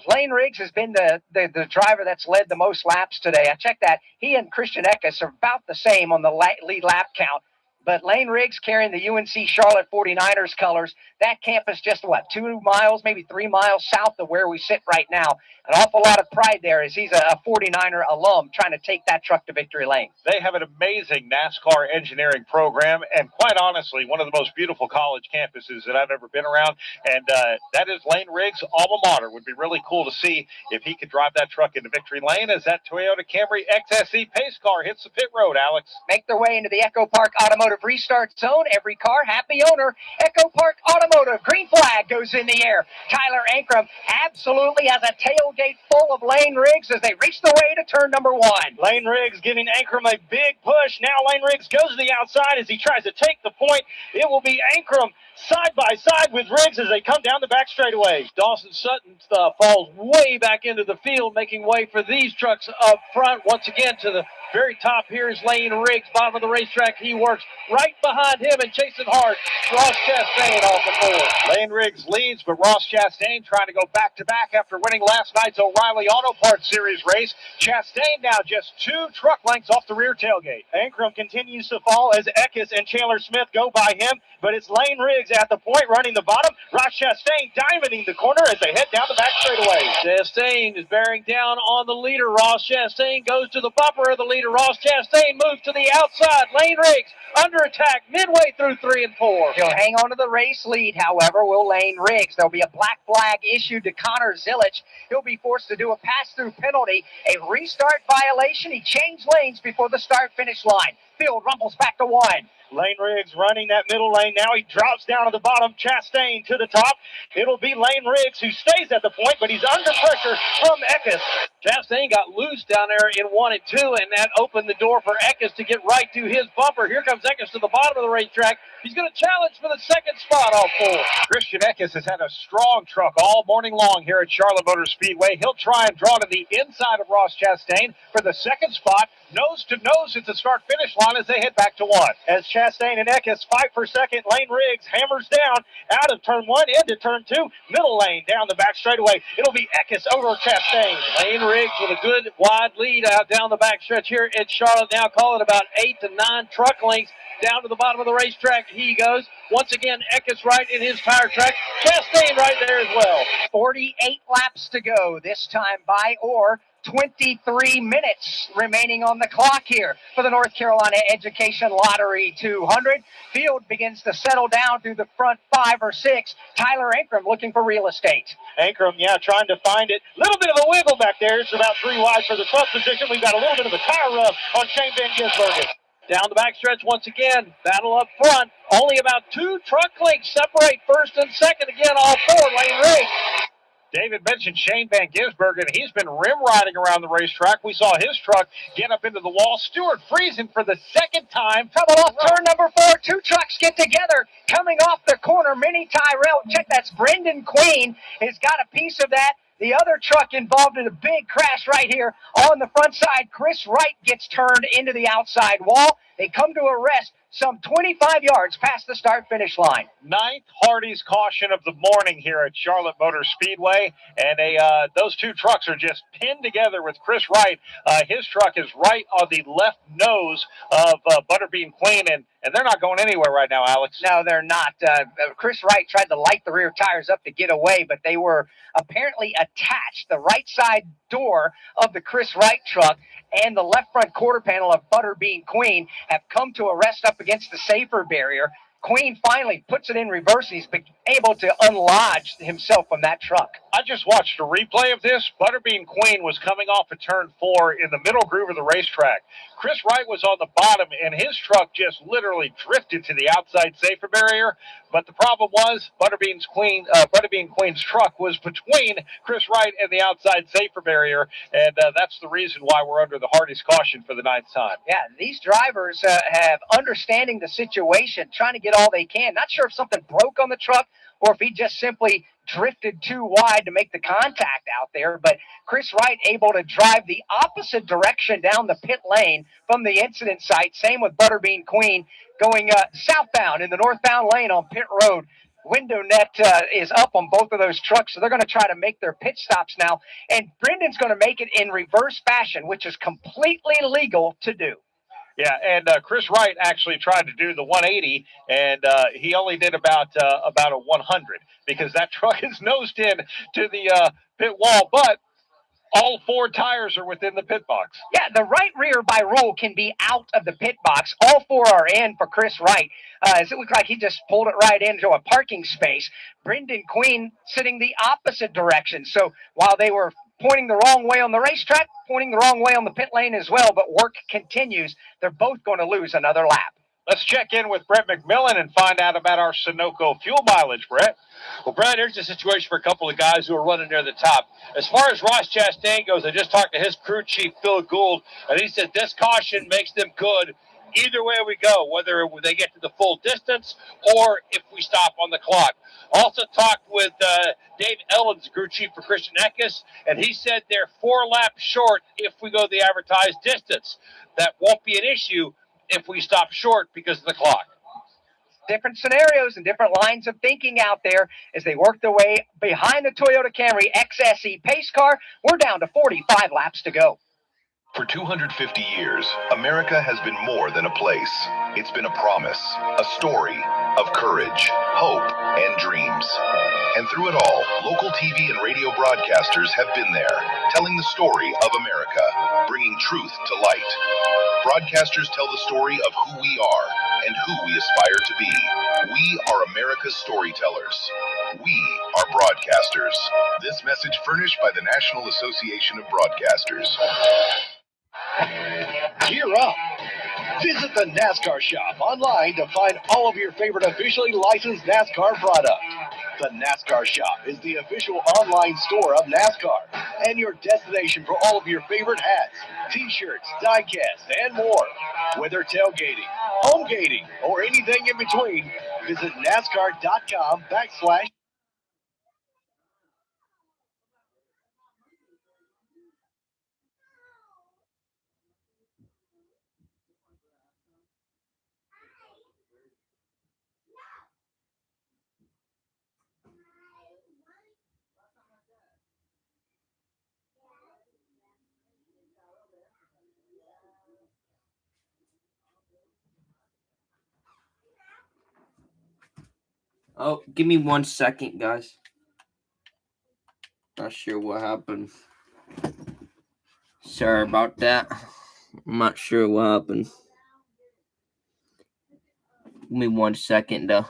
Lane Riggs has been the driver that's led the most laps today. I checked that. He and Christian Eckes are about the same on the lead lap count. But Lane Riggs carrying the UNC Charlotte 49ers colors. That campus just, 2 miles, maybe 3 miles south of where we sit right now. An awful lot of pride there as he's a 49er alum trying to take that truck to victory lane.
They have an amazing NASCAR engineering program and, quite honestly, one of the most beautiful college campuses that I've ever been around. And that is Lane Riggs' alma mater. Would be really cool to see if he could drive that truck into victory lane as that Toyota Camry XSE pace car hits the pit road, Alex.
Make their way into the Echo Park Automotive Automotive restart zone. Every car, happy owner. Echo Park Automotive. Green flag goes in the air. Tyler Ankrum absolutely has a tailgate full of Lane Riggs as they race the way to turn number 1.
Lane Riggs giving Ankrum a big push. Now Lane Riggs goes to the outside as he tries to take the point. It will be Ankrum side by side with Riggs as they come down the back straightaway.
Dawson Sutton falls way back into the field, making way for these trucks up front. Once again, to the very top here is Lane Riggs, bottom of the racetrack. He works right behind him and chasing hard. Ross Chastain off the board.
Lane Riggs leads, but Ross Chastain trying to go back-to-back after winning last night's O'Reilly Auto Parts Series race. Chastain now just 2 truck lengths off the rear tailgate.
Ankrum continues to fall as Eckes and Chandler Smith go by him, but it's Lane Riggs at the point running the bottom. Ross Chastain diamonding the corner as they head down the back straightaway.
Chastain is bearing down on the leader. Ross Chastain goes to the bumper of the leader. Ross Chastain moves to the outside. Lane Riggs under attack midway through 3 and 4.
He'll hang on to the race lead, however, will Lane Riggs. There'll be a black flag issued to Connor Zillich. He'll be forced to do a pass-through penalty, a restart violation. He changed lanes before the start-finish line. Field rumbles back to 1.
Lane Riggs running that middle lane. Now he drops down to the bottom. Chastain to the top. It'll be Lane Riggs who stays at the point, but he's under pressure from Eckes.
Chastain got loose down there in 1 and 2, and that opened the door for Eckes to get right to his bumper. Here comes Eckes to the bottom of the racetrack. He's going to challenge for the second spot off 4.
Christian Eckes has had a strong truck all morning long here at Charlotte Motor Speedway. He'll try and draw to the inside of Ross Chastain for the second spot. Nose to nose at the start-finish line as they head back to 1.
As Chastain and Eckes fight for second, Lane Riggs hammers down out of turn 1 into turn 2. Middle lane down the back straightaway. It'll be Eckes over Chastain.
Lane Riggs with a good wide lead out down the back stretch here at Charlotte. Now calling about 8 to 9 truck lengths down to the bottom of the racetrack. He goes. Once again, Eckes right in his tire track. Chastain right there as well.
48 laps to go, this time by or 23 minutes remaining on the clock here for the North Carolina Education Lottery 200. Field begins to settle down through the front 5 or 6. Tyler Ankrum looking for real estate.
Ankrum, trying to find it. Little bit of a wiggle back there. It's about 3 wide for the truck position. We've got a little bit of a tire rub on Shane Van Gisbergen.
Down the backstretch once again. Battle up front. Only about 2 truck lengths separate first and second. Again, all 4. Lane Riggs.
David mentioned Shane Van Gisbergen. He's been rim riding around the racetrack. We saw his truck get up into the wall. Stewart Friesen for the second time.
Trouble off turn number 4. 2 trucks get together. Coming off the corner, Mini Tyrell. Check, that's Brendan Queen has got a piece of that. The other truck involved in a big crash right here on the front side. Chris Wright gets turned into the outside wall. They come to a rest some 25 yards past the start-finish line.
9th Hardy's caution of the morning here at Charlotte Motor Speedway. And those 2 trucks are just pinned together with Chris Wright. His truck is right on the left nose of Butterbean Queen, and they're not going anywhere right now, Alex.
No, they're not. Chris Wright tried to light the rear tires up to get away, but they were apparently attached. The right side door of the Chris Wright truck and the left front quarter panel of Butterbean Queen have come to a rest up against the safer barrier. Queen finally puts it in reverse, and he's been able to unlodge himself from that truck.
I just watched a replay of this. Butterbean Queen was coming off of turn 4 in the middle groove of the racetrack. Chris Wright was on the bottom, and his truck just literally drifted to the outside safer barrier. But the problem was Butterbean Queen's truck was between Chris Wright and the outside safer barrier, and that's the reason why we're under the Hardy's caution for the 9th time.
Yeah, these drivers have understanding the situation, trying to get all they can. Not sure if something broke on the truck or if he just simply drifted too wide to make the contact out there. But Chris Wright able to drive the opposite direction down the pit lane from the incident site. Same with Butterbean Queen going southbound in the northbound lane on pit road. Window net is up on both of those trucks, so they're going to try to make their pit stops now. And Brendan's going to make it in reverse fashion, which is completely legal to do.
Yeah, and Chris Wright actually tried to do the 180, and he only did about a 100 because that truck is nosed in to the pit wall. But all 4 tires are within the pit box.
Yeah, the right rear by rule can be out of the pit box. All 4 are in for Chris Wright. It looked like he just pulled it right into a parking space. Brendan Queen sitting the opposite direction. So while they were pointing the wrong way on the racetrack, pointing the wrong way on the pit lane as well, but work continues. They're both going to lose another lap.
Let's check in with Brett McMillan and find out about our Sunoco fuel mileage, Brett.
Well, Brad, here's the situation for a couple of guys who are running near the top. As far as Ross Chastain goes, I just talked to his crew chief, Phil Gould, and he said this caution makes them good either way we go, whether they get to the full distance or if we stop on the clock. Also talked with Dave Ellens, crew chief for Christian Eckes, and he said they're 4 laps short if we go the advertised distance. That won't be an issue if we stop short because of the clock.
Different scenarios and different lines of thinking out there as they work their way behind the Toyota Camry XSE pace car. We're down to 45 laps to go.
For 250 years, America has been more than a place. It's been a promise, a story of courage, hope, and dreams. And through it all, local TV and radio broadcasters have been there, telling the story of America, bringing truth to light. Broadcasters tell the story of who we are and who we aspire to be. We are America's storytellers. We are broadcasters. This message furnished by the National Association of Broadcasters.
Gear up! Visit the NASCAR shop online to find all of your favorite officially licensed NASCAR product. The NASCAR shop is the official online store of NASCAR and your destination for all of your favorite hats, t-shirts, diecasts, and more. Whether tailgating, home gating, or anything in between, visit NASCAR.com/
Oh, give me 1 second, guys. Not sure what happened. Sorry about that. I'm not sure what happened. Give me 1 second, though.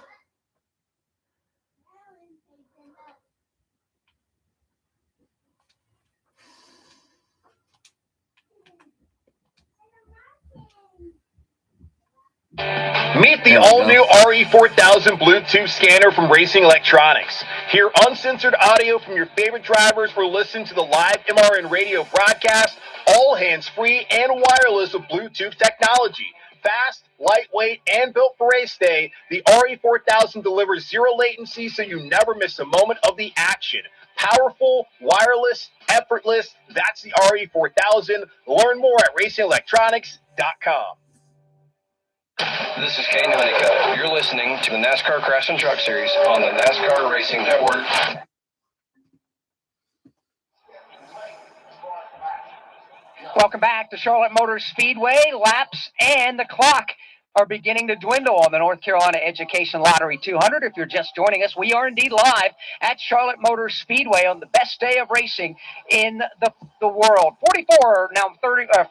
Meet the all-new RE4000 Bluetooth scanner from Racing Electronics. Hear uncensored audio from your favorite drivers or listen to the live MRN radio broadcast, all hands-free and wireless with Bluetooth technology. Fast, lightweight, and built for race day, the RE4000 delivers zero latency so you never miss a moment of the action. Powerful, wireless, effortless, that's the RE4000. Learn more at racingelectronics.com.
This is Caden Honeycutt. You're listening to the NASCAR Crash and Truck Series on the NASCAR Racing Network.
Welcome back to Charlotte Motor Speedway. Laps and the clock are beginning to dwindle on the North Carolina Education Lottery 200. If you're just joining us, we are indeed live at Charlotte Motor Speedway on the best day of racing in the world.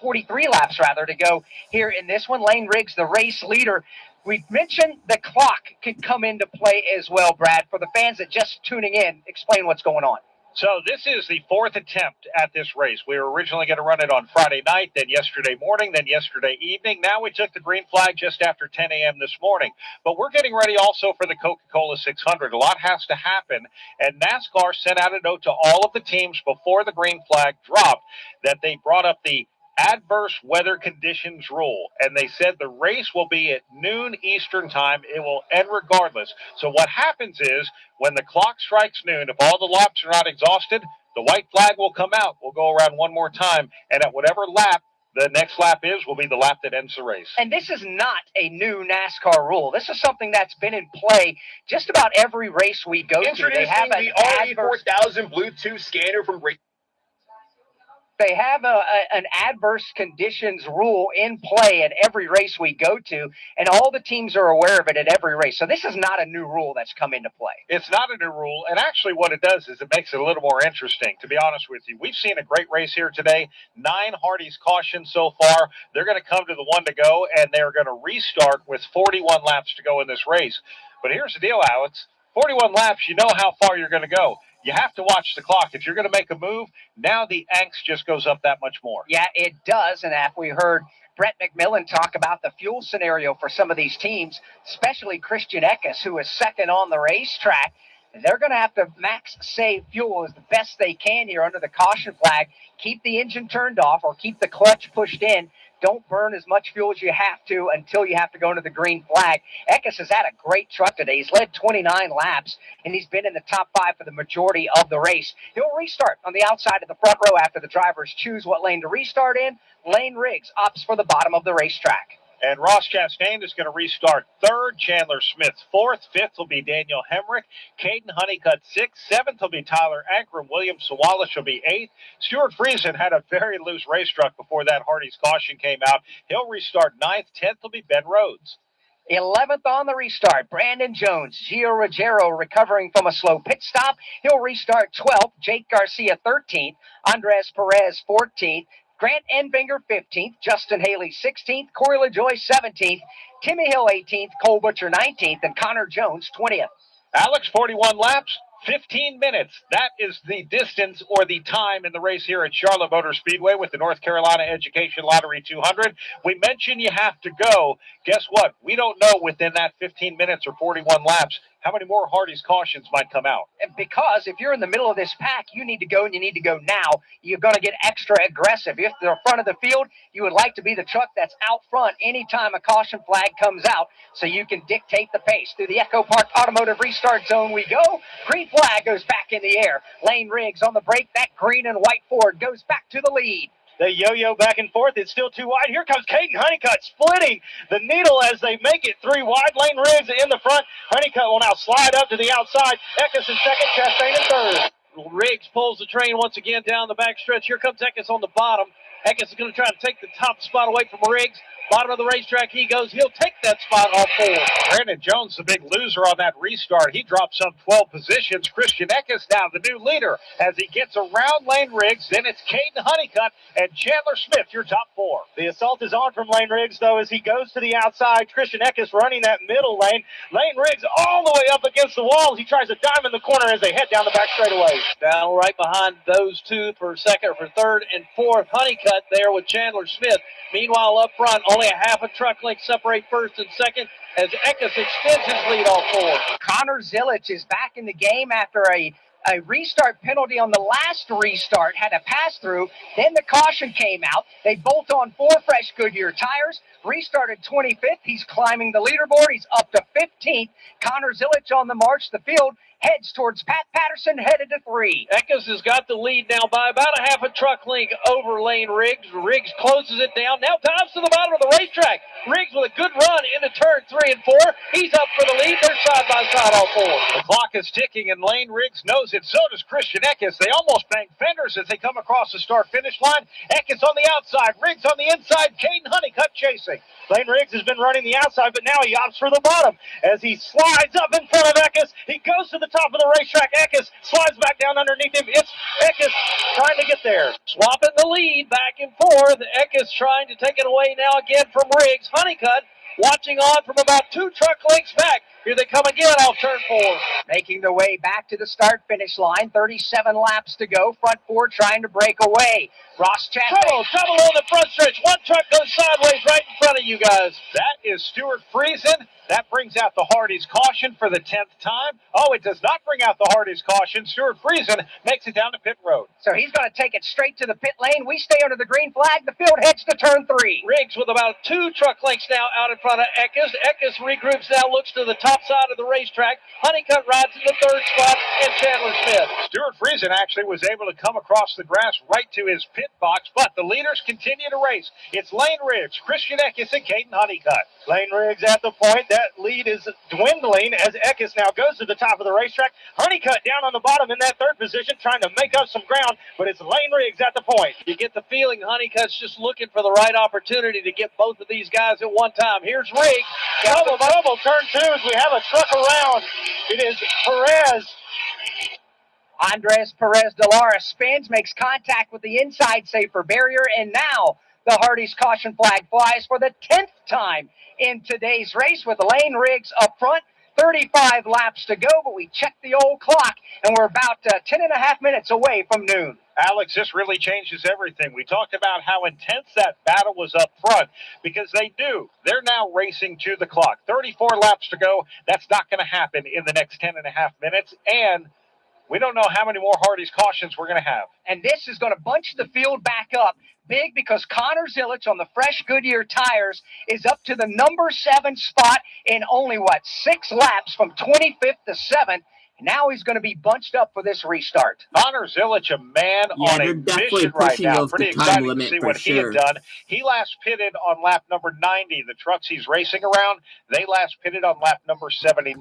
43 laps rather to go here in this one. Lane Riggs, the race leader. We mentioned the clock could come into play as well, Brad. For the fans that just tuning in, explain what's going on.
So this is the 4th attempt at this race. We were originally going to run it on Friday night, then yesterday morning, then yesterday evening. Now we took the green flag just after 10 a.m. this morning. But we're getting ready also for the Coca-Cola 600. A lot has to happen. And NASCAR sent out a note to all of the teams before the green flag dropped that they brought up the adverse weather conditions rule, and they said the race will be at noon Eastern time. It will end regardless. So what happens is when the clock strikes noon, if all the laps are not exhausted, the white flag will come out. We'll go around one more time, and at whatever lap the next lap will be the lap that ends the race.
And this is not a new NASCAR rule. This is something that's been in play just about every race we go to. They have
the RE4000 Bluetooth scanner from
They have an adverse conditions rule in play at every race we go to, and all the teams are aware of it at every race. So this is not a new rule that's come into play.
It's not a new rule, and actually what it does is it makes it a little more interesting, to be honest with you. We've seen a great race here today. 9 Hardy's cautions so far. They're going to come to the 1 to go, and they're going to restart with 41 laps to go in this race. But here's the deal, Alex. 41 laps, you know how far you're going to go. You have to watch the clock. If you're going to make a move, now the angst just goes up that much more.
Yeah, it does. And we heard Brett McMillan talk about the fuel scenario for some of these teams, especially Christian Eckes, who is second on the racetrack. They're going to have to max save fuel as the best they can here under the caution flag. Keep the engine turned off or keep the clutch pushed in. Don't burn as much fuel as you have to until you have to go into the green flag. Eckes has had a great truck today. He's led 29 laps, and he's been in the top 5 for the majority of the race. He'll restart on the outside of the front row after the drivers choose what lane to restart in. Lane Riggs opts for the bottom of the racetrack.
And Ross Chastain is going to restart third. Chandler Smith fourth. Fifth will be Daniel Hemrick. Caden Honeycutt sixth. Seventh will be Tyler Ankrum. William Sawallish will be eighth. Stuart Friesen had a very loose race truck before that Hardy's caution came out. He'll restart ninth. 10th will be Ben Rhodes.
11th on the restart, Brandon Jones. Gio Ruggiero recovering from a slow pit stop. He'll restart 12th. Jake Garcia 13th. Andres Perez 14th. Grant Enfinger 15th, Justin Haley 16th, Corey LaJoie 17th, Timmy Hill 18th, Cole Butcher 19th, and Connor Jones 20th.
Alex, 41 laps, 15 minutes. That is the distance or the time in the race here at Charlotte Motor Speedway with the North Carolina Education Lottery 200. We mentioned you have to go. Guess what? We don't know within that 15 minutes or 41 laps how many more Hardy's cautions might come out.
Because if you're in the middle of this pack, you need to go, and you need to go now. You're going to get extra aggressive. If they're in front of the field, you would like to be the truck that's out front anytime a caution flag comes out so you can dictate the pace. Through the Echo Park Automotive Restart Zone we go. Green flag goes back in the air. Lane Riggs on the brake. That green and white Ford goes back to the lead.
They yo-yo back and forth. It's still too wide. Here comes Caden Honeycutt splitting the needle as they make it 3 wide. Lane Riggs in the front. Honeycutt will now slide up to the outside. Eckes in second, Chastain in third.
Riggs pulls the train once again down the backstretch. Here comes Eckes on the bottom. Eckes is going to try to take the top spot away from Riggs. Bottom of the racetrack he goes. He'll take that spot off 4.
Brandon Jones, the big loser on that restart. He dropped some 12 positions. Christian Eckes now the new leader as he gets around Lane Riggs. Then it's Caden Honeycutt and Chandler Smith, your top 4.
The assault is on from Lane Riggs, though, as he goes to the outside. Christian Eckes running that middle lane. Lane Riggs all the way up against the wall. He tries a dime in the corner as they head down the back straightaway.
Down right behind those two for second, for third, and fourth. Honeycutt there with Chandler Smith. Meanwhile, up front, only a half a truck length separate first and second as Eckes extends his lead off 4.
Connor Zilic is back in the game after a restart penalty on the last restart, had a pass through. Then the caution came out. They bolt on 4 fresh Goodyear tires. Restarted 25th. He's climbing the leaderboard. He's up to 15th. Connor Zilic on the march. The field heads towards Pat Patterson, headed to 3.
Eckes has got the lead now by about a half a truck length over Lane Riggs. Riggs closes it down. Now dives to the bottom of the racetrack. Riggs with a good run into turn 3 and 4. He's up for the lead. They're side by side, all 4.
The clock is ticking, and Lane Riggs knows it. So does Christian Eckes. They almost bang fenders as they come across the start-finish line. Eckes on the outside. Riggs on the inside. Caden Honeycutt chasing.
Lane Riggs has been running the outside, but now he opts for the bottom as he slides up in front of Eckes. He goes to the top of the racetrack. Eckes slides back down underneath him. It's Eckes trying to get there.
Swapping the lead back and forth. Eckes trying to take it away now again from Riggs. Honeycutt watching on from about 2 truck lengths back. Here they come again off turn 4.
Making their way back to the start-finish line. 37 laps to go. Front 4 trying to break away. Ross Chastain.
Trouble on the front stretch. One truck goes sideways right in front of you guys.
That is Stuart Friesen. That brings out the Hardy's caution for the 10th time. Oh, it does not bring out the Hardy's caution. Stuart Friesen makes it down to pit road.
So he's going to take it straight to the pit lane. We stay under the green flag. The field heads to turn 3.
Riggs with about 2 truck lengths now out in front of Eckes. Eckes regroups now, looks to the top side of the racetrack. Honeycutt rides in the 3rd spot, and Chandler Smith.
Stuart Friesen actually was able to come across the grass right to his pit box, but the leaders continue to race. It's Lane Riggs, Christian Eckes, and Caden Honeycutt.
Lane Riggs at the point. That lead is dwindling as Eckes now goes to the top of the racetrack. Honeycutt down on the bottom in that 3rd position, trying to make up some ground, but it's Lane Riggs at the point.
You get the feeling Honeycutt's just looking for the right opportunity to get both of these guys at one time. Here's Riggs.
Double turn 2 as we have a truck around. It is Perez.
Andres Perez de Lara spins, makes contact with the inside safer barrier, and now the Hardy's caution flag flies for the 10th time in today's race with Lane Riggs up front. 35 laps to go, but we checked the old clock, and we're about 10 and a half minutes away from noon.
Alex, this really changes everything. We talked about how intense that battle was up front because they knew they're now racing to the clock. 34 laps to go. That's not going to happen in the next 10 and a half minutes. And we don't know how many more Hardy's cautions we're going to have.
And this is going to bunch the field back up big because Connor Zilic on the fresh Goodyear tires is up to the number 7 spot in only, 6 laps from 25th to 7th. Now he's going to be bunched up for this restart.
Connor Zilic, a man on a mission right now. Pretty exciting to see what he had done. He last pitted on lap number 90. The trucks he's racing around, they last pitted on lap number 79.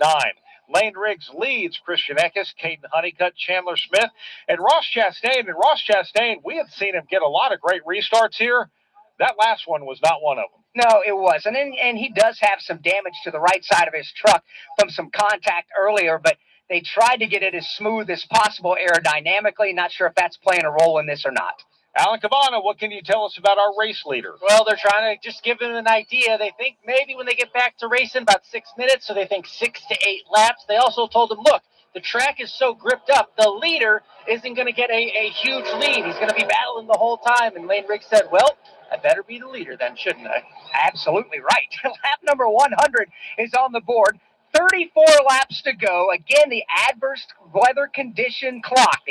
Lane Riggs leads Christian Eckes, Caden Honeycutt, Chandler Smith, and Ross Chastain. And Ross Chastain, we have seen him get a lot of great restarts here. That last one was not one of them.
No, it wasn't. And he does have some damage to the right side of his truck from some contact earlier, but they tried to get it as smooth as possible aerodynamically. Not sure if that's playing a role in this or not.
Alan Cavano, what can you tell us about our race leader?
Well, they're trying to just give him an idea. They think maybe when they get back to racing about 6 minutes, so they think 6 to 8 laps. They also told him, look, the track is so gripped up, the leader isn't going to get a huge lead. He's going to be battling the whole time. And Lane Riggs said, well, I better be the leader then, shouldn't I?
Absolutely right. Lap number 100 is on the board. 34 laps to go. Again, the adverse condition clock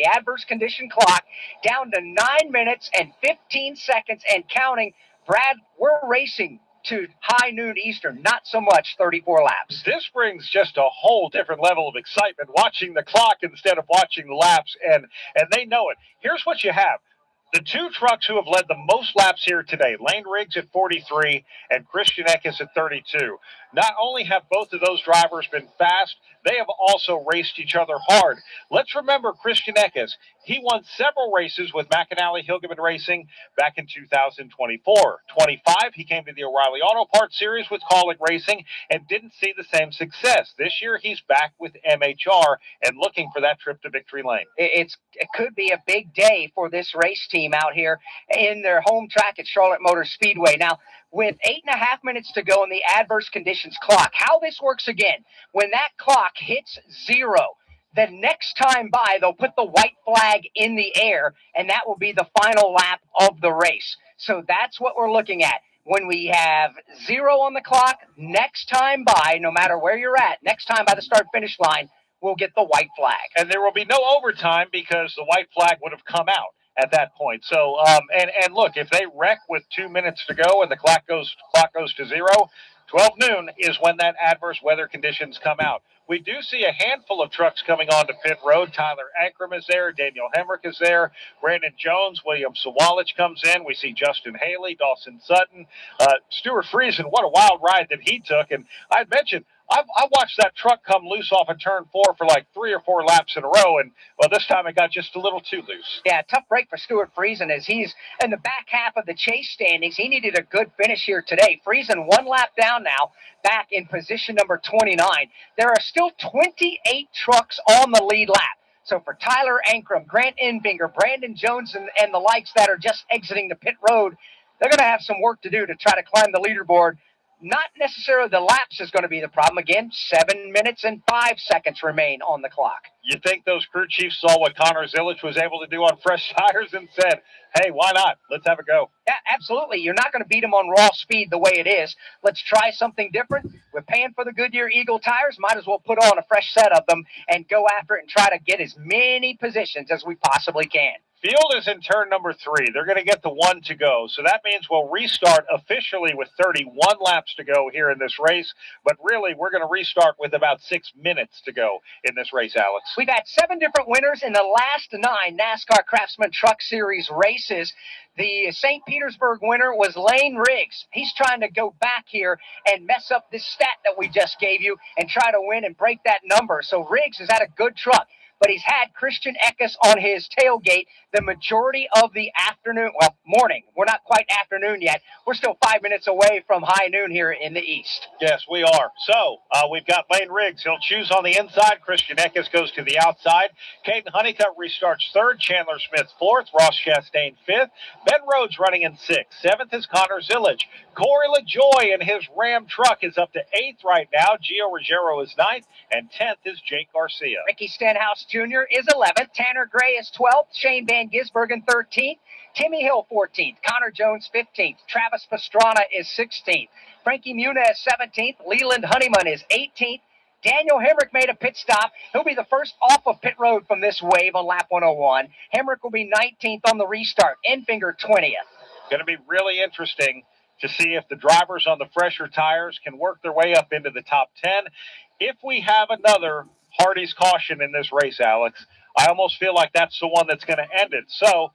down to 9 minutes and 15 seconds and counting. Brad, we're racing to high noon Eastern, not so much 34 laps.
This brings just a whole different level of excitement, watching the clock instead of watching the laps, and they know it. Here's what you have. The 2 trucks who have led the most laps here today, Lane Riggs at 43 and Christian Eckes at 32. Not only have both of those drivers been fast, they have also raced each other hard. Let's remember Christian Eckes. He won several races with McAnally Hilgeman Racing back in 2024. 25, he came to the O'Reilly Auto Parts Series with Collick Racing and didn't see the same success. This year, he's back with MHR and looking for that trip to victory lane.
It could be a big day for this race team out here in their home track at Charlotte Motor Speedway. Now, with 8.5 minutes to go in the adverse conditions clock, how this works again, when that clock hits 0, the next time by, they'll put the white flag in the air, and that will be the final lap of the race. So that's what we're looking at. When we have 0 on the clock, next time by, no matter where you're at, next time by the start-finish line, we'll get the white flag.
And there will be no overtime because the white flag would have come out at that point. So, and look, if they wreck with 2 minutes to go and the clock goes to 0, 12 noon is when that adverse weather conditions come out. We do see a handful of trucks coming onto pit road. Tyler Ankrum is there. Daniel Hemrick is there. Brandon Jones, William Sawalich comes in. We see Justin Haley, Dawson Sutton, Stuart Friesen. What a wild ride that he took. And I mentioned, I watched that truck come loose off of turn 4 for like 3 or 4 laps in a row, and, well, this time it got just a little too loose.
Yeah, tough break for Stuart Friesen as he's in the back half of the chase standings. He needed a good finish here today. Friesen 1 lap down now, back in position number 29. There are still 28 trucks on the lead lap. So for Tyler Ankrum, Grant Enfinger, Brandon Jones, and the likes that are just exiting the pit road, they're going to have some work to do to try to climb the leaderboard. Not necessarily the laps is going to be the problem. Again, 7 minutes and 5 seconds remain on the clock.
You think those crew chiefs saw what Connor Zilic was able to do on fresh tires and said, hey, why not? Let's have a go.
Yeah, absolutely. You're not going to beat them on raw speed the way it is. Let's try something different. We're paying for the Goodyear Eagle tires. Might as well put on a fresh set of them and go after it and try to get as many positions as we possibly can.
Field is in turn number 3. They're going to get the 1 to go. So that means we'll restart officially with 31 laps to go here in this race. But really, we're going to restart with about 6 minutes to go in this race, Alex.
We've had 7 different winners in the last 9 NASCAR Craftsman Truck Series races. The St. Petersburg winner was Lane Riggs. He's trying to go back here and mess up this stat that we just gave you and try to win and break that number. So Riggs has had a good truck, but he's had Christian Eckes on his tailgate the majority of the afternoon, well, morning. We're not quite afternoon yet. We're still 5 minutes away from high noon here in the east.
Yes, we are. So we've got Lane Riggs. He'll choose on the inside. Christian Eckes goes to the outside. Caden Honeycutt restarts 3rd. Chandler Smith 4th. Ross Chastain 5th. Ben Rhodes running in 6th. 7th is Connor Zilic. Corey LaJoy in his Ram truck is up to 8th right now. Gio Ruggiero is 9th. And 10th is Jake Garcia.
Ricky Stenhouse Phillips Jr. is 11th. Tanner Gray is 12th. Shane Van Gisbergen 13th. Timmy Hill 14th. Connor Jones 15th. Travis Pastrana is 16th. Frankie Muniz 17th. Leland Honeyman is 18th. Daniel Hemrick made a pit stop. He'll be the first off of pit road from this wave on lap 101. Hemrick will be 19th on the restart. Enfinger 20th.
Going to be really interesting to see if the drivers on the fresher tires can work their way up into the top 10. If we have another Hardy's caution in this race, Alex, I almost feel like that's the one that's going to end it. So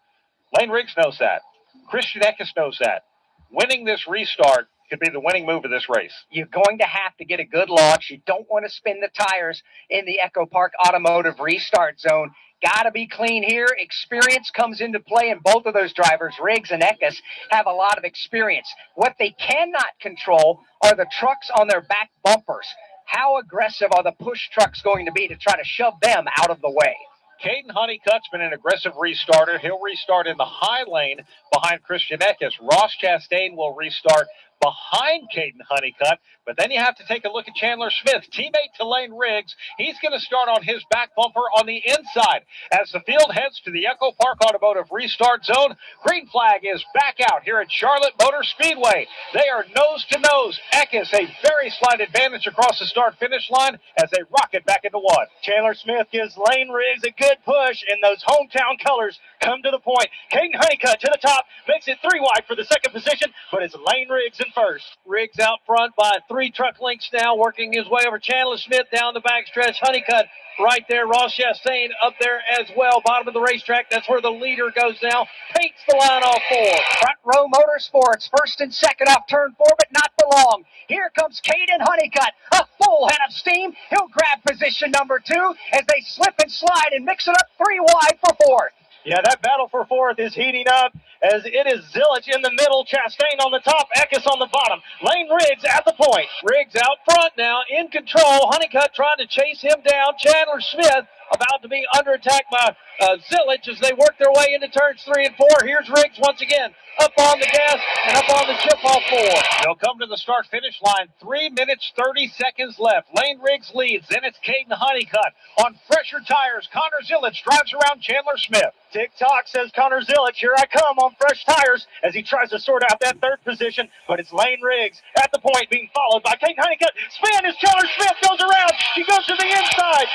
Lane Riggs knows that. Christian Eckes knows that. Winning this restart could be the winning move of this race.
You're going to have to get a good launch. You don't want to spin the tires in the Echo Park Automotive restart zone. Got to be clean here. Experience comes into play, and both of those drivers, Riggs and Eckes, have a lot of experience. What they cannot control are the trucks on their back bumpers. How aggressive are the push trucks going to be to try to shove them out of the way?
Caden Honeycutt's been an aggressive restarter. He'll restart in the high lane behind Christian Eckes. Ross Chastain will restart behind Caden Honeycutt. But then you have to take a look at Chandler Smith, teammate to Lane Riggs. He's going to start on his back bumper on the inside. As the field heads to the Echo Park Automotive restart zone, green flag is back out here at Charlotte Motor Speedway. They are nose to nose. Eckes a very slight advantage across the start-finish line as they rocket back into one.
Chandler Smith gives Lane Riggs a good push, and those hometown colors come to the point. Caden Honeycutt to the top, makes it 3 wide for the second position, but it's Lane Riggs in first.
Riggs out front by 3 truck lengths now, working his way over Chandler Smith down the backstretch. Honeycutt right there. Ross Chastain up there as well. Bottom of the racetrack. That's where the leader goes now. Paints the line off 4.
Front row motorsports. First and second off turn 4, but not for long. Here comes Caden Honeycutt. A full head of steam. He'll grab position number 2 as they slip and slide and mix it up 3 wide for 4th.
Yeah, that battle for 4th is heating up as it is Zilic in the middle, Chastain on the top, Eckes on the bottom. Lane Riggs at the point.
Riggs out front now, in control. Honeycutt trying to chase him down. Chandler Smith about to be under attack by Zilic as they work their way into turns 3 and 4. Here's Riggs once again, up on the gas and up on the chip off 4.
They'll come to the start-finish line. 3 minutes, 30 seconds left. Lane Riggs leads. Then it's Caden Honeycutt. On fresher tires, Connor Zilic drives around Chandler Smith.
TikTok says Connor Zilic, here I come on fresh tires as he tries to sort out that 3rd position, but it's Lane Riggs at the point being followed by Caden Honeycutt. Spin as Chandler Smith goes around. He goes to the inside,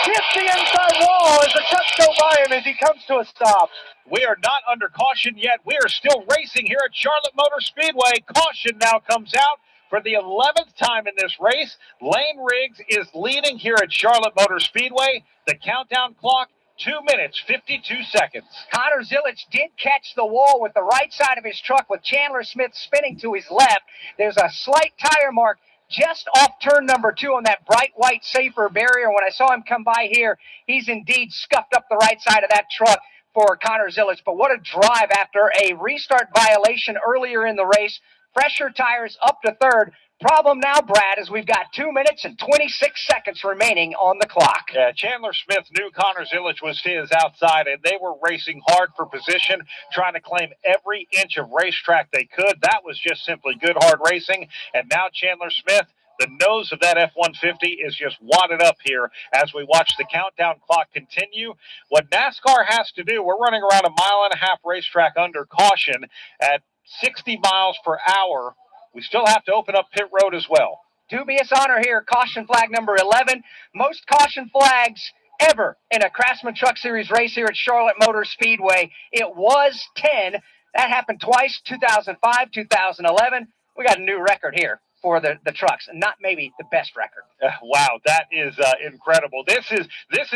hits the inside wall as the trucks go by him as he comes to a stop.
We are not under caution yet. We are still racing here at Charlotte Motor Speedway. Caution now comes out for the 11th time in this race. Lane Riggs is leading here at Charlotte Motor Speedway. The countdown clock, 2 minutes, 52 seconds.
Connor Zilic did catch the wall with the right side of his truck with Chandler Smith spinning to his left. There's a slight tire mark just off turn number 2 on that bright white safer barrier. When I saw him come by here, he's indeed scuffed up the right side of that truck for Connor Zilic. But what a drive after a restart violation earlier in the race. Fresher tires up to 3rd. Problem now, Brad, is we've got 2 minutes and 26 seconds remaining on the clock.
Yeah, Chandler Smith knew Connor Zilic was to his outside, and they were racing hard for position, trying to claim every inch of racetrack they could. That was just simply good, hard racing. And now Chandler Smith, the nose of that F-150 is just wadded up here as we watch the countdown clock continue. What NASCAR has to do, we're running around a 1.5 mile racetrack under caution at 60 miles per hour. We still have to open up pit road as well.
Dubious honor here, caution flag number 11. Most caution flags ever in a Craftsman Truck Series race here at Charlotte Motor Speedway. It was 10. That happened twice, 2005, 2011. We got a new record here for the trucks, and not maybe the best record.
Wow, that is incredible. This is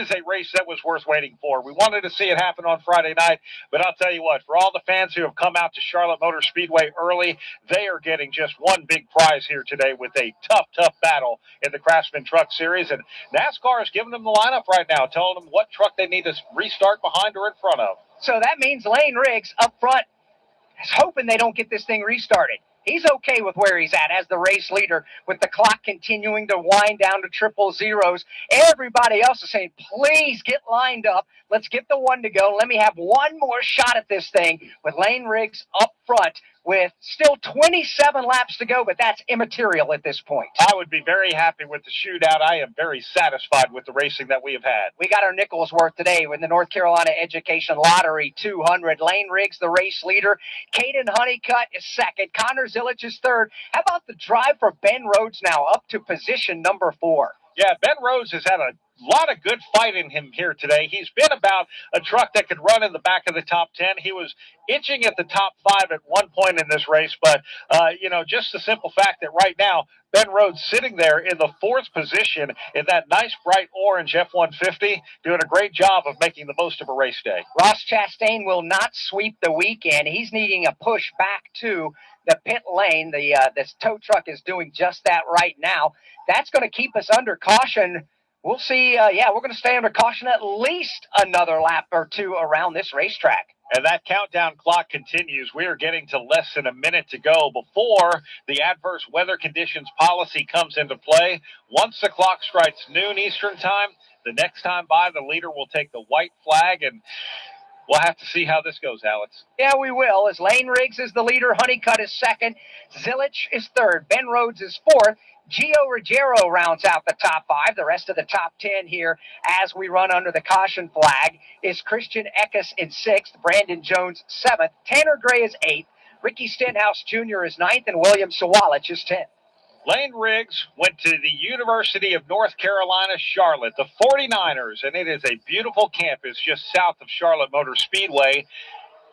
a race that was worth waiting for. We wanted to see it happen on Friday night, but I'll tell you what, for all the fans who have come out to Charlotte Motor Speedway early, they are getting just one big prize here today with a tough battle in the Craftsman Truck Series, and NASCAR is giving them the lineup right now, telling them what truck they need to restart behind or in front of.
So that means Lane Riggs up front is hoping they don't get this thing restarted. He's okay with where he's at as the race leader with the clock continuing to wind down to triple zeros. Everybody else is saying, please get lined up. Let's get the one to go. Let me have one more shot at this thing with Lane Riggs up front with still 27 laps to go, but that's immaterial at this point.
I would be very happy with the shootout. I am very satisfied with the racing that we have had.
We got our nickels worth today with the North Carolina Education Lottery 200. Lane Riggs, the race leader. Caden Honeycutt is second. Connor Zillich is third. How about the drive for Ben Rhodes now up to position number 4?
Yeah, Ben Rhodes has had a lot of good fight in him here today. He's been about a truck that could run in the back of the top 10. He was itching at the top 5 at one point in this race, but, just the simple fact that right now, Ben Rhodes sitting there in the 4th position in that nice bright orange F-150, doing a great job of making the most of a race day.
Ross Chastain will not sweep the weekend. He's needing a push back to the pit lane. This tow truck is doing just that right now. That's going to keep us under caution. We'll see. We're going to stay under caution at least another lap or two around this racetrack.
And that countdown clock continues. We are getting to less than a minute to go before the adverse weather conditions policy comes into play. Once the clock strikes noon Eastern time, the next time by, the leader will take the white flag, and we'll have to see how this goes, Alex.
Yeah, we will. As Lane Riggs is the leader, Honeycutt is second, Zillich is third, Ben Rhodes is fourth. Gio Ruggiero rounds out the top 5. The rest of the top 10 here as we run under the caution flag is Christian Eckes in 6th, Brandon Jones 7th, Tanner Gray is 8th, Ricky Stenhouse Jr. is 9th, and William Sawalich is 10th.
Lane Riggs went to the University of North Carolina, Charlotte, the 49ers, and it is a beautiful campus just south of Charlotte Motor Speedway.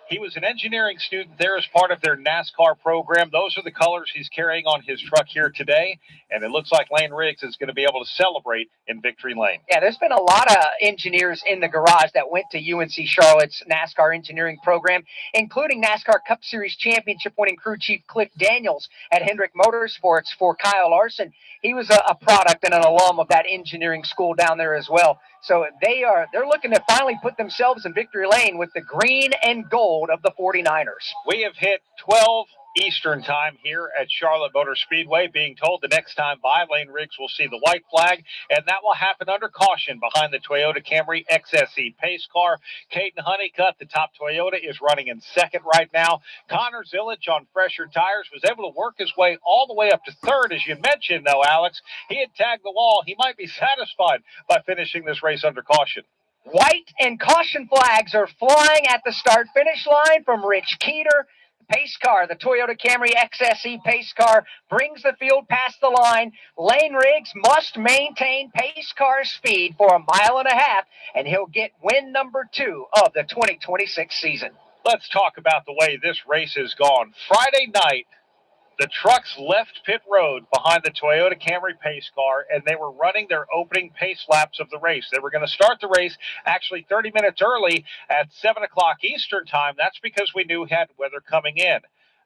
He was an engineering student there as part of their NASCAR program. Those are the colors he's carrying on his truck here today, and it looks like Lane Riggs is going to be able to celebrate in Victory Lane.
Yeah, there's been a lot of engineers in the garage that went to UNC Charlotte's NASCAR engineering program, including NASCAR Cup Series championship winning crew chief Cliff Daniels at Hendrick Motorsports for Kyle Larson. He was a product and an alum of that engineering school down there as well. So they're looking to finally put themselves in Victory Lane with the green and gold of the 49ers.
We have hit 12 Eastern time here at Charlotte Motor Speedway. Being told the next time by, Lane Riggs will see the white flag, and that will happen under caution behind the Toyota Camry XSE pace car. Caden Honeycutt, the top Toyota, is running in second right now. Connor Zillich on fresher tires was able to work his way all the way up to third, as you mentioned, though, Alex. He had tagged the wall. He might be satisfied by finishing this race under caution.
White and caution flags are flying at the start-finish line from Rich Keeter. Pace car, the Toyota Camry XSE pace car, brings the field past the line. Lane Riggs must maintain pace car speed for 1.5 miles, and he'll get win number 2 of the 2026 season.
Let's talk about the way this race has gone. Friday night, the trucks left pit road behind the Toyota Camry pace car, and they were running their opening pace laps of the race. They were going to start the race actually 30 minutes early at 7 o'clock Eastern time. That's because we knew we had weather coming in.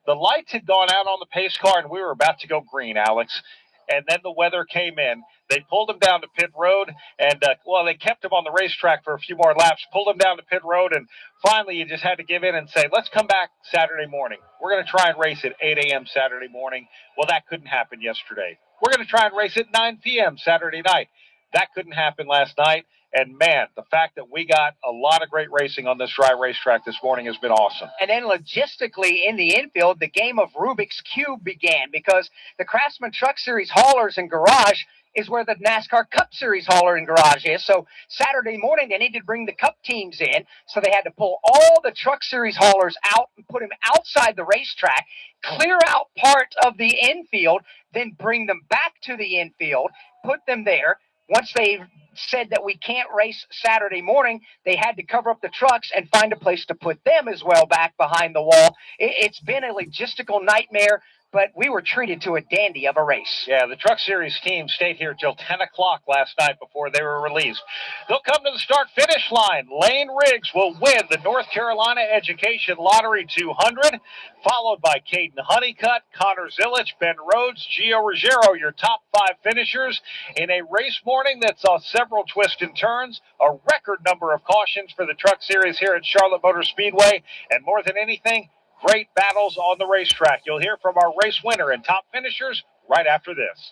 The lights had gone out on the pace car, and we were about to go green, Alex. And then the weather came in. They pulled him down to pit road, and, they kept him on the racetrack for a few more laps, pulled him down to pit road, and finally you just had to give in and say, let's come back Saturday morning. We're going to try and race at 8 a.m. Saturday morning. Well, that couldn't happen yesterday. We're going to try and race at 9 p.m. Saturday night. That couldn't happen last night. And, man, the fact that we got a lot of great racing on this dry racetrack this morning has been awesome.
And then logistically in the infield, the game of Rubik's Cube began because the Craftsman Truck Series haulers and garage is where the NASCAR Cup Series hauler and garage is. So Saturday morning, they needed to bring the Cup teams in. So they had to pull all the Truck Series haulers out and put them outside the racetrack, clear out part of the infield, then bring them back to the infield, put them there. Once they said that we can't race Saturday morning, they had to cover up the trucks and find a place to put them as well back behind the wall. It's been a logistical nightmare, but we were treated to a dandy of a race.
Yeah, the Truck Series team stayed here till 10 o'clock last night before they were released. They'll come to the start-finish line. Lane Riggs will win the North Carolina Education Lottery 200, followed by Caden Honeycutt, Connor Zillich, Ben Rhodes, Gio Ruggiero, your top 5 finishers in a race morning that saw several twists and turns, a record number of cautions for the Truck Series here at Charlotte Motor Speedway, and more than anything, great battles on the racetrack. You'll hear from our race winner and top finishers right after this.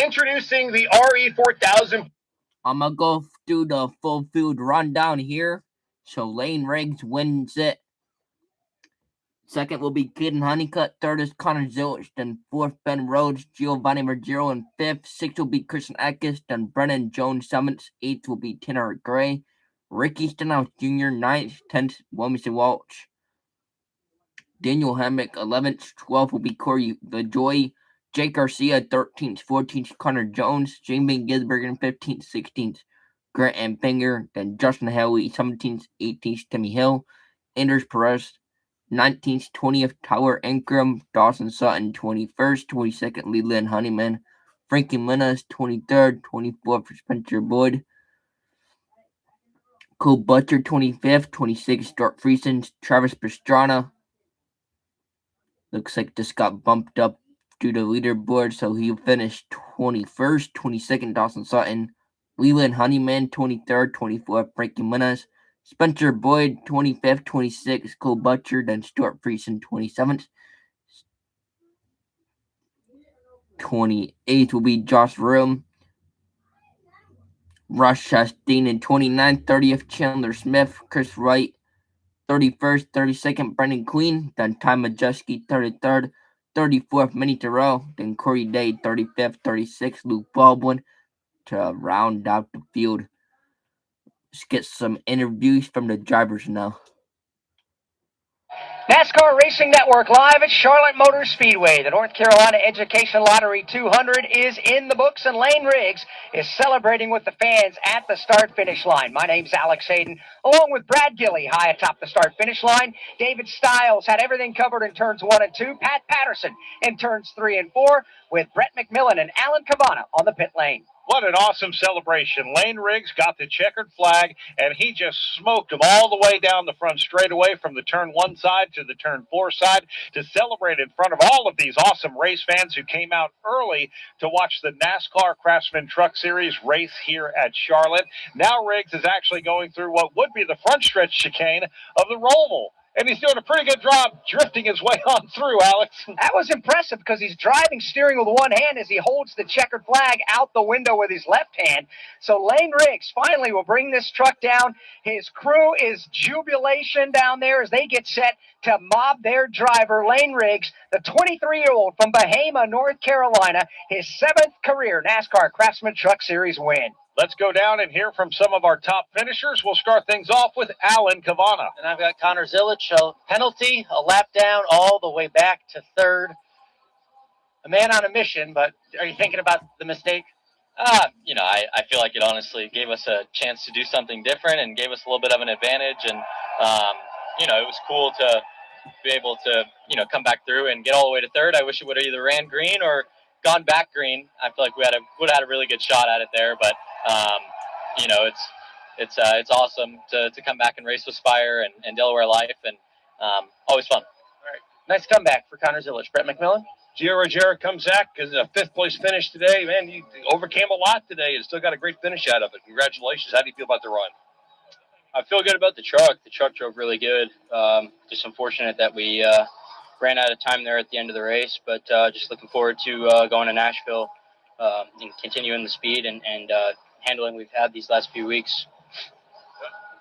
Introducing the RE4000.
I'm going to go through the full field rundown here. So Lane Riggs wins it. Second will be Caden Honeycutt. Third is Connor Zilich. Then fourth, Ben Rhodes, Giovanni Margero in fifth. Sixth will be Christian Eckes. Then Brennan Jones seventh. Eighth will be Tanner Gray. Ricky Stenhouse Jr. ninth. 10th, Wilmington Walsh. Daniel Hammock 11th. 12th will be Corey LaJoy. Jake Garcia 13th. 14th, Connor Jones. Jamie Gisbergen 15th. 16th, Grant and Finger. Then Justin Haley 17th. 18th, Timmy Hill. Anders Perez 19th, 20th, Tyler Ankrum. Dawson Sutton 21st, 22nd, Leland Honeyman. Frankie Linas 23rd, 24th, Spencer Boyd. Cole Butcher 25th, 26th, Stuart Friesen. Travis Pastrana looks like this got bumped up due to leaderboard, so he finished 21st, 22nd, Dawson Sutton. Leland Honeyman 23rd, 24th, Frankie Linas. Spencer Boyd, 25th, 26th, Cole Butcher, then Stuart Friesen, 27th. 28th will be Josh Room. Rush Chastain in 29th, 30th, Chandler Smith, Chris Wright, 31st, 32nd, Brendan Queen, then Ty Majeski, 33rd, 34th, Minnie Terrell, then Corey Day, 35th, 36th, Luke Baldwin to round out the field. Let's get some interviews from the drivers now.
NASCAR Racing Network live at Charlotte Motor Speedway. The North Carolina Education Lottery 200 is in the books, and Lane Riggs is celebrating with the fans at the start-finish line. My name's Alex Hayden, along with Brad Gilley high atop the start-finish line. David Stiles had everything covered in turns 1 and 2. Pat Patterson in turns 3 and 4, with Brett McMillan and Alan Cavana on the pit lane.
What an awesome celebration. Lane Riggs got the checkered flag, and he just smoked them all the way down the front straightaway from the turn 1 side to the turn 4 side to celebrate in front of all of these awesome race fans who came out early to watch the NASCAR Craftsman Truck Series race here at Charlotte. Now Riggs is actually going through what would be the front stretch chicane of the Roval. And he's doing a pretty good job drifting his way on through, Alex.
That was impressive because he's driving steering with one hand as he holds the checkered flag out the window with his left hand. So Lane Riggs finally will bring this truck down. His crew is jubilation down there as they get set to mob their driver, Lane Riggs, the 23-year-old from Bahama, North Carolina, his 7th career NASCAR Craftsman Truck Series win.
Let's go down and hear from some of our top finishers. We'll start things off with Alan Cavana.
And I've got Connor Zilich, a penalty, a lap down all the way back to 3rd. A man on a mission, but are you thinking about the mistake?
I feel like it honestly gave us a chance to do something different and gave us a little bit of an advantage. And, it was cool to be able to, come back through and get all the way to 3rd. I wish it would have either ran green or gone back green. I feel like we would have had a really good shot at it there, but it's awesome to come back and race with Spire and Delaware Life, and always fun.
All right, nice comeback for Connor Zilich. Brett McMillan.
Gio Ruggiero comes back because a 5th place finish today. Man, you overcame a lot today and still got a great finish out of it. Congratulations. How do you feel about the run?
I feel good about the truck. The truck drove really good. Just unfortunate that we ran out of time there at the end of the race, but just looking forward to going to Nashville and continuing the speed and handling we've had these last few weeks.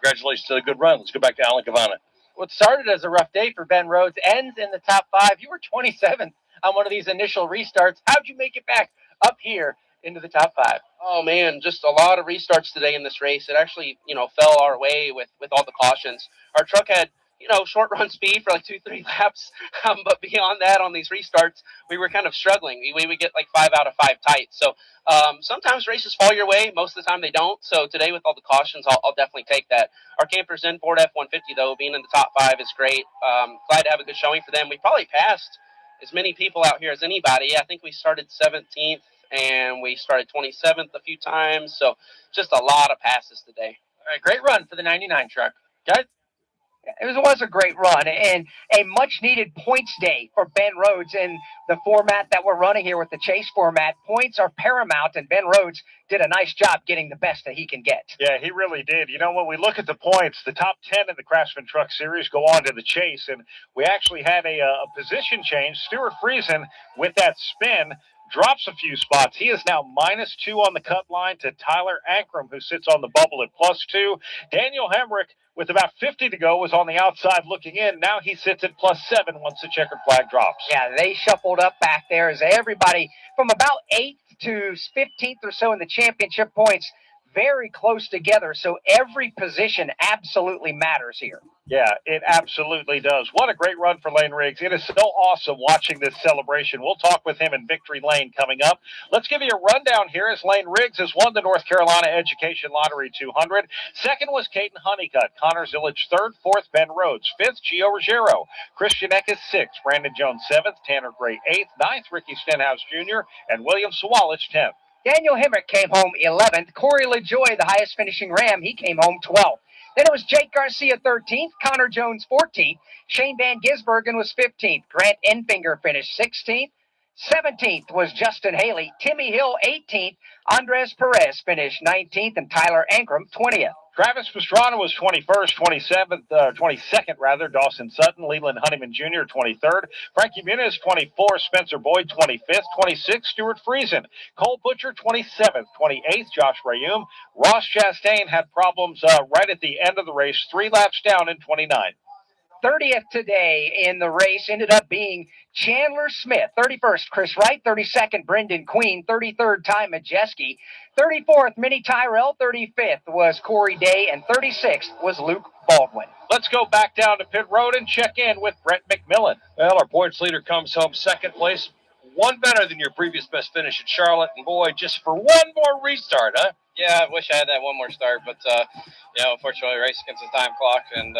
Congratulations to a good run. Let's go back to Alan Cavana.
What started as a rough day for Ben Rhodes ends in the top 5. You were 27th on one of these initial restarts. How'd you make it back up here into the top 5?
Oh, man, just a lot of restarts today in this race. It actually, fell our way with all the cautions. Our truck had, short run speed for like 2-3 laps. But beyond that, on these restarts, we were kind of struggling. We would get like 5 out of 5 tight. So sometimes races fall your way. Most of the time they don't. So today with all the cautions, I'll definitely take that. Our Camper's in Ford F-150, though, being in the top 5 is great. Glad to have a good showing for them. We probably passed as many people out here as anybody. I think we started 17th and we started 27th a few times. So just a lot of passes today.
All right, great run for the 99 truck. Guys?
It was a great run and a much-needed points day for Ben Rhodes in the format that we're running here with the chase format. Points are paramount, and Ben Rhodes did a nice job getting the best that he can get.
Yeah, he really did. When we look at the points, the top 10 in the Craftsman Truck Series go on to the chase, and we actually had a position change. Stuart Friesen, with that spin, drops a few spots. He is now -2 on the cut line to Tyler Ankrum, who sits on the bubble at +2. Daniel Hemrick, with about 50 to go, was on the outside looking in. Now he sits at +7 once the checkered flag drops.
Yeah, they shuffled up back there as everybody from about 8th to 15th or so in the championship points, very close together. So every position absolutely matters here.
Yeah, it absolutely does. What a great run for Lane Riggs. It is so awesome watching this celebration. We'll talk with him in Victory Lane coming up. Let's give you a rundown here as Lane Riggs has won the North Carolina Education Lottery 200. Second was Caden Honeycutt. Connor Zillage third. Fourth, Ben Rhodes. Fifth, Gio Ruggiero. Christian Eckes sixth. Brandon Jones seventh. Tanner Gray eighth. Ninth, Ricky Stenhouse Jr. And William Sawalich 10th.
Daniel Hemrick came home 11th. Corey LaJoy, the highest finishing Ram, he came home 12th. Then it was Jake Garcia 13th, Connor Jones 14th, Shane Van Gisbergen was 15th, Grant Enfinger finished 16th, 17th was Justin Haley, Timmy Hill 18th, Andres Perez finished 19th, and Tyler Ankrum 20th.
Travis Pastrana was 21st, 22nd rather. Dawson Sutton, Leland Honeyman Jr. 23rd, Frankie Muniz 24th, Spencer Boyd 25th, 26th, Stuart Friesen, Cole Butcher 27th, 28th, Josh Rayum. Ross Chastain had problems right at the end of the race, 3 laps down in 29.
30th today in the race ended up being Chandler Smith. 31st, Chris Wright. 32nd, Brendan Queen. 33rd, Ty Majeski. 34th, Minnie Tyrell. 35th was Corey Day. And 36th was Luke Baldwin.
Let's go back down to pit road and check in with Brett McMillan.
Well, our points leader comes home second place. One better than your previous best finish at Charlotte. And boy, just for one more restart, huh?
Yeah, I wish I had that one more start, but unfortunately, race against the time clock, and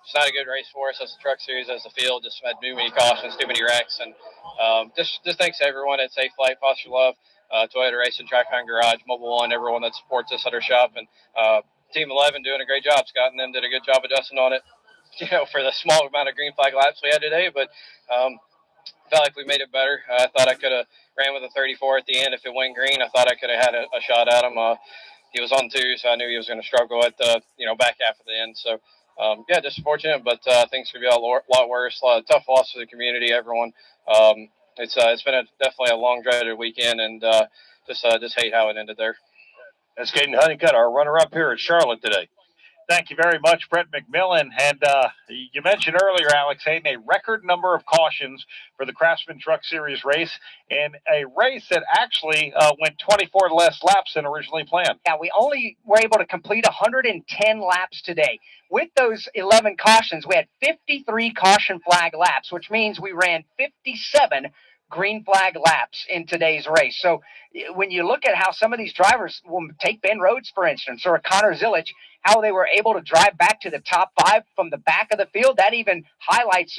it's not a good race for us as a truck series, as a field. Just had too many cautions, too many wrecks, and just thanks to everyone at Safe Flight, Foster Love, Toyota Racing, Track Hunt Garage, Mobile One, everyone that supports us at our shop, and Team 11 doing a great job. Scott and them did a good job adjusting on it, for the small amount of green flag laps we had today, but felt like we made it better. I thought I could have ran with a 34 at the end. If it went green, I thought I could have had a shot at him. He was on 2, so I knew he was going to struggle at the back half of the end. So just fortunate, but things could be a lot worse. A lot of tough loss to the community, everyone. It's been definitely a long dreaded weekend, and just hate how it ended there.
That's Caden Honeycutt, our runner-up here at Charlotte today.
Thank you very much, Brett McMillan. And you mentioned earlier, Alex Hayden, a record number of cautions for the Craftsman Truck Series race, and a race that actually went 24 less laps than originally planned.
Yeah, we only were able to complete 110 laps today. With those 11 cautions, we had 53 caution flag laps, which means we ran 57 green flag laps in today's race. So when you look at how some of these drivers, will take Ben Rhodes, for instance, or Connor Zillage, how they were able to drive back to the top 5 from the back of the field, that even highlights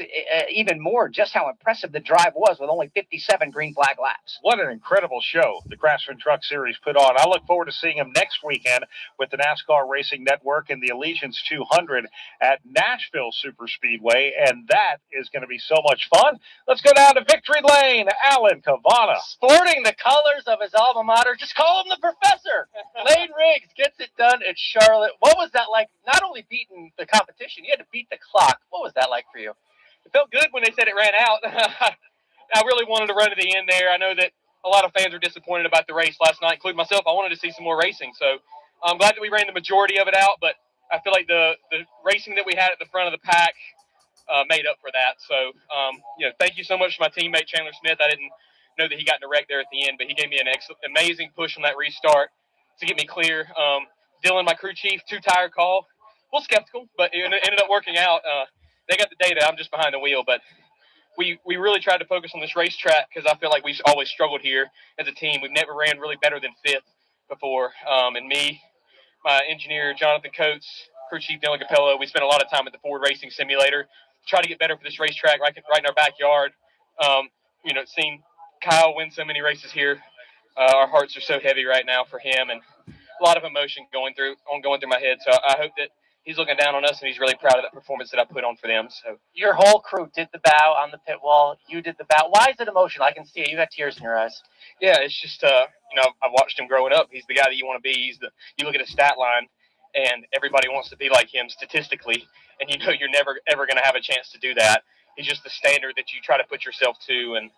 even more just how impressive the drive was with only 57 green flag laps.
What an incredible show the Craftsman Truck Series put on. I look forward to seeing him next weekend with the NASCAR Racing Network and the Allegiance 200 at Nashville Super Speedway, and that is going to be so much fun. Let's go down to Victory Lane. Alan Cavana.
Sporting the colors of his alma mater, just call him the professor. Lane Riggs gets it done at Charlotte. What was that like? Not only beating the competition, you had to beat the clock. What was that like for you?
It felt good when they said it ran out. I really wanted to run to the end there. I know that a lot of fans were disappointed about the race last night, including myself. I wanted to see some more racing, so I'm glad that we ran the majority of it out, but I feel like the racing that we had at the front of the pack made up for that. So, thank you so much to my teammate, Chandler Smith. I didn't know that he got in a wreck there at the end, but he gave me an amazing push on that restart to get me clear. Dylan, my crew chief, 2-tire call. A little skeptical, but it ended up working out. They got the data. I'm just behind the wheel, but we really tried to focus on this racetrack because I feel like we've always struggled here as a team. We've never ran really better than 5th before. And me, my engineer, Jonathan Coates, crew chief Dylan Capello, we spent a lot of time at the Ford Racing Simulator to try to get better for this racetrack right in our backyard. Seeing Kyle win so many races here, our hearts are so heavy right now for him, and a lot of emotion going through my head. So I hope that he's looking down on us and he's really proud of that performance that I put on for them. So
Your whole crew did the bow on the pit wall. You did the bow. Why is it emotional? I can see it. You got tears in your eyes.
yeah, it's just I've watched him growing up. He's the guy that you want to be. You look at his stat line, and everybody wants to be like him statistically, and you're never ever going to have a chance to do that. He's just the standard that you try to put yourself to, and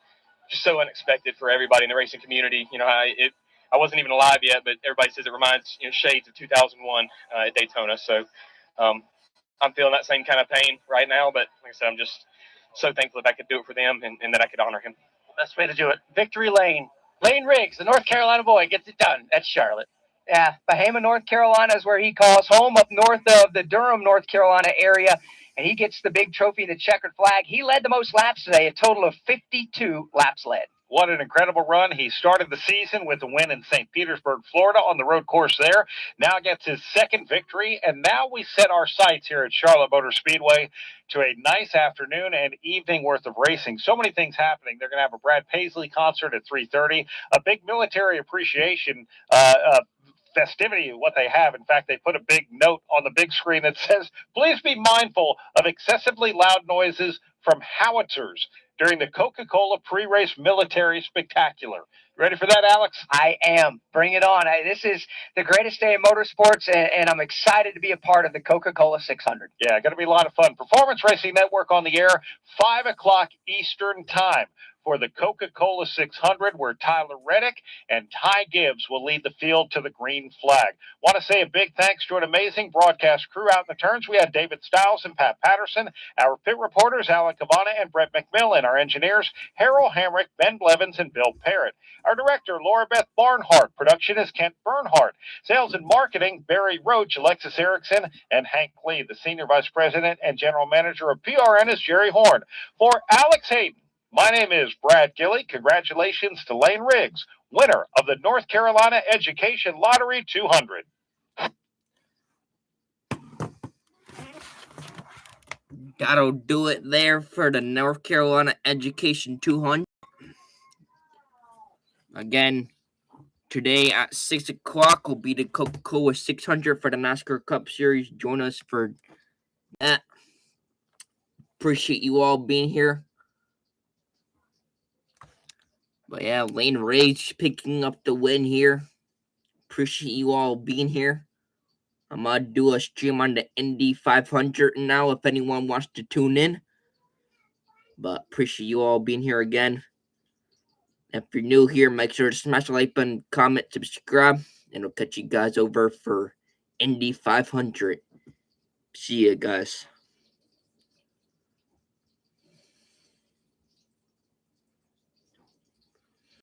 just so unexpected for everybody in the racing community. You know, I wasn't even alive yet, but everybody says it reminds shades of 2001 at Daytona. So I'm feeling that same kind of pain right now. But like I said, I'm just so thankful that I could do it for them and that I could honor him.
Best way to do it. Victory Lane. Lane Riggs, the North Carolina boy, gets it done. That's Charlotte.
Yeah, Bahama, North Carolina is where he calls home, up north of the Durham, North Carolina area, and he gets the big trophy, the checkered flag. He led the most laps today, a total of 52 laps led.
What an incredible run. He started the season with a win in St. Petersburg, Florida on the road course there. Now gets his second victory, and now we set our sights here at Charlotte Motor Speedway to a nice afternoon and evening worth of racing. So many things happening. They're going to have a Brad Paisley concert at 3:30, a big military appreciation festivity, what they have. In fact, they put a big note on the big screen that says, please be mindful of excessively loud noises from howitzers during the Coca-Cola pre-race military spectacular. Ready for that, Alex?
I am. Bring it on. This is the greatest day in motorsports, and I'm excited to be a part of the Coca-Cola 600.
Yeah, going to be a lot of fun. Performance Racing Network on the air, 5 o'clock Eastern time for the Coca-Cola 600, where Tyler Reddick and Ty Gibbs will lead the field to the green flag. Want to say a big thanks to an amazing broadcast crew out in the turns. We had David Stiles and Pat Patterson, our pit reporters, Alan Cavana and Brett McMillan, our engineers, Harold Hamrick, Ben Blevins, and Bill Parrott. Our director, Laura Beth Barnhart. Production is Kent Bernhardt. Sales and marketing, Barry Roach, Alexis Erickson, and Hank Lee. The senior vice president and general manager of PRN is Jerry Horn. For Alex Hayden, my name is Brad Gilley. Congratulations to Lane Riggs, winner of the North Carolina Education Lottery 200.
That'll do it there for the North Carolina Education 200. Again, today at 6 o'clock will be the Coca-Cola 600 for the NASCAR Cup Series. Join us for that. Appreciate you all being here. But yeah, Lane Riggs picking up the win here. Appreciate you all being here. I'm going to do a stream on the Indy 500 now if anyone wants to tune in. But appreciate you all being here again. If you're new here, make sure to smash the like button, comment, subscribe, and we'll catch you guys over for Indy 500. See ya, guys.